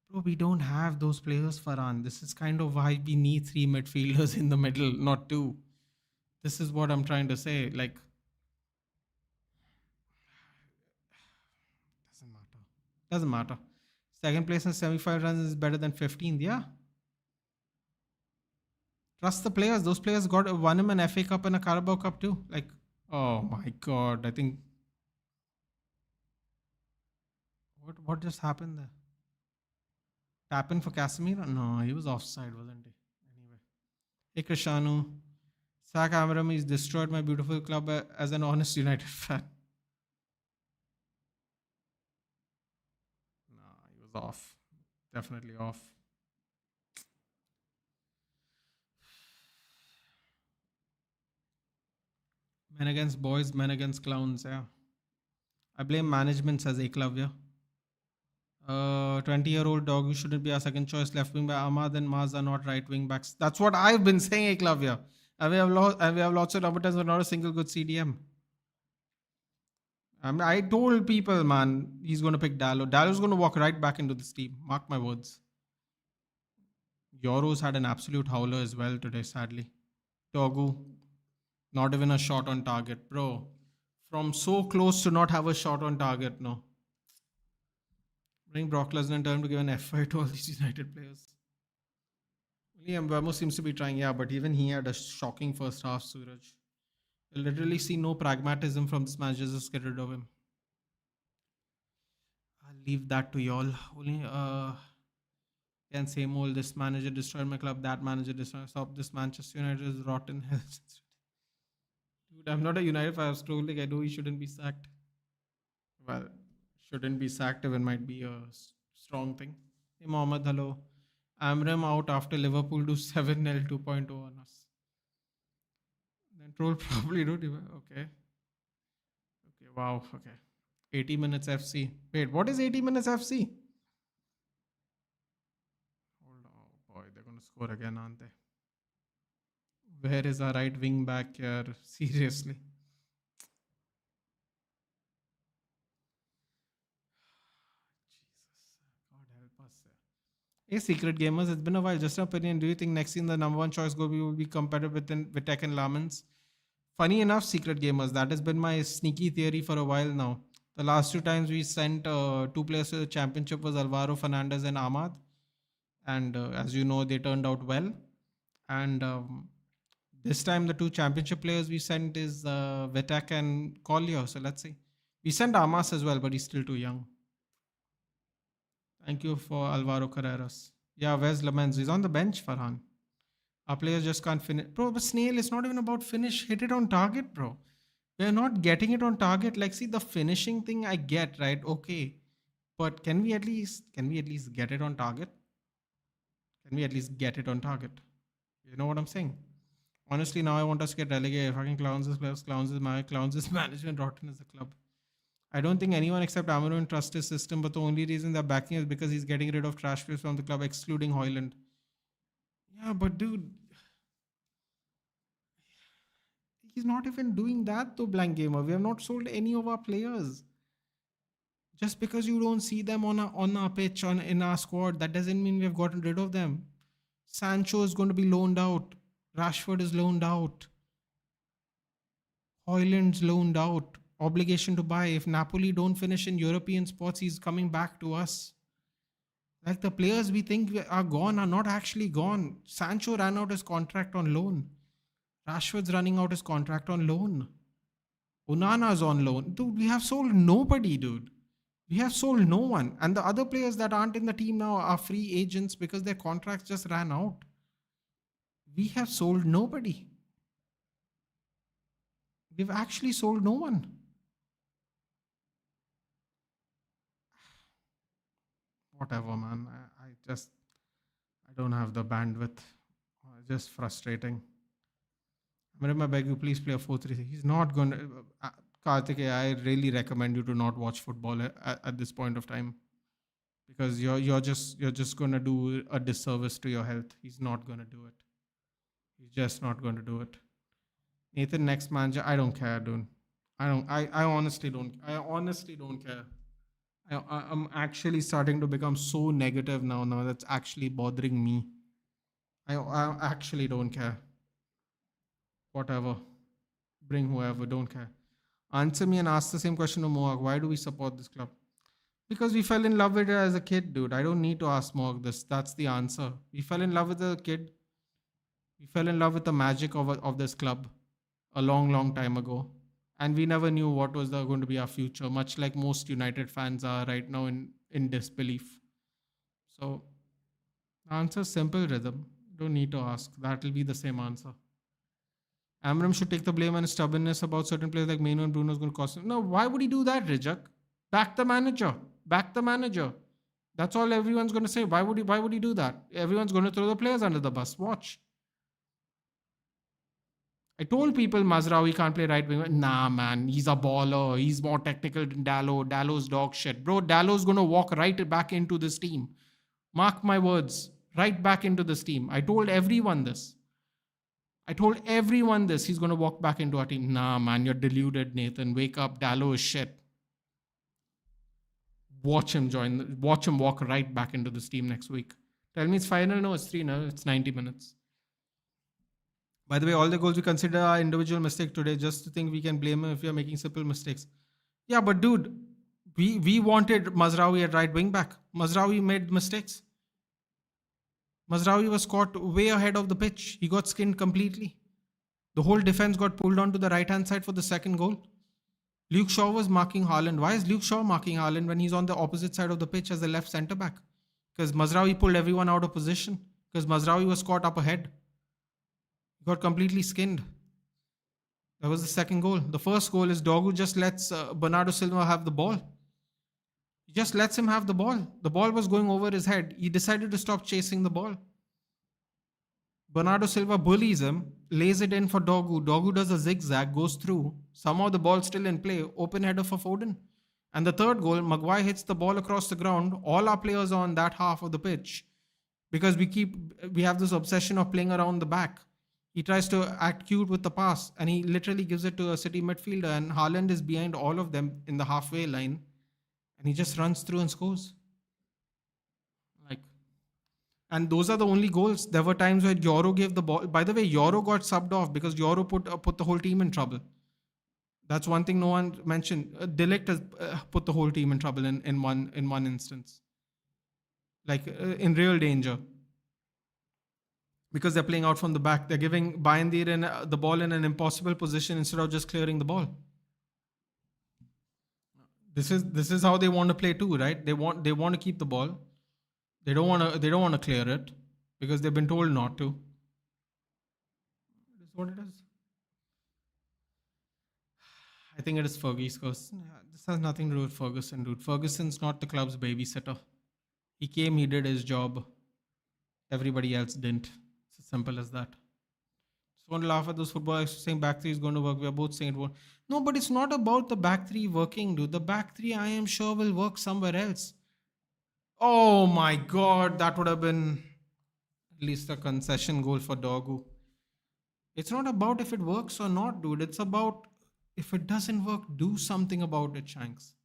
Bro, we don't have those players, Farhan. This is kind of why we need 3 midfielders in the middle, not 2. This is what I'm trying to say. Like, doesn't matter. Second place in 75 runs is better than 15th. Yeah. Trust the players. Those players won him an FA Cup and a Carabao Cup too. Like, oh my God. I think... What just happened there? Tap in for Casemiro? No, he was offside, wasn't he? Anyway. Hey, Cristiano. Sack Amram, he's destroyed my beautiful club as an honest United fan. Nah, he was off. Definitely off. Men against boys, men against clowns. Yeah. I blame management, says Eklavya. 20-year-old dog who shouldn't be our second choice left wing by Ahmad and Maz are not right wing backs. That's what I've been saying, Eklavya. And we have lots of numbers, but not a single good CDM. I told people, man, he's going to pick Dallo. Dallo's going to walk right back into this team. Mark my words. Yoro's had an absolute howler as well today, sadly. Togu, not even a shot on target. Bro, from so close to not have a shot on target, no. Bring Brock Lesnar and tell him to give an FI to all these United players. Only mbeumo seems to be trying, yeah, but even he had a shocking first half, Suraj. You'll literally see no pragmatism from this match, just get rid of him. I'll leave that to y'all. Only can same old, this manager destroyed my club, that manager destroyed. Stop, this Manchester United is rotten hell. Dude, I'm not a United fan. I was trolling. I know he shouldn't be sacked. Well, shouldn't be sacked even might be a strong thing. Hey, Mohammad, hello. Amram out after Liverpool do 7-0 2.0 on us. Then troll probably do. Okay. Okay, wow. Okay. 80 minutes FC. Wait, what is 80 minutes FC? Hold on. Oh boy, they're going to score again, aren't they? Where is our right wing back here? Seriously. Jesus. God help us. Hey, Secret Gamers, it's been a while. Just an opinion. Do you think next season the number one choice goal will be competitive with Vitek and Lamans? Funny enough, Secret Gamers, that has been my sneaky theory for a while now. The last two times we sent two players to the championship was Alvaro Fernandes and Ahmad. And as you know, they turned out well. And this time the two championship players we sent is Vitek and Collier. So let's see. We sent Amas as well, but he's still too young. Thank you for Alvaro Carreras. Yeah, where's Lamens? He's on the bench, Farhan. Our players just can't finish. Bro, but Snail, it's not even about finish. Hit it on target, bro. We're not getting it on target. Like, see, the finishing thing I get, right? Okay. But can we at least get it on target? Can we at least get it on target? You know what I'm saying? Honestly, now I want us to get relegated. Fucking clowns is players, clowns is my clowns is management, rotten is the club. I don't think anyone except Amaron trusts his system, but the only reason they're backing is because he's getting rid of trash players from the club, excluding Hoyland. Yeah, but dude, he's not even doing that though, Blank Gamer. We have not sold any of our players. Just because you don't see them on our pitch in our squad, that doesn't mean we have gotten rid of them. Sancho is going to be loaned out. Rashford is loaned out. Hoyland's loaned out. Obligation to buy. If Napoli don't finish in European spots, he's coming back to us. Like the players we think are gone are not actually gone. Sancho ran out his contract on loan. Rashford's running out his contract on loan. Onana's on loan. Dude, we have sold nobody, dude. We have sold no one. And the other players that aren't in the team now are free agents because their contracts just ran out. We have sold nobody. We've actually sold no one. Whatever, man. I don't have the bandwidth. Just frustrating. I beg you, please play a 4-3. He's not going to. Karthik, I really recommend you to not watch football at this point of time, because you're just going to do a disservice to your health. He's not going to do it. He's just not going to do it. Nathan, next manager. I don't care, dude. I honestly don't. I honestly don't care. I'm actually starting to become so negative now. Now that's actually bothering me. I actually don't care. Whatever. Bring whoever. Don't care. Answer me and ask the same question to Mohawk. Why do we support this club? Because we fell in love with it as a kid, dude. I don't need to ask Mohawk this. That's the answer. We fell in love with the kid. We fell in love with the magic of this club a long, long time ago. And we never knew what was going to be our future, much like most United fans are right now in disbelief. So, the answer is simple, Rhythm. Don't need to ask. That will be the same answer. Amram should take the blame and stubbornness about certain players like Maino and Bruno is going to cost him. No, why would he do that, Rijak? Back the manager. Back the manager. That's all everyone's going to say. Why would he do that? Everyone's going to throw the players under the bus. Watch. I told people Mazraoui can't play right wing. Nah, man, he's a baller. He's more technical than Dallo. Dallo's dog shit. Bro, Dallo's going to walk right back into this team. Mark my words. Right back into this team. I told everyone this. He's going to walk back into our team. Nah, man, you're deluded, Nathan. Wake up. Dallo is shit. Watch him walk right back into this team next week. Tell me it's final? No, it's 3-0. It's 90 minutes. By the way, all the goals we consider are individual mistake today. Just to think we can blame him if we are making simple mistakes. Yeah, but dude, we wanted Mazraoui at right wing back. Mazraoui made mistakes. Mazraoui was caught way ahead of the pitch. He got skinned completely. The whole defense got pulled onto the right-hand side for the second goal. Luke Shaw was marking Haaland. Why is Luke Shaw marking Haaland when he's on the opposite side of the pitch as the left centre-back? Because Mazraoui pulled everyone out of position. Because Mazraoui was caught up ahead. He got completely skinned. That was the second goal. The first goal is Dogu just lets Bernardo Silva have the ball. He just lets him have the ball. The ball was going over his head. He decided to stop chasing the ball. Bernardo Silva bullies him, lays it in for Dogu. Dogu does a zigzag, goes through. Somehow the ball's still in play. Open header for Foden. And the third goal, Maguire hits the ball across the ground. All our players are on that half of the pitch. Because we have this obsession of playing around the back. He tries to act cute with the pass. And he literally gives it to a City midfielder. And Haaland is behind all of them in the halfway line. And he just runs through and scores. And those are the only goals. There were times where Yoro gave the ball. By the way, Yoro got subbed off because Yoro put the whole team in trouble. That's one thing no one mentioned. Deligt has put the whole team in trouble in one instance. In real danger. Because they're playing out from the back. They're giving Bayendir the ball in an impossible position instead of just clearing the ball. This is how they want to play too, right? They want to keep the ball. They don't want to clear it because they've been told not to. It is what it is. I think it is Fergie's curse. This has nothing to do with Ferguson, dude. Ferguson's not the club's babysitter. He came, he did his job. Everybody else didn't. It's as simple as that. Just want to laugh at those footballers saying back three is going to work. We are both saying it won't. No, but it's not about the back three working, dude. The back three, I am sure, will work somewhere else. Oh my God, that would have been at least a concession goal for Dogu. It's not about if it works or not, dude. It's about if it doesn't work, do something about it, Shanks.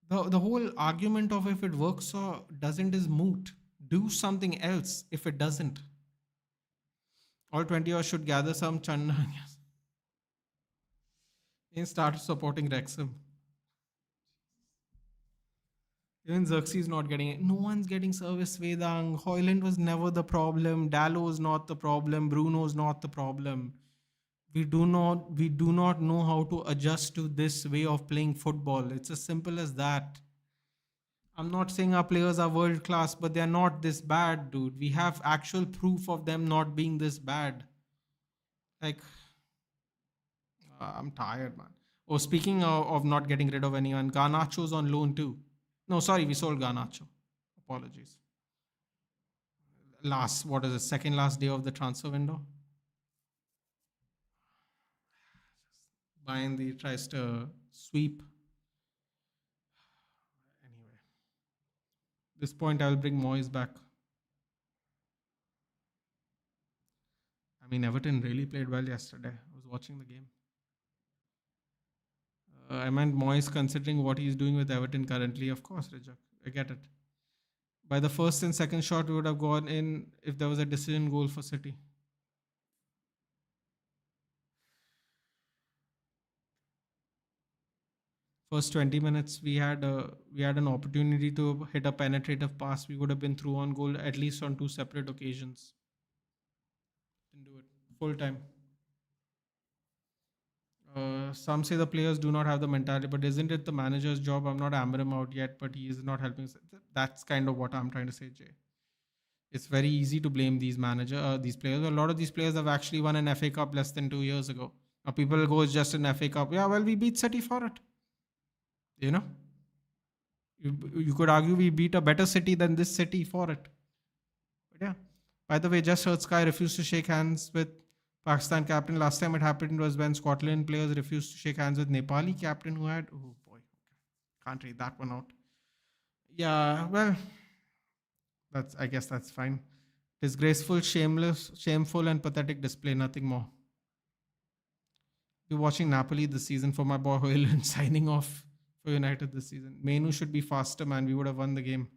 The whole argument of if it works or doesn't is moot. Do something else if it doesn't. All 20 of us should gather some cunha and start supporting Wrexham. Even Xerxes not getting it. No one's getting service, Vedang. Hoyland was never the problem. Dallo is not the problem. Bruno is not the problem. We do not know how to adjust to this way of playing football. It's as simple as that. I'm not saying our players are world class, but they're not this bad, dude. We have actual proof of them not being this bad. I'm tired, man. Oh, speaking of not getting rid of anyone, Garnacho's on loan too. No, sorry, we sold Garnacho. Apologies. Second last day of the transfer window? Bayendir tries to sweep. Anyway. At this point, I will bring Moyes back. I mean, Everton really played well yesterday. I was watching the game. I meant Moyes considering what he's doing with Everton currently. Of course, Rijak. I get it. By the first and second shot, we would have gone in if there was a decision goal for City. First 20 minutes, we had an opportunity to hit a penetrative pass. We would have been through on goal at least on 2 separate occasions. Didn't do it. Full time. Some say the players do not have the mentality, but isn't it the manager's job? I'm not hammering him out yet, but he is not helping. That's kind of what I'm trying to say, Jay. It's very easy to blame these players. A lot of these players have actually won an FA Cup less than 2 years ago. Now people go, it's just an FA Cup. Yeah, well, we beat City for it. You know, you could argue we beat a better City than this City for it. But yeah. By the way, just heard Sky refused to shake hands with Pakistan captain. Last time it happened was when Scotland players refused to shake hands with Nepali captain who had. Oh boy, can't read that one out. Yeah, well, I guess that's fine. Disgraceful, shameless, shameful, and pathetic display. Nothing more. Be watching Napoli this season for my boy Hoyland signing off for United this season. Mbeumo should be faster, man. We would have won the game.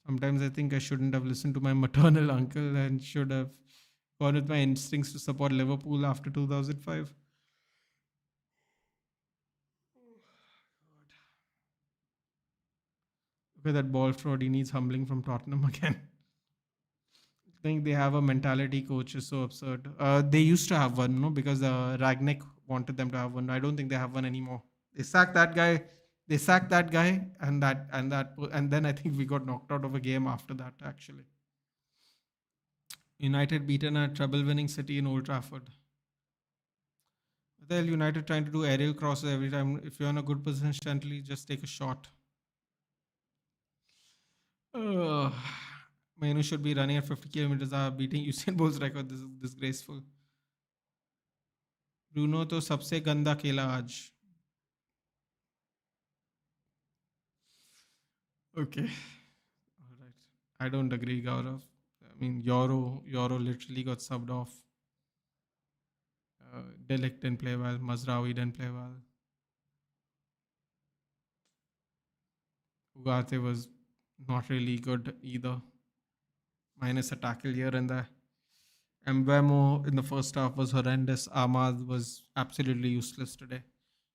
Sometimes I think I shouldn't have listened to my maternal uncle and should have gone with my instincts to support Liverpool after 2005. Look at that ball fraud. He needs humbling from Tottenham again. I think they have a mentality coach is so absurd. They used to have one, no, because Ragnick wanted them to have one. I don't think they have one anymore. They sacked that guy. They sacked that guy, and then I think we got knocked out of a game after that. Actually, United beaten a treble-winning City in Old Trafford. Well, United trying to do aerial crosses every time. If you're in a good position, gently just take a shot. Manu should be running at 50 kilometers hour, beating Usain Bolt's record. This is disgraceful. Bruno to सबसे गंदा खेला आज. Okay. All right. I don't agree, Gaurav. I mean, Yoro literally got subbed off. Deligt didn't play well. Mazraoui didn't play well. Ugarte was not really good either. Minus a tackle here and there. Mbeumo in the first half was horrendous. Ahmad was absolutely useless today.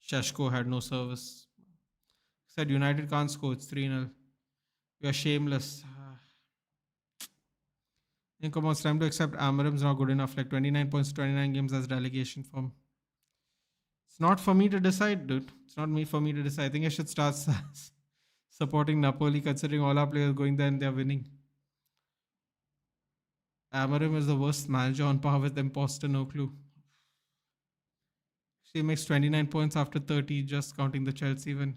Sesko had no service. Said United can't score. It's 3-0. We are shameless. Come on, it's time to accept Amarim's not good enough. Like 29 points, 29 games as relegation form. It's not for me to decide, dude. It's not for me to decide. I think I should start supporting Napoli considering all our players going there and they're winning. Amarim is the worst manager on par with imposter, no clue. She makes 29 points after 30, just counting the Chelsea win.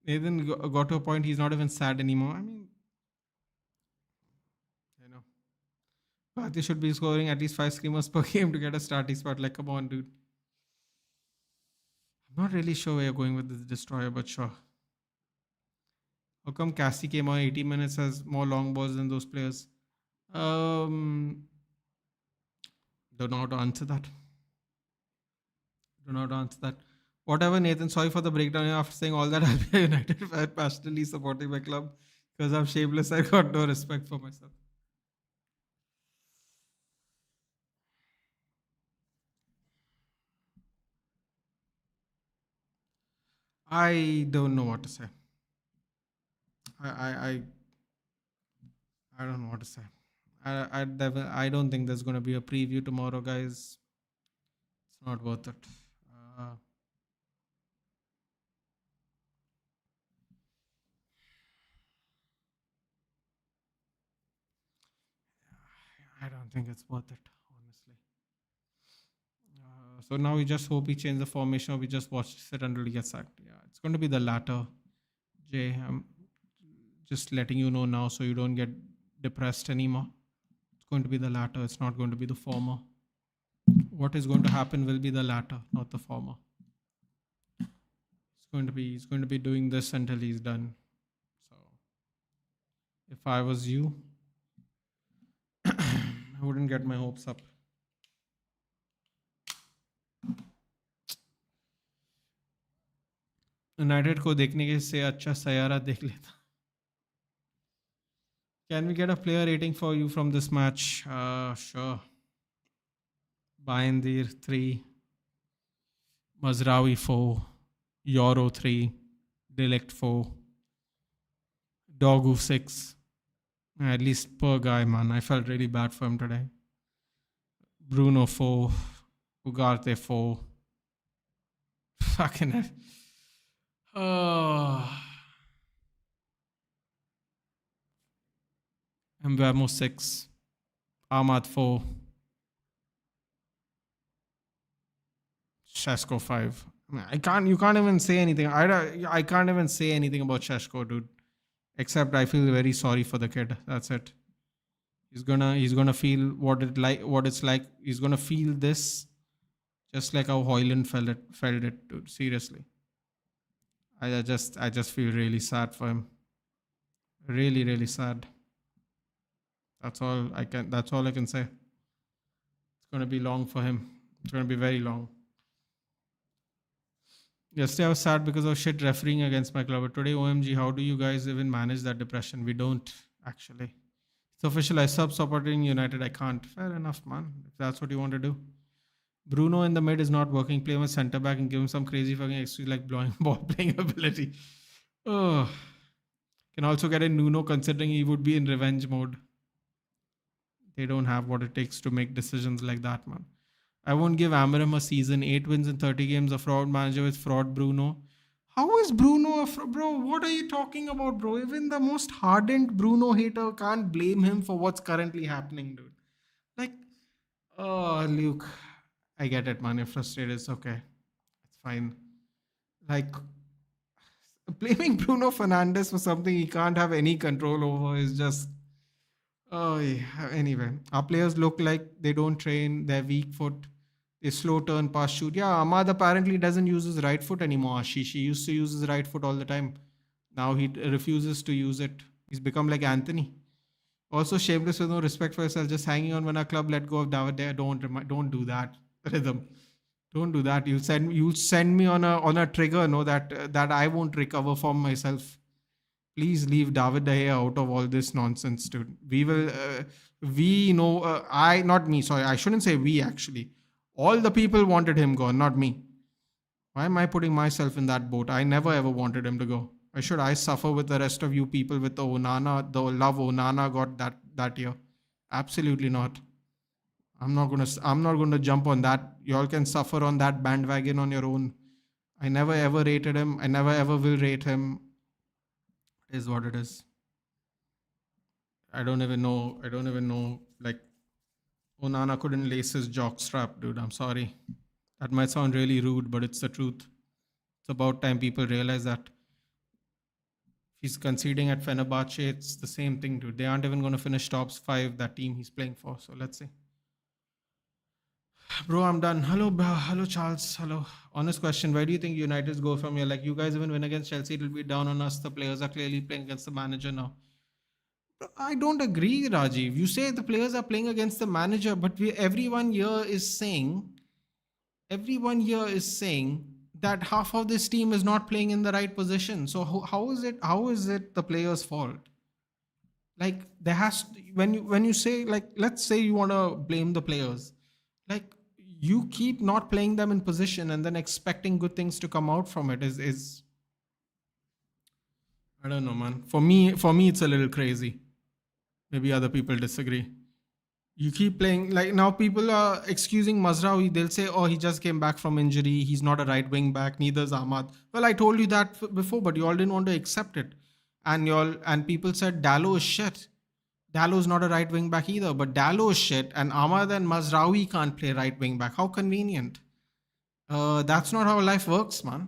Nathan got to a point he's not even sad anymore. I mean, you know, Bharti should be scoring at least 5 screamers per game to get a starting spot. Like, come on, dude. I'm not really sure where you're going with this destroyer, but sure. How come Cassie came on 80 minutes, has more long balls than those players? Don't know how to answer that. Whatever, Nathan. Sorry for the breakdown. After saying all that, I'll be a United fan passionately supporting my club because I'm shameless. I got no respect for myself. I don't know what to say. I don't know what to say. I don't think there's going to be a preview tomorrow, guys. It's not worth it. I don't think it's worth it, honestly. So now we just hope he change the formation, or we just watch it until he gets sacked. Yeah, it's going to be the latter. Jay, I'm just letting you know now so you don't get depressed anymore. It's going to be the latter. It's not going to be the former. What is going to happen will be the latter, not the former. He's going to be doing this until he's done. So if I was you, I wouldn't get my hopes up. United को देखने के से अच्छा सयारा देख लेता. Can we get a player rating for you from this match? Sure. Baindir 3, Mazraoui 4, Yoro 3, Deligt 4, Dogu 6. At least per guy, man. I felt really bad for him today. Bruno 4, Ugarte 4. Fucking hell. Oh. mbeumo 6. Ahmad 4. Sesko 5. You can't even say anything. I can't even say anything about Sesko, dude. Except I feel very sorry for the kid. That's it. He's gonna feel what it's like. He's gonna feel this just like how Hoyland felt it, dude. Seriously. I just feel really sad for him. Really, really sad. That's all I can say. It's gonna be long for him. It's gonna be very long. Yesterday I was sad because of shit refereeing against my club. But today, OMG, how do you guys even manage that depression? We don't actually. It's official. I supporting United. I can't. Fair enough, man. If that's what you want to do. Bruno in the mid is not working. Play him as centre back and give him some crazy fucking excuse like blowing ball playing ability. Oh. Can also get a Nuno considering he would be in revenge mode. They don't have what it takes to make decisions like that, man. I won't give Amarim a season. 8 wins in 30 games. A fraud manager with fraud Bruno. How is Bruno a fraud? Bro, what are you talking about, bro? Even the most hardened Bruno hater can't blame him for what's currently happening, dude. Like, oh, Luke. I get it, man. You're frustrated. It's okay. It's fine. Like, blaming Bruno Fernandes for something he can't have any control over is just. Oh, yeah. Anyway, our players look like they don't train. They're weak foot. They slow turn pass shoot. Yeah, Ahmad apparently doesn't use his right foot anymore. Ashish, he used to use his right foot all the time. Now he refuses to use it. He's become like Anthony. Also, shameless with no respect for yourself, just hanging on when our club let go of David there. Don't do that. Rhythm. Don't do that. You'll send me on a trigger. No, that I won't recover from myself. Please leave David De Gea out of all this nonsense, dude. We know. Not me. Sorry, I shouldn't say we actually. All the people wanted him gone, not me. Why am I putting myself in that boat? I never ever wanted him to go. Why should I suffer with the rest of you people with the love Onana got that year? Absolutely not. I'm not gonna jump on that. Y'all can suffer on that bandwagon on your own. I never ever rated him. I never ever will rate him. It is what it is. I don't even know. Like, Onana couldn't lace his jock strap, dude. I'm sorry. That might sound really rude, but it's the truth. It's about time people realize that. He's conceding at Fenerbahce. It's the same thing, dude. They aren't even going to finish top 5, that team he's playing for. So let's see. Bro, I'm done. Hello, Charles. Hello. Honest question. Where do you think United's go from here? Like, you guys even win against Chelsea, it'll be down on us. The players are clearly playing against the manager now. I don't agree, Rajiv. You say the players are playing against the manager, but everyone here is saying that half of this team is not playing in the right position. So how is it the players' fault? Like, there has to, when you say, like, let's say you want to blame the players, like, you keep not playing them in position and then expecting good things to come out from it is I don't know, man. For me it's a little crazy. Maybe other people disagree. You keep playing, like, now people are excusing Mazraoui. They'll say, oh, he just came back from injury. He's not a right wing back. Neither is Ahmad. Well, I told you that before, but you all didn't want to accept it. And people said Dallo is shit. Dallo is not a right wing back either, but Dallo is shit. And Ahmad and Mazraoui can't play right wing back. How convenient. That's not how life works, man.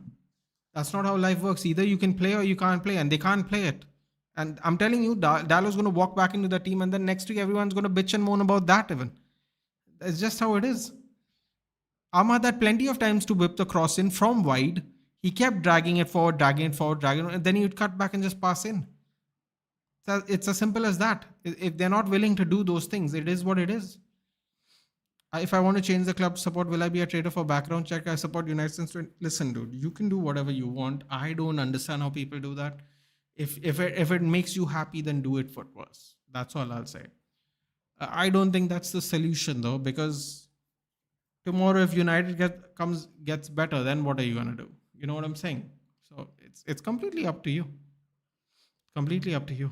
That's not how life works. Either you can play or you can't play, and they can't play it. And I'm telling you, Dallo's going to walk back into the team, and then next week everyone's going to bitch and moan about that even. It's just how it is. Ahmad had plenty of times to whip the cross in from wide. He kept dragging it forward, and then he would cut back and just pass in. So it's as simple as that. If they're not willing to do those things, it is what it is. If I want to change the club support, will I be a traitor for background check? I support United since 20. Listen, dude, you can do whatever you want. I don't understand how people do that. If it makes you happy, then do it for us. That's all I'll say. I don't think that's the solution though, because tomorrow if United gets better, then what are you gonna do? You know what I'm saying? So it's completely up to you. Completely up to you.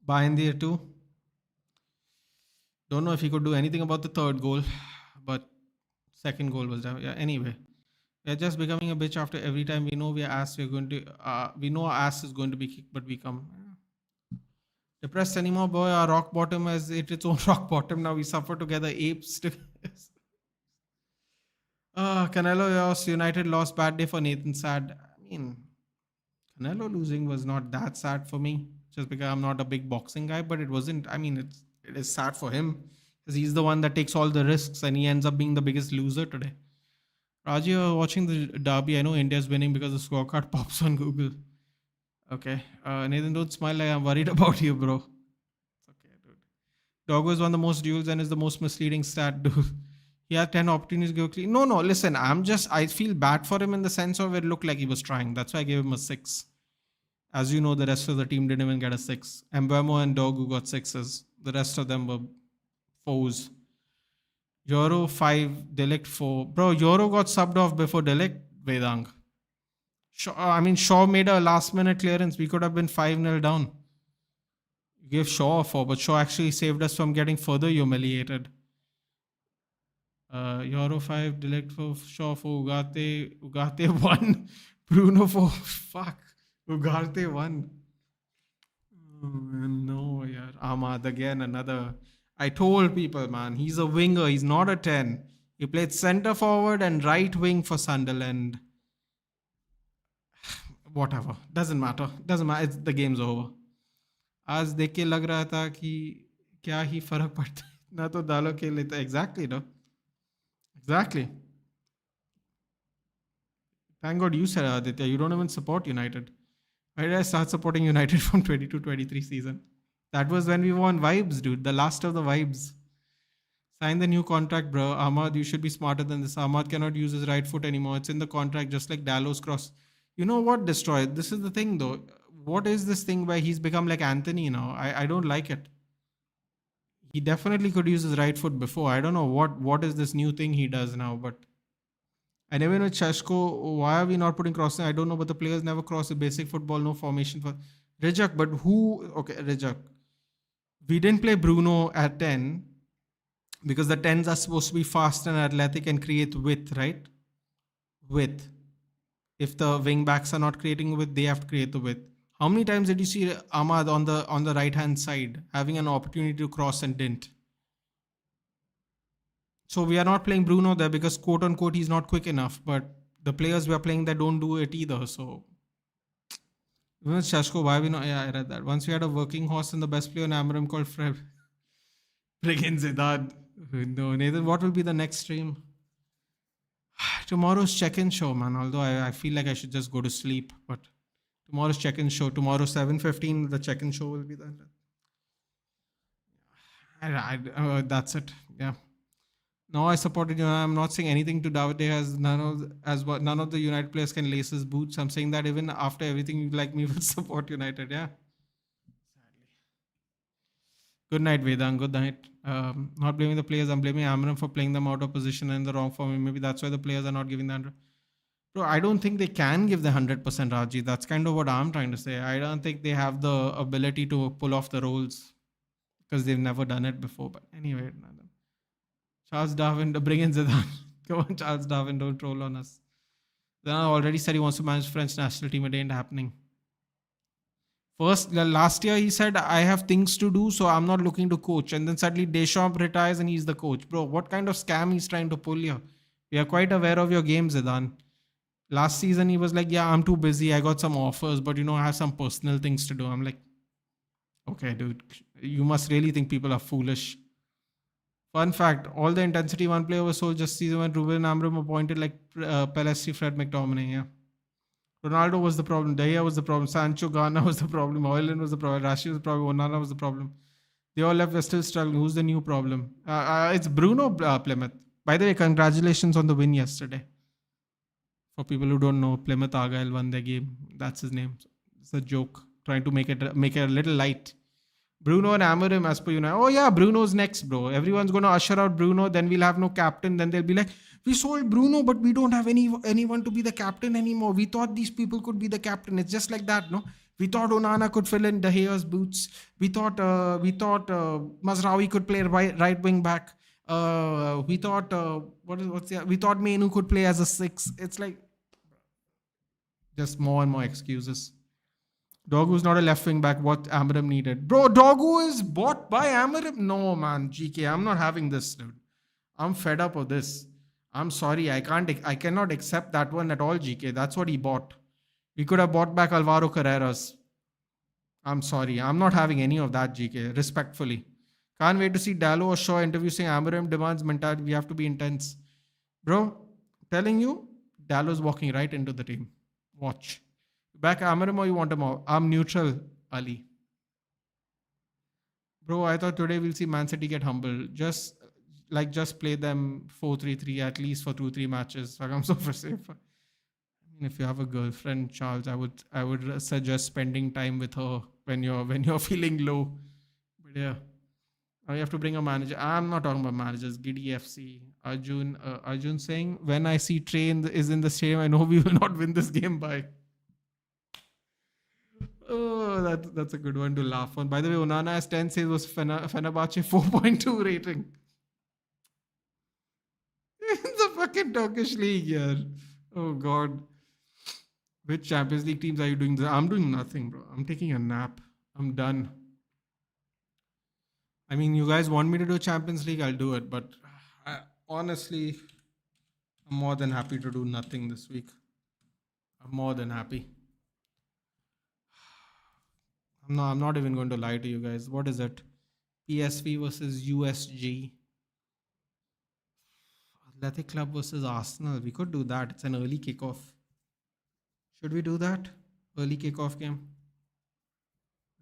Buy in there too. Don't know if he could do anything about the third goal, but second goal was down. Yeah. Anyway, we're just becoming a bitch after every time we know we're ass. We're going to. We know our ass is going to be kicked, but we come. Depressed anymore, boy. Our rock bottom has hit its own rock bottom. Now we suffer together, apes. Canelo lost. United lost. Bad day for Nathan. Sad. I mean, Canelo losing was not that sad for me, just because I'm not a big boxing guy. But it wasn't. I mean, it is sad for him because he's the one that takes all the risks, and he ends up being the biggest loser today. Raji, you're watching the derby. I know India's winning because the scorecard pops on Google. Okay. Nathan, don't smile like I'm worried about you, bro. It's okay, dude. Doggo has won the most duels and is the most misleading stat, dude. He had 10 opportunities to go clean. No, listen, I feel bad for him in the sense of it looked like he was trying. That's why I gave him a 6. As you know, the rest of the team didn't even get a 6. Mbeumo and Doggo got 6s. The rest of them were 4s. Yoro 5, deligt 4. Bro, Yoro got subbed off before deligt, Vedang. Shaw made a last minute clearance. We could have been 5-0 down. You gave Shaw a 4, but Shaw actually saved us from getting further humiliated. Yoro 5, deligt 4, Shaw 4, Ugarte 1, Bruno 4. Fuck. Ugarte 1. Oh, man, no, yeah. Ahmad again, another. I told people, man, he's a winger. He's not a 10. He played centre forward and right wing for Sunderland. Whatever. Doesn't matter. The game's over. आज देख के लग रहा था कि क्या ही फर्क पड़ता है ना तो डालो के लेता exactly no exactly. Thank God you said, Aditya, you don't even support United. Why did I start supporting United from 22-23 season? That was when we won vibes, dude. The last of the vibes. Sign the new contract, bro. Ahmad, you should be smarter than this. Ahmad cannot use his right foot anymore. It's in the contract, just like Dallo's cross. You know what, Destroy? This is the thing, though. What is this thing where he's become like Anthony now? I don't like it. He definitely could use his right foot before. I don't know what is this new thing he does now, but and even with Sesko, why are we not putting crossing? I don't know, but the players never cross the basic football, no formation for Rijak. But who? Okay, Rijak. We didn't play Bruno at 10 because the 10s are supposed to be fast and athletic and create width, right? Width. If the wing backs are not creating width, they have to create the width. How many times did you see Ahmad on the right hand side having an opportunity to cross and didn't? So we are not playing Bruno there because quote unquote he's not quick enough. But the players we are playing there don't do it either. So even with Shashko, why we not? Yeah, I read that. Once we had a working horse and the best player in Amarim called Fred. Friggin' Zidane. No, Nathan, what will be the next stream? Tomorrow's check-in show, man. Although I feel like I should just go to sleep. But tomorrow's check-in show. Tomorrow 7:15, the check-in show will be there. That's it. Yeah. No, I supported you. I'm not saying anything to David as none of the United players can lace his boots. I'm saying that even after everything, you like me will support United. Yeah. Good night, Vedang. Good night. Not blaming the players. I'm blaming Amram for playing them out of position and in the wrong form. Maybe that's why the players are not giving the 100. Bro, I don't think they can give the 100%, Raji. That's kind of what I'm trying to say. I don't think they have the ability to pull off the roles because they've never done it before. But anyway, Charles Darwin, bring in Zidane. Come on, Charles Darwin, don't troll on us. Zidane already said he wants to manage French national team. It ain't happening. Last year he said, I have things to do, so I'm not looking to coach. And then suddenly Deschamps retires and he's the coach. Bro, what kind of scam he's trying to pull here? We are quite aware of your game, Zidane. Last season he was like, yeah, I'm too busy. I got some offers, but I have some personal things to do. I'm like, okay, dude, you must really think people are foolish. Fun fact, all the intensity one player was sold just season when Ruben Amram appointed like Pelestri, Fred McTominay. Yeah. Ronaldo was the problem. De Gea was the problem. Sancho, Ghana was the problem. Oilen was the problem. Rashid was the problem. Onana was the problem. They all left. We're still struggling. Who's the new problem? It's Bruno Plymouth. By the way, congratulations on the win yesterday. For people who don't know, Plymouth Argyle won their game. That's his name. It's a joke. Trying to make it a little light. Bruno and Amorim as per United. Oh yeah, Bruno's next, bro. Everyone's going to usher out Bruno. Then we'll have no captain. Then they'll be like, we sold Bruno, but we don't have anyone to be the captain anymore. We thought these people could be the captain. It's just like that, no? We thought Onana could fill in De Gea's boots. We thought Mazraoui could play right wing back. We thought we thought Menu could play as a 6. It's like just more and more excuses. Dogu's not a left wing back. What Amarim needed, bro. Dogu is bought by Amarim. No man, GK. I'm not having this, dude. I'm fed up of this. I'm sorry. I cannot accept that one at all, GK. That's what he bought. We could have bought back Alvaro Carreras. I'm sorry. I'm not having any of that, GK. Respectfully. Can't wait to see Dallo or Shaw interview saying Amarim demands mentality. We have to be intense. Bro, telling you, Dallo's walking right into the team. Watch. Back Amarim or you want him out? I'm neutral, Ali. Bro, I thought today we'll see Man City get humble. Just play them 4-3-3 at least for 2-3 matches. Like, I'm so for safe. I mean, if you have a girlfriend, Charles, I would suggest spending time with her when you're feeling low. But yeah. You have to bring a manager. I'm not talking about managers. Giddy FC. Arjun saying, when I see Train is in the stadium, I know we will not win this game by. Oh, that's a good one to laugh on. By the way, Onana as 10 says was Fenerbahce 4.2 rating. In the fucking Turkish league, yeah. Oh God. Which Champions League teams are you doing this? I'm doing nothing, bro. I'm taking a nap. I'm done. I mean, you guys want me to do Champions League, I'll do it. But honestly, I'm more than happy to do nothing this week. I'm more than happy. I'm not even going to lie to you guys. What is it? PSV versus USG. Athletic Club versus Arsenal. We could do that. It's an early kickoff. Should we do that? Early kickoff game.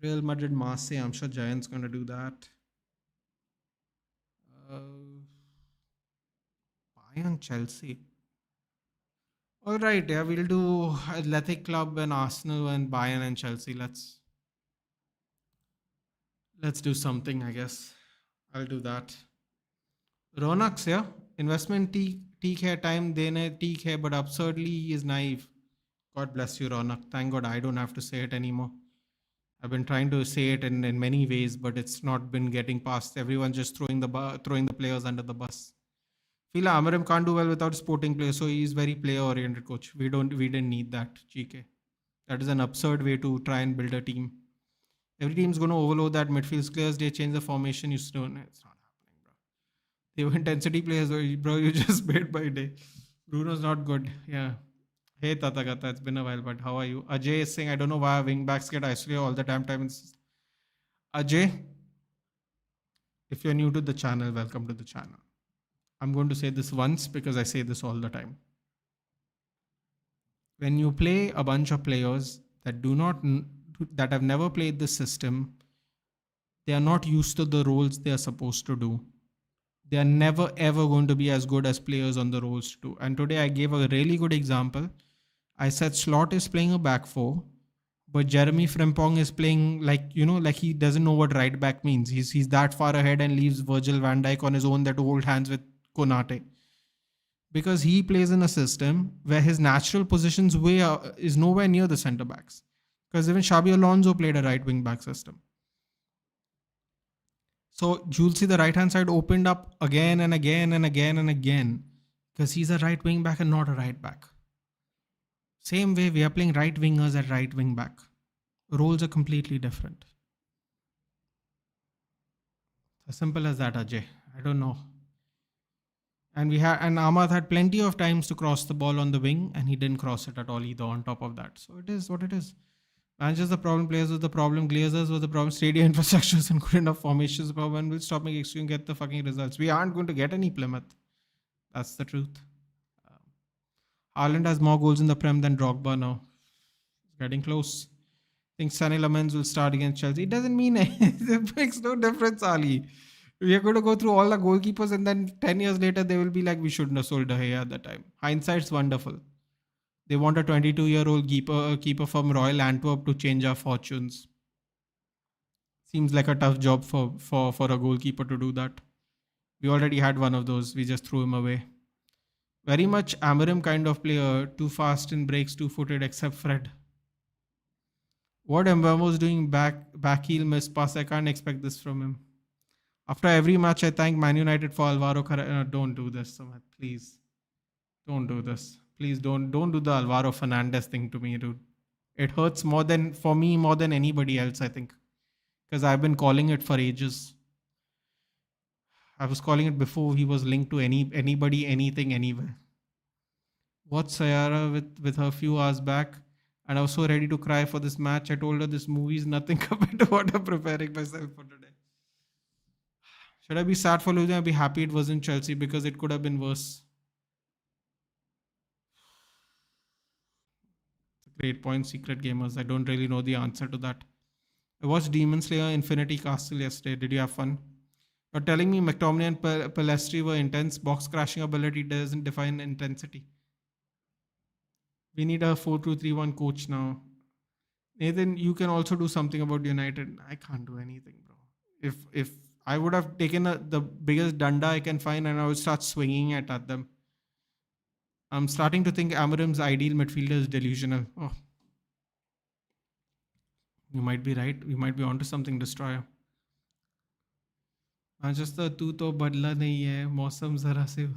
Real Madrid Marseille. I'm sure Giants going to do that. Bayern Chelsea. All right, yeah, we'll do Athletic Club and Arsenal and Bayern and Chelsea. Let's do something, I guess. I'll do that. Ronak's, yeah. Investment ठीक है, time देने ठीक है, but absurdly he is naive. God bless you, Ronak. Thank God I don't have to say it anymore. I've been trying to say it in many ways, but it's not been getting past. Everyone just throwing the players under the bus. Feel Amarim can't do well without sporting players, so he's very player-oriented coach. We didn't need that, GK. That is an absurd way to try and build a team. Every team's going to overload that midfield players. They change the formation. It's not happening, bro. They were intensity players, bro. You just made my day. Bruno's not good. Yeah. Hey, Tathagata. It's been a while, but how are you? Ajay is saying, I don't know why wing backs get isolated all the time. Ajay, if you're new to the channel, welcome to the channel. I'm going to say this once because I say this all the time. When you play a bunch of players that have never played this system, they are not used to the roles they are supposed to do. They are never ever going to be as good as players on the roles to do. And today I gave a really good example. I said Slot is playing a back four, but Jeremy Frimpong is playing like he doesn't know what right back means. He's that far ahead and leaves Virgil van Dijk on his own that hold hands with Konate. Because he plays in a system where his natural positions is nowhere near the centre backs. Because even Xabi Alonso played a right wing back system. So you'll see the right hand side opened up again and again and again and again. Because he's a right wing back and not a right back. Same way we are playing right wingers at right wing back. Roles are completely different. As simple as that, Ajay. I don't know. And Ahmad had plenty of times to cross the ball on the wing and he didn't cross it at all either on top of that. So it is what it is. Managers the problem, players was the problem, Glazers was the problem, stadium infrastructures and good enough formations the problem. We'll stop making excuses and get the fucking results. We aren't going to get any Plymouth. That's the truth. Haaland has more goals in the Prem than Drogba now. It's getting close. I think Sonny Lamens will start against Chelsea. It doesn't mean it makes no difference, Ali. We are going to go through all the goalkeepers and then 10 years later, they will be like, we shouldn't have sold De Gea at that time. Hindsight's wonderful. They want a 22-year-old keeper from Royal Antwerp to change our fortunes. Seems like a tough job for a goalkeeper to do that. We already had one of those. We just threw him away. Very much Amarim kind of player. Too fast in breaks, two-footed, except Fred. What mbeumo is doing back heel miss pass. I can't expect this from him. After every match, I thank Man United for Alvaro Carrera. Don't do this, Sumit. Please. Don't do this. Please don't do the Alvaro Fernandes thing to me, dude. It hurts more than for me more than anybody else, I think. Because I've been calling it for ages. I was calling it before he was linked to anybody, anything, anywhere. Watched Sayara with her few hours back, and I was so ready to cry for this match. I told her this movie is nothing compared to what I'm preparing myself for today. Should I be sad for losing? I'd be happy it wasn't Chelsea because it could have been worse. Great point, Secret Gamers. I don't really know the answer to that. I watched Demon Slayer Infinity Castle yesterday. Did you have fun? You're telling me McTominay and Palestri were intense. Box crashing ability doesn't define intensity. We need a 4-2-3-1 coach now. Nathan, you can also do something about United. I can't do anything, bro. If I would have taken the biggest danda I can find and I would start swinging it at them. I'm starting to think Amarim's ideal midfielder is delusional. Oh, you might be right. We might be onto something, Destroyer. Manchester, तू तो बदला नहीं है मौसम जरा से.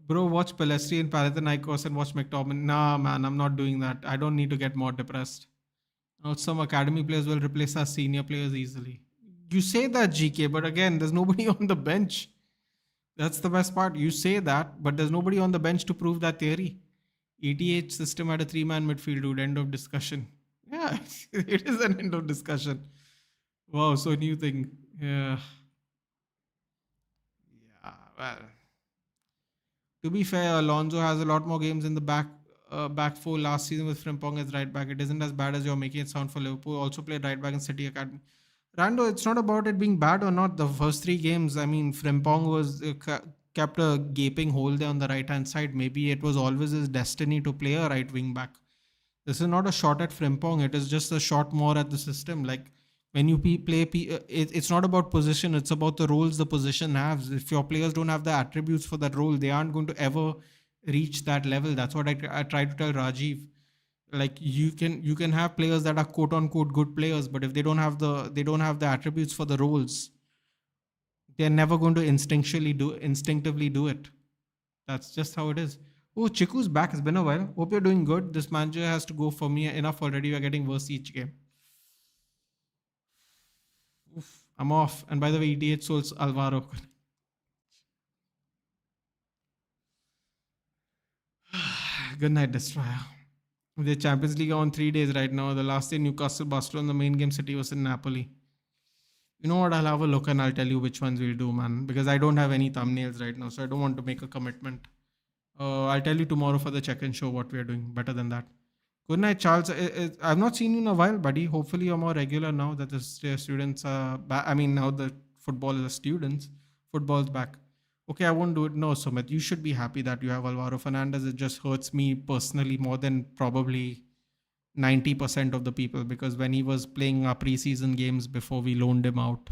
Bro, watch Palestri and Panathinaikos and watch McTominay. Nah, man, I'm not doing that. I don't need to get more depressed. Now, some academy players will replace our senior players easily. You say that, GK, but again, there's nobody on the bench. That's the best part. You say that, but there's nobody on the bench to prove that theory. ETH system had a 3-man midfield, dude. End of discussion. Yeah, it is an end of discussion. Wow, so new thing. Yeah. Yeah, well. To be fair, Alonso has a lot more games in the back four last season with Frimpong as right back. It isn't as bad as you're making it sound for Liverpool. Also played right back in City Academy. Rando, it's not about it being bad or not. The first 3 games, I mean, Frimpong was kept a gaping hole there on the right hand side. Maybe it was always his destiny to play a right wing back. This is not a shot at Frimpong. It is just a shot more at the system. Like when you it's not about position. It's about the roles the position has. If your players don't have the attributes for that role, they aren't going to ever reach that level. That's what I try to tell Rajiv. Like you can have players that are quote unquote good players, but if they don't have the attributes for the roles, they're never going to instinctively do it. That's just how it is. Oh, Chiku's back. It's been a while. Hope you're doing good. This manager has to go for me enough already. We're getting worse each game. Oof, I'm off. And by the way, ETH souls Alvaro. Good night, Destroyer. The Champions League are on 3 days right now. The last day, Newcastle, Barcelona, the main game City was in Napoli. You know what? I'll have a look and I'll tell you which ones we'll do, man. Because I don't have any thumbnails right now, so I don't want to make a commitment. I'll tell you tomorrow for the check-in show what we're doing. Better than that. Good night, Charles. I've not seen you in a while, buddy. Hopefully, you're more regular now that the students are back. I mean, now the football is students. Football's back. Okay, I won't do it. No, Sumit, you should be happy that you have Alvaro Fernandes. It just hurts me personally more than probably 90% of the people because when he was playing our preseason games before we loaned him out,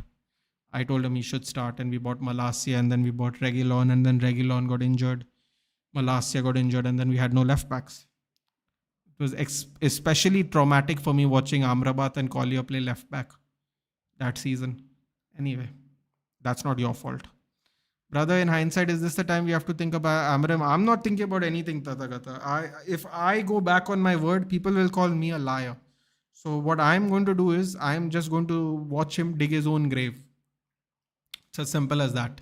I told him he should start and we bought Malacia and then we bought Reguilon and then Reguilon got injured. Malacia got injured and then we had no left backs. It was especially traumatic for me watching Amrabat and Collier play left back that season. Anyway, that's not your fault. Brother, in hindsight, is this the time we have to think about Amram? I'm not thinking about anything, Tathagata. If I go back on my word, people will call me a liar. So what I'm going to do is I'm just going to watch him dig his own grave. It's as simple as that.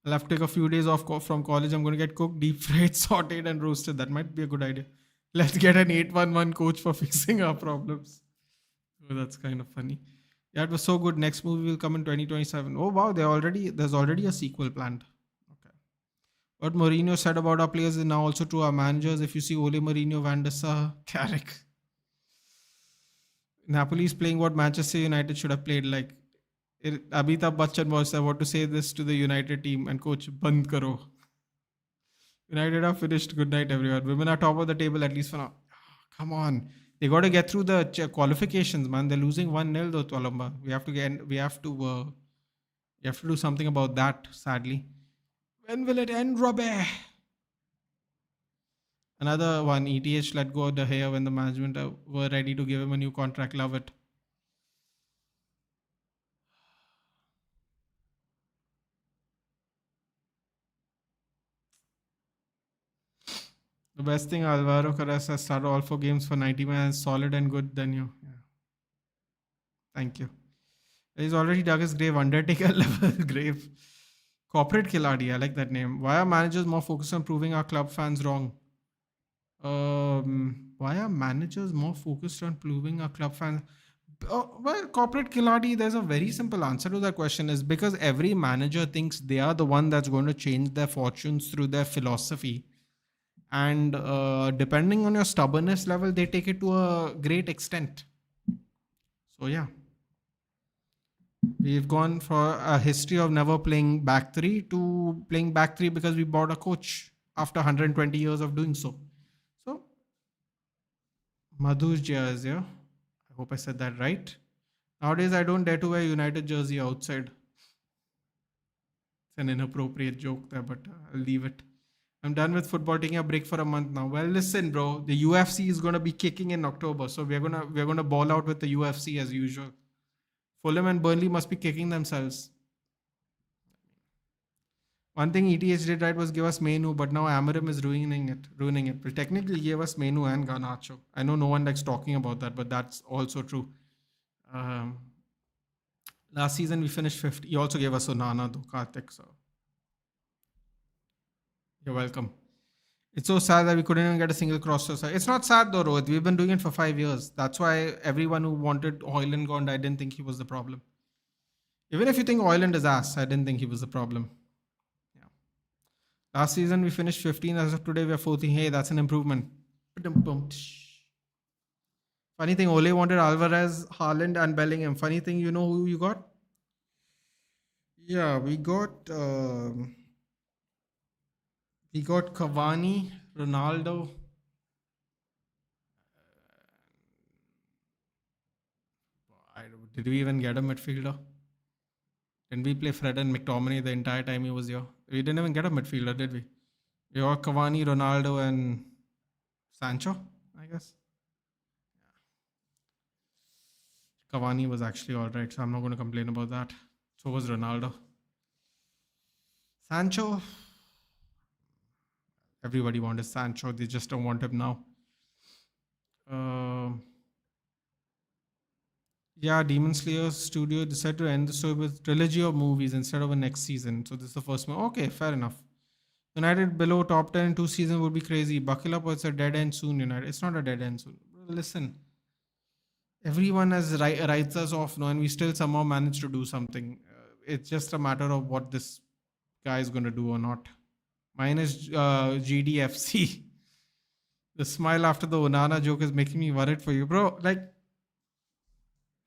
I'll have to take a few days off from college. I'm going to get cooked, deep fried, sauteed and roasted. That might be a good idea. Let's get an 811 coach for fixing our problems. Oh, that's kind of funny. Yeah, it was so good. Next movie will come in 2027. Oh wow, there's already a sequel planned. Okay. What Mourinho said about our players is now also true. Our managers, if you see Ole Mourinho, Van der Sar, Carrick. Napoli is playing what Manchester United should have played. Like Amitabh Bachchan was, I want to say this to the United team and coach, band karo. United are finished. Good night, everyone. Women are top of the table at least for now. Come on. They got to get through the qualifications, man. They're losing 1-0 though, Tualamba. We have to do something about that, sadly. When will it end, Robbie? Another one, ETH let go of the hair when the management were ready to give him a new contract. Love it. The best thing, Alvaro Carras has started all 4 games for 90 minutes, solid and good than you. Yeah. Thank you. He's already dug his grave, Undertaker level grave. Corporate Khiladi, I like that name. Why are managers more focused on proving our club fans wrong? Why are managers more focused on proving our club fans? Well, corporate Khiladi, there's a very simple answer to that question is because every manager thinks they are the one that's going to change their fortunes through their philosophy. And depending on your stubbornness level, they take it to a great extent. So, yeah. We've gone for a history of never playing back three to playing back three because we bought a coach after 120 years of doing so. So, Madhu's jersey. I hope I said that right. Nowadays, I don't dare to wear United jersey outside. It's an inappropriate joke there, but I'll leave it. I'm done with football, taking a break for a month now. Well, listen, bro, the UFC is gonna be kicking in October, so we're gonna ball out with the UFC as usual. Fulham and Burnley must be kicking themselves. One thing ETH did right was give us Menu, but now Amarim is ruining it. Well, technically, he gave us Menu and Garnacho. I know no one likes talking about that, but that's also true. Last season we finished 5th. He also gave us Onana though, Karthik. So you're welcome. It's so sad that we couldn't even get a single cross. It's not sad though, Rohit. We've been doing it for 5 years. That's why everyone who wanted Hoyland gone, I didn't think he was the problem. Even if you think Hoyland is ass, I didn't think he was the problem. Yeah. Last season we finished 15. As of today, we are 14. Hey, that's an improvement. Funny thing, Ole wanted Alvarez, Haaland, and Bellingham. Funny thing, you know who you got? Yeah, we got Cavani, Ronaldo. Did we even get a midfielder? Didn't we play Fred and McTominay the entire time he was here? We didn't even get a midfielder, did we? We got Cavani, Ronaldo, and Sancho, I guess. Cavani was actually alright, so I'm not going to complain about that. So was Ronaldo. Sancho, everybody wanted Sancho. They just don't want him now. Yeah, Demon Slayer Studio decided to end the story with trilogy of movies instead of a next season. So this is the first one. Okay, fair enough. United below top 10 in 2 seasons would be crazy. Buckle up, it's a dead end soon, United. It's not a dead end soon. Listen, everyone has writes us off now, and we still somehow manage to do something. It's just a matter of what this guy is going to do or not. Mine is GDFC. The smile after the Onana joke is making me worried for you, bro. Like,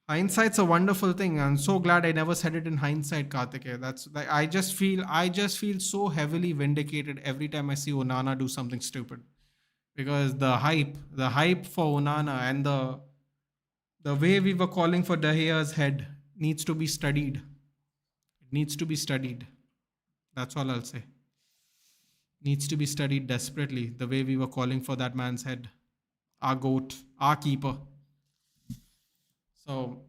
hindsight's a wonderful thing. I'm so glad I never said it in hindsight, Karthik. That's like I just feel so heavily vindicated every time I see Onana do something stupid. Because the hype for Onana and the way we were calling for De Gea's head needs to be studied. It needs to be studied. That's all I'll say. Needs to be studied desperately. The way we were calling for that man's head. Our GOAT, our keeper. So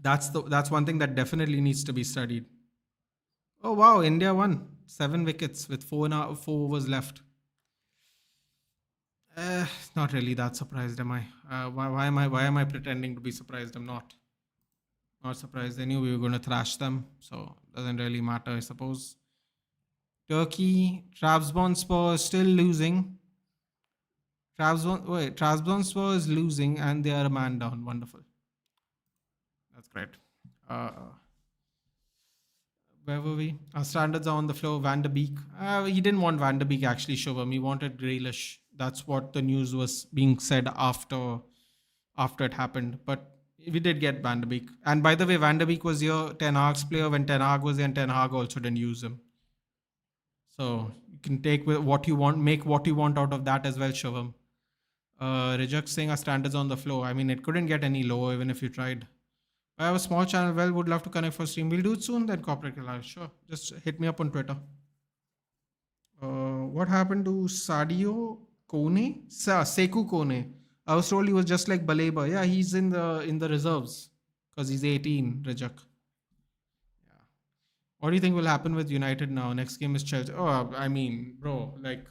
that's one thing that definitely needs to be studied. Oh wow, India won 7 wickets with 4 overs left. Not really that surprised, am I? Why am I pretending to be surprised? I'm not. Not surprised. They knew we were going to thrash them, so doesn't really matter, I suppose. Turkey, Trabzonspor is still losing. Trabzonspor is losing and they are a man down. Wonderful. That's great. Where were we? Our standards are on the floor. Van der Beek. He didn't want Van der Beek actually, Shubham. He wanted Grealish. That's what the news was being said after it happened. But we did get Van der Beek. And by the way, Van der Beek was your Ten Hag's player when Ten Hag was there, and Ten Hag also didn't use him. So you can take what you want, make what you want out of that as well, Shubham. Reject saying our standards on the floor. I mean, it couldn't get any lower even if you tried. I have a small channel. Well, would love to connect for stream. We'll do it soon then, Corporate Killer. Sure. Just hit me up on Twitter. What happened to Sadio Kone? Seku Kone. I was told he was just like Baleba. Yeah, he's in the reserves because he's 18, Rejak. Yeah. What do you think will happen with United now? Next game is Chelsea. Oh, I mean, bro, like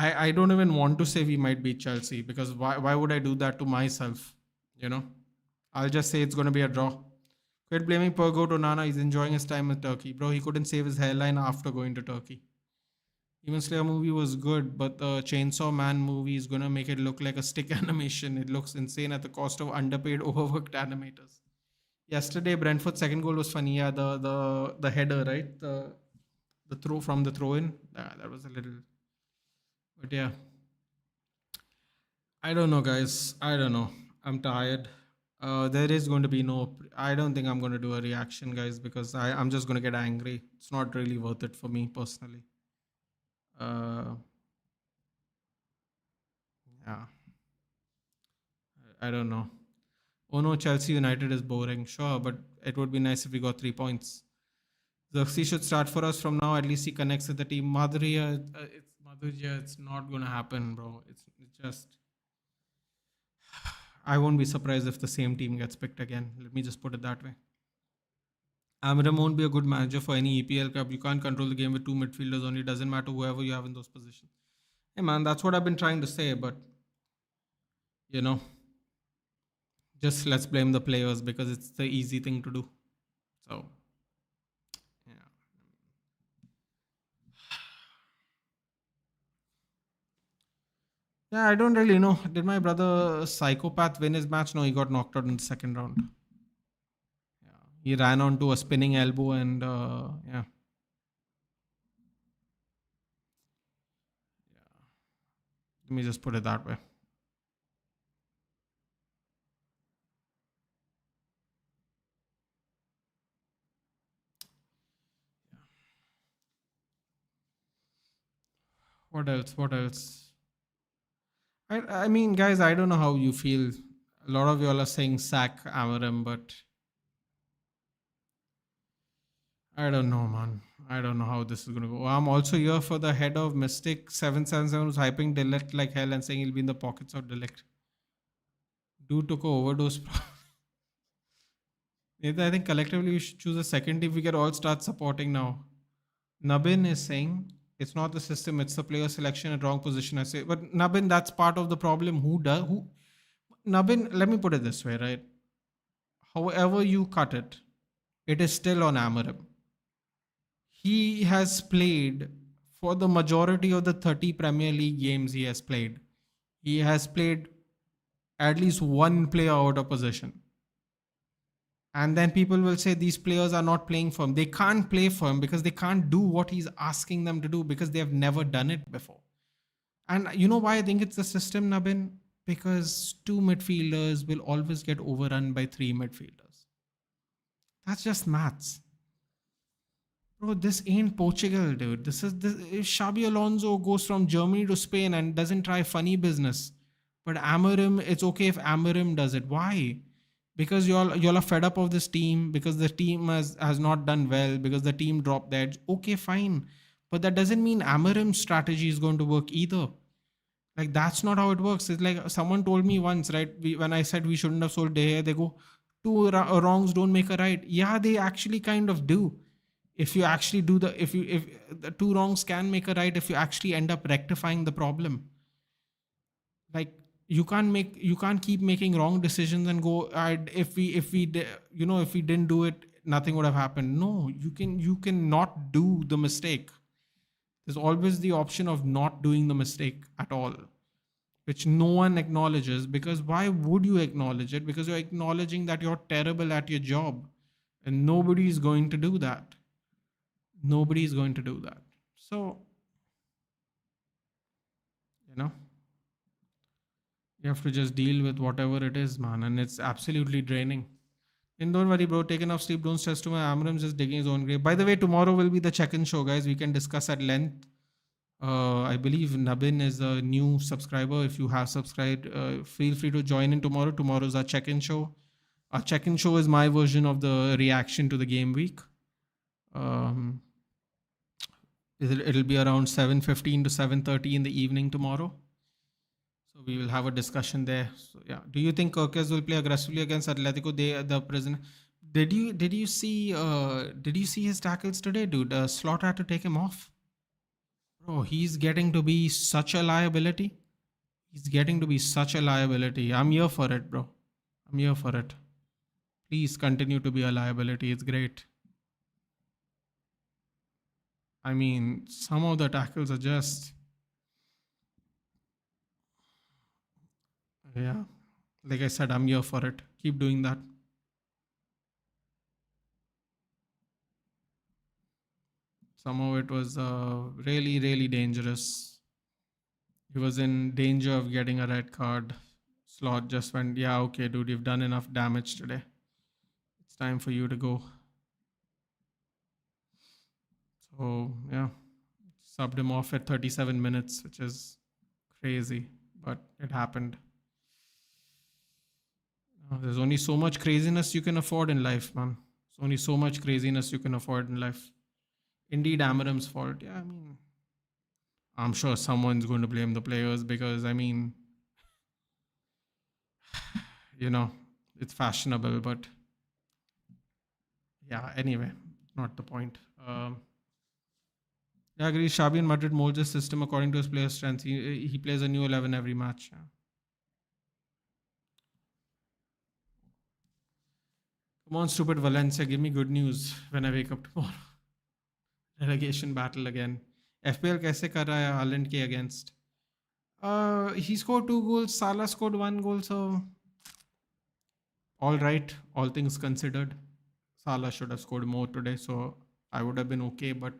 I don't even want to say we might beat Chelsea because why would I do that to myself? You know, I'll just say it's going to be a draw. Quit blaming Pergo to Nana. He's enjoying his time in Turkey. Bro, he couldn't save his hairline after going to Turkey. Demon Slayer movie was good, but the Chainsaw Man movie is going to make it look like a stick animation. It looks insane at the cost of underpaid, overworked animators. Yesterday, Brentford's second goal was funny. Yeah, the header, right? The throw from the throw in. That was a little. But yeah, I don't know, guys. I don't know. I'm tired. There is going to be no. I don't think I'm going to do a reaction, guys, because I'm just going to get angry. It's not really worth it for me personally. Uh, yeah, I don't know. Oh no, Chelsea United is boring. Sure, but it would be nice if we got 3 points. Xerxes should start for us from now. At least he connects with the team. Madhurya. It's not going to happen, bro. It's just. I won't be surprised if the same team gets picked again. Let me just put it that way. Amram won't be a good manager for any EPL club. You can't control the game with two midfielders only. Doesn't matter whoever you have in those positions. Hey man, that's what I've been trying to say, but you know, just let's blame the players because it's the easy thing to do. So yeah. Yeah, I don't really know. Did my brother psychopath win his match? No, he got knocked out in the second round. Yeah. He ran onto a spinning elbow and yeah. Let me just put it that way. What else? What else? I mean, guys, I don't know how you feel. A lot of y'all are saying sack Amarim, but I don't know, man. I don't know how this is gonna go. I'm also here for the head of Mystic 777 who's hyping Deligt like hell and saying he'll be in the pockets of Deligt. Dude took a overdose. I think collectively we should choose a second team. We can all start supporting now. Nabin is saying it's not the system, it's the player selection at wrong position. I say, but Nabin, that's part of the problem. Who Nabin, let me put it this way, right? However you cut it, it is still on Amarim. He has played for the majority of the 30 Premier League games he has played. He has played at least one player out of position. And then people will say these players are not playing for him. They can't play for him because they can't do what he's asking them to do because they have never done it before. And you know why I think it's the system, Nabin? Because two midfielders will always get overrun by three midfielders. That's just maths. Bro, this ain't Portugal, dude. If Xabi Alonso goes from Germany to Spain and doesn't try funny business. But Amarim, it's okay if Amarim does it. Why? Because y'all are fed up of this team, because the team has not done well, because the team dropped the edge. Okay, fine. But that doesn't mean Amarim's strategy is going to work either. Like, that's not how it works. It's like someone told me once, right? When I said we shouldn't have sold De Gea, they go, two wrongs don't make a right. Yeah, they actually kind of do. If you actually do if the two wrongs can make a right, if you actually end up rectifying the problem. Like, you can't keep making wrong decisions and go, if we didn't do it, nothing would have happened. No, you can not do the mistake. There's always the option of not doing the mistake at all, which no one acknowledges. Because why would you acknowledge it? Because you're acknowledging that you're terrible at your job, and nobody is going to do that. Nobody is going to do that. So, you have to just deal with whatever it is, man. And it's absolutely draining. And don't worry, bro. Take enough sleep. Don't stress too much. Amram's just digging his own grave. By the way, tomorrow will be the check-in show, guys. We can discuss at length. I believe Nabin is a new subscriber. If you have subscribed, feel free to join in tomorrow. Tomorrow's our check-in show. Our check-in show is my version of the reaction to the game week. It'll be around 7:15 to 7:30 in the evening tomorrow. So we will have a discussion there. So yeah, do you think Kirkes will play aggressively against Atletico? The prisoner. Did you see his tackles today, dude? Slot had to take him off. Bro, he's getting to be such a liability. He's getting to be such a liability. I'm here for it, bro. I'm here for it. Please continue to be a liability. It's great. I mean, some of the tackles are just, yeah. Like I said, I'm here for it. Keep doing that. Some of it was really, really dangerous. He was in danger of getting a red card. Slot just went, yeah, okay, dude, you've done enough damage today. It's time for you to go. So, yeah, subbed him off at 37 minutes, which is crazy, but it happened. There's only so much craziness you can afford in life, man. There's only so much craziness you can afford in life. Indeed, Amarim's fault. Yeah, I mean, I'm sure someone's going to blame the players because, I mean, you know, it's fashionable, but yeah, anyway, not the point. Yeah, I agree. Xabi in Madrid molds his system according to his player strengths. He plays a new 11 every match. Yeah. Come on, stupid Valencia. Give me good news when I wake up tomorrow. Relegation battle again. FPL कैसे कर रहा है Haaland के against? He scored 2 goals. Salah scored 1 goal. So all right, all things considered. Salah should have scored more today, so I would have been okay. But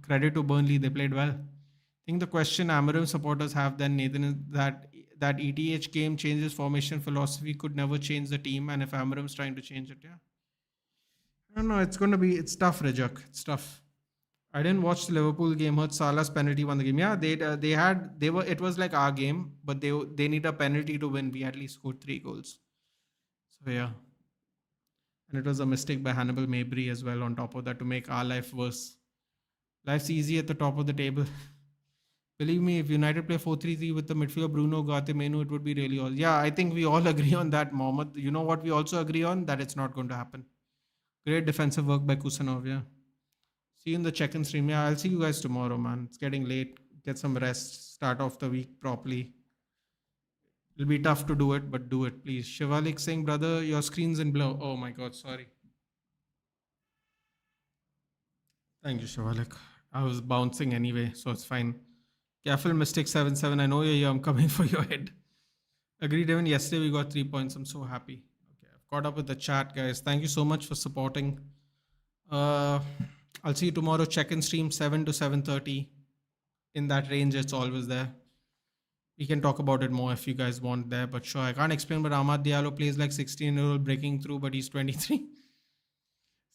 credit to Burnley, they played well. I think the question Amarim supporters have then, Nathan, is that ETH game changes formation philosophy could never change the team, and if Amarim's trying to change it, yeah. I don't know. It's tough, Rajak. It's tough. I didn't watch the Liverpool game. Heard Salah's penalty won the game. Yeah, it was like our game, but they need a penalty to win. We at least scored 3 goals. So yeah, and it was a mistake by Hannibal Mabry as well. On top of that, to make our life worse. Life's easy at the top of the table. Believe me, if United play 4-3-3 with the midfield Bruno, Gate, Menu, it would be really all. Yeah, I think we all agree on that, Mohammed. You know what we also agree on? That it's not going to happen. Great defensive work by Kusanov, yeah. See you in the check-in stream. Yeah, I'll see you guys tomorrow, man. It's getting late. Get some rest. Start off the week properly. It'll be tough to do it, but do it, please. Shivalik saying, brother, your screen's in blur. Oh my God, sorry. Thank you, Shivalik. I was bouncing anyway, so it's fine. Careful mistake 7-7. I know you're here. I'm coming for your head. Agreed, even yesterday we got 3 points. I'm so happy. Okay, I've caught up with the chat, guys. Thank you so much for supporting. I'll see you tomorrow. Check-in stream 7 to 7:30. In that range, it's always there. We can talk about it more if you guys want there. But sure, I can't explain, but Ahmad Diallo plays like 16-year-old breaking through, but he's 23.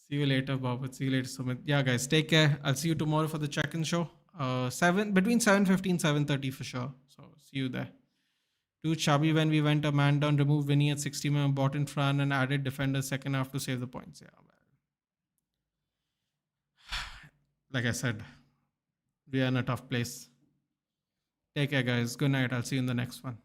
See you later, Bob. See you later, Sumit. Yeah, guys, take care. I'll see you tomorrow for the check-in show. Between 7:15, 7:30 for sure. So see you there. Dude, Chabi, when we went a man down, removed Vinny at 60 man, bought in Fran and added defender second half to save the points. Yeah, well. Like I said, we are in a tough place. Take care, guys. Good night. I'll see you in the next one.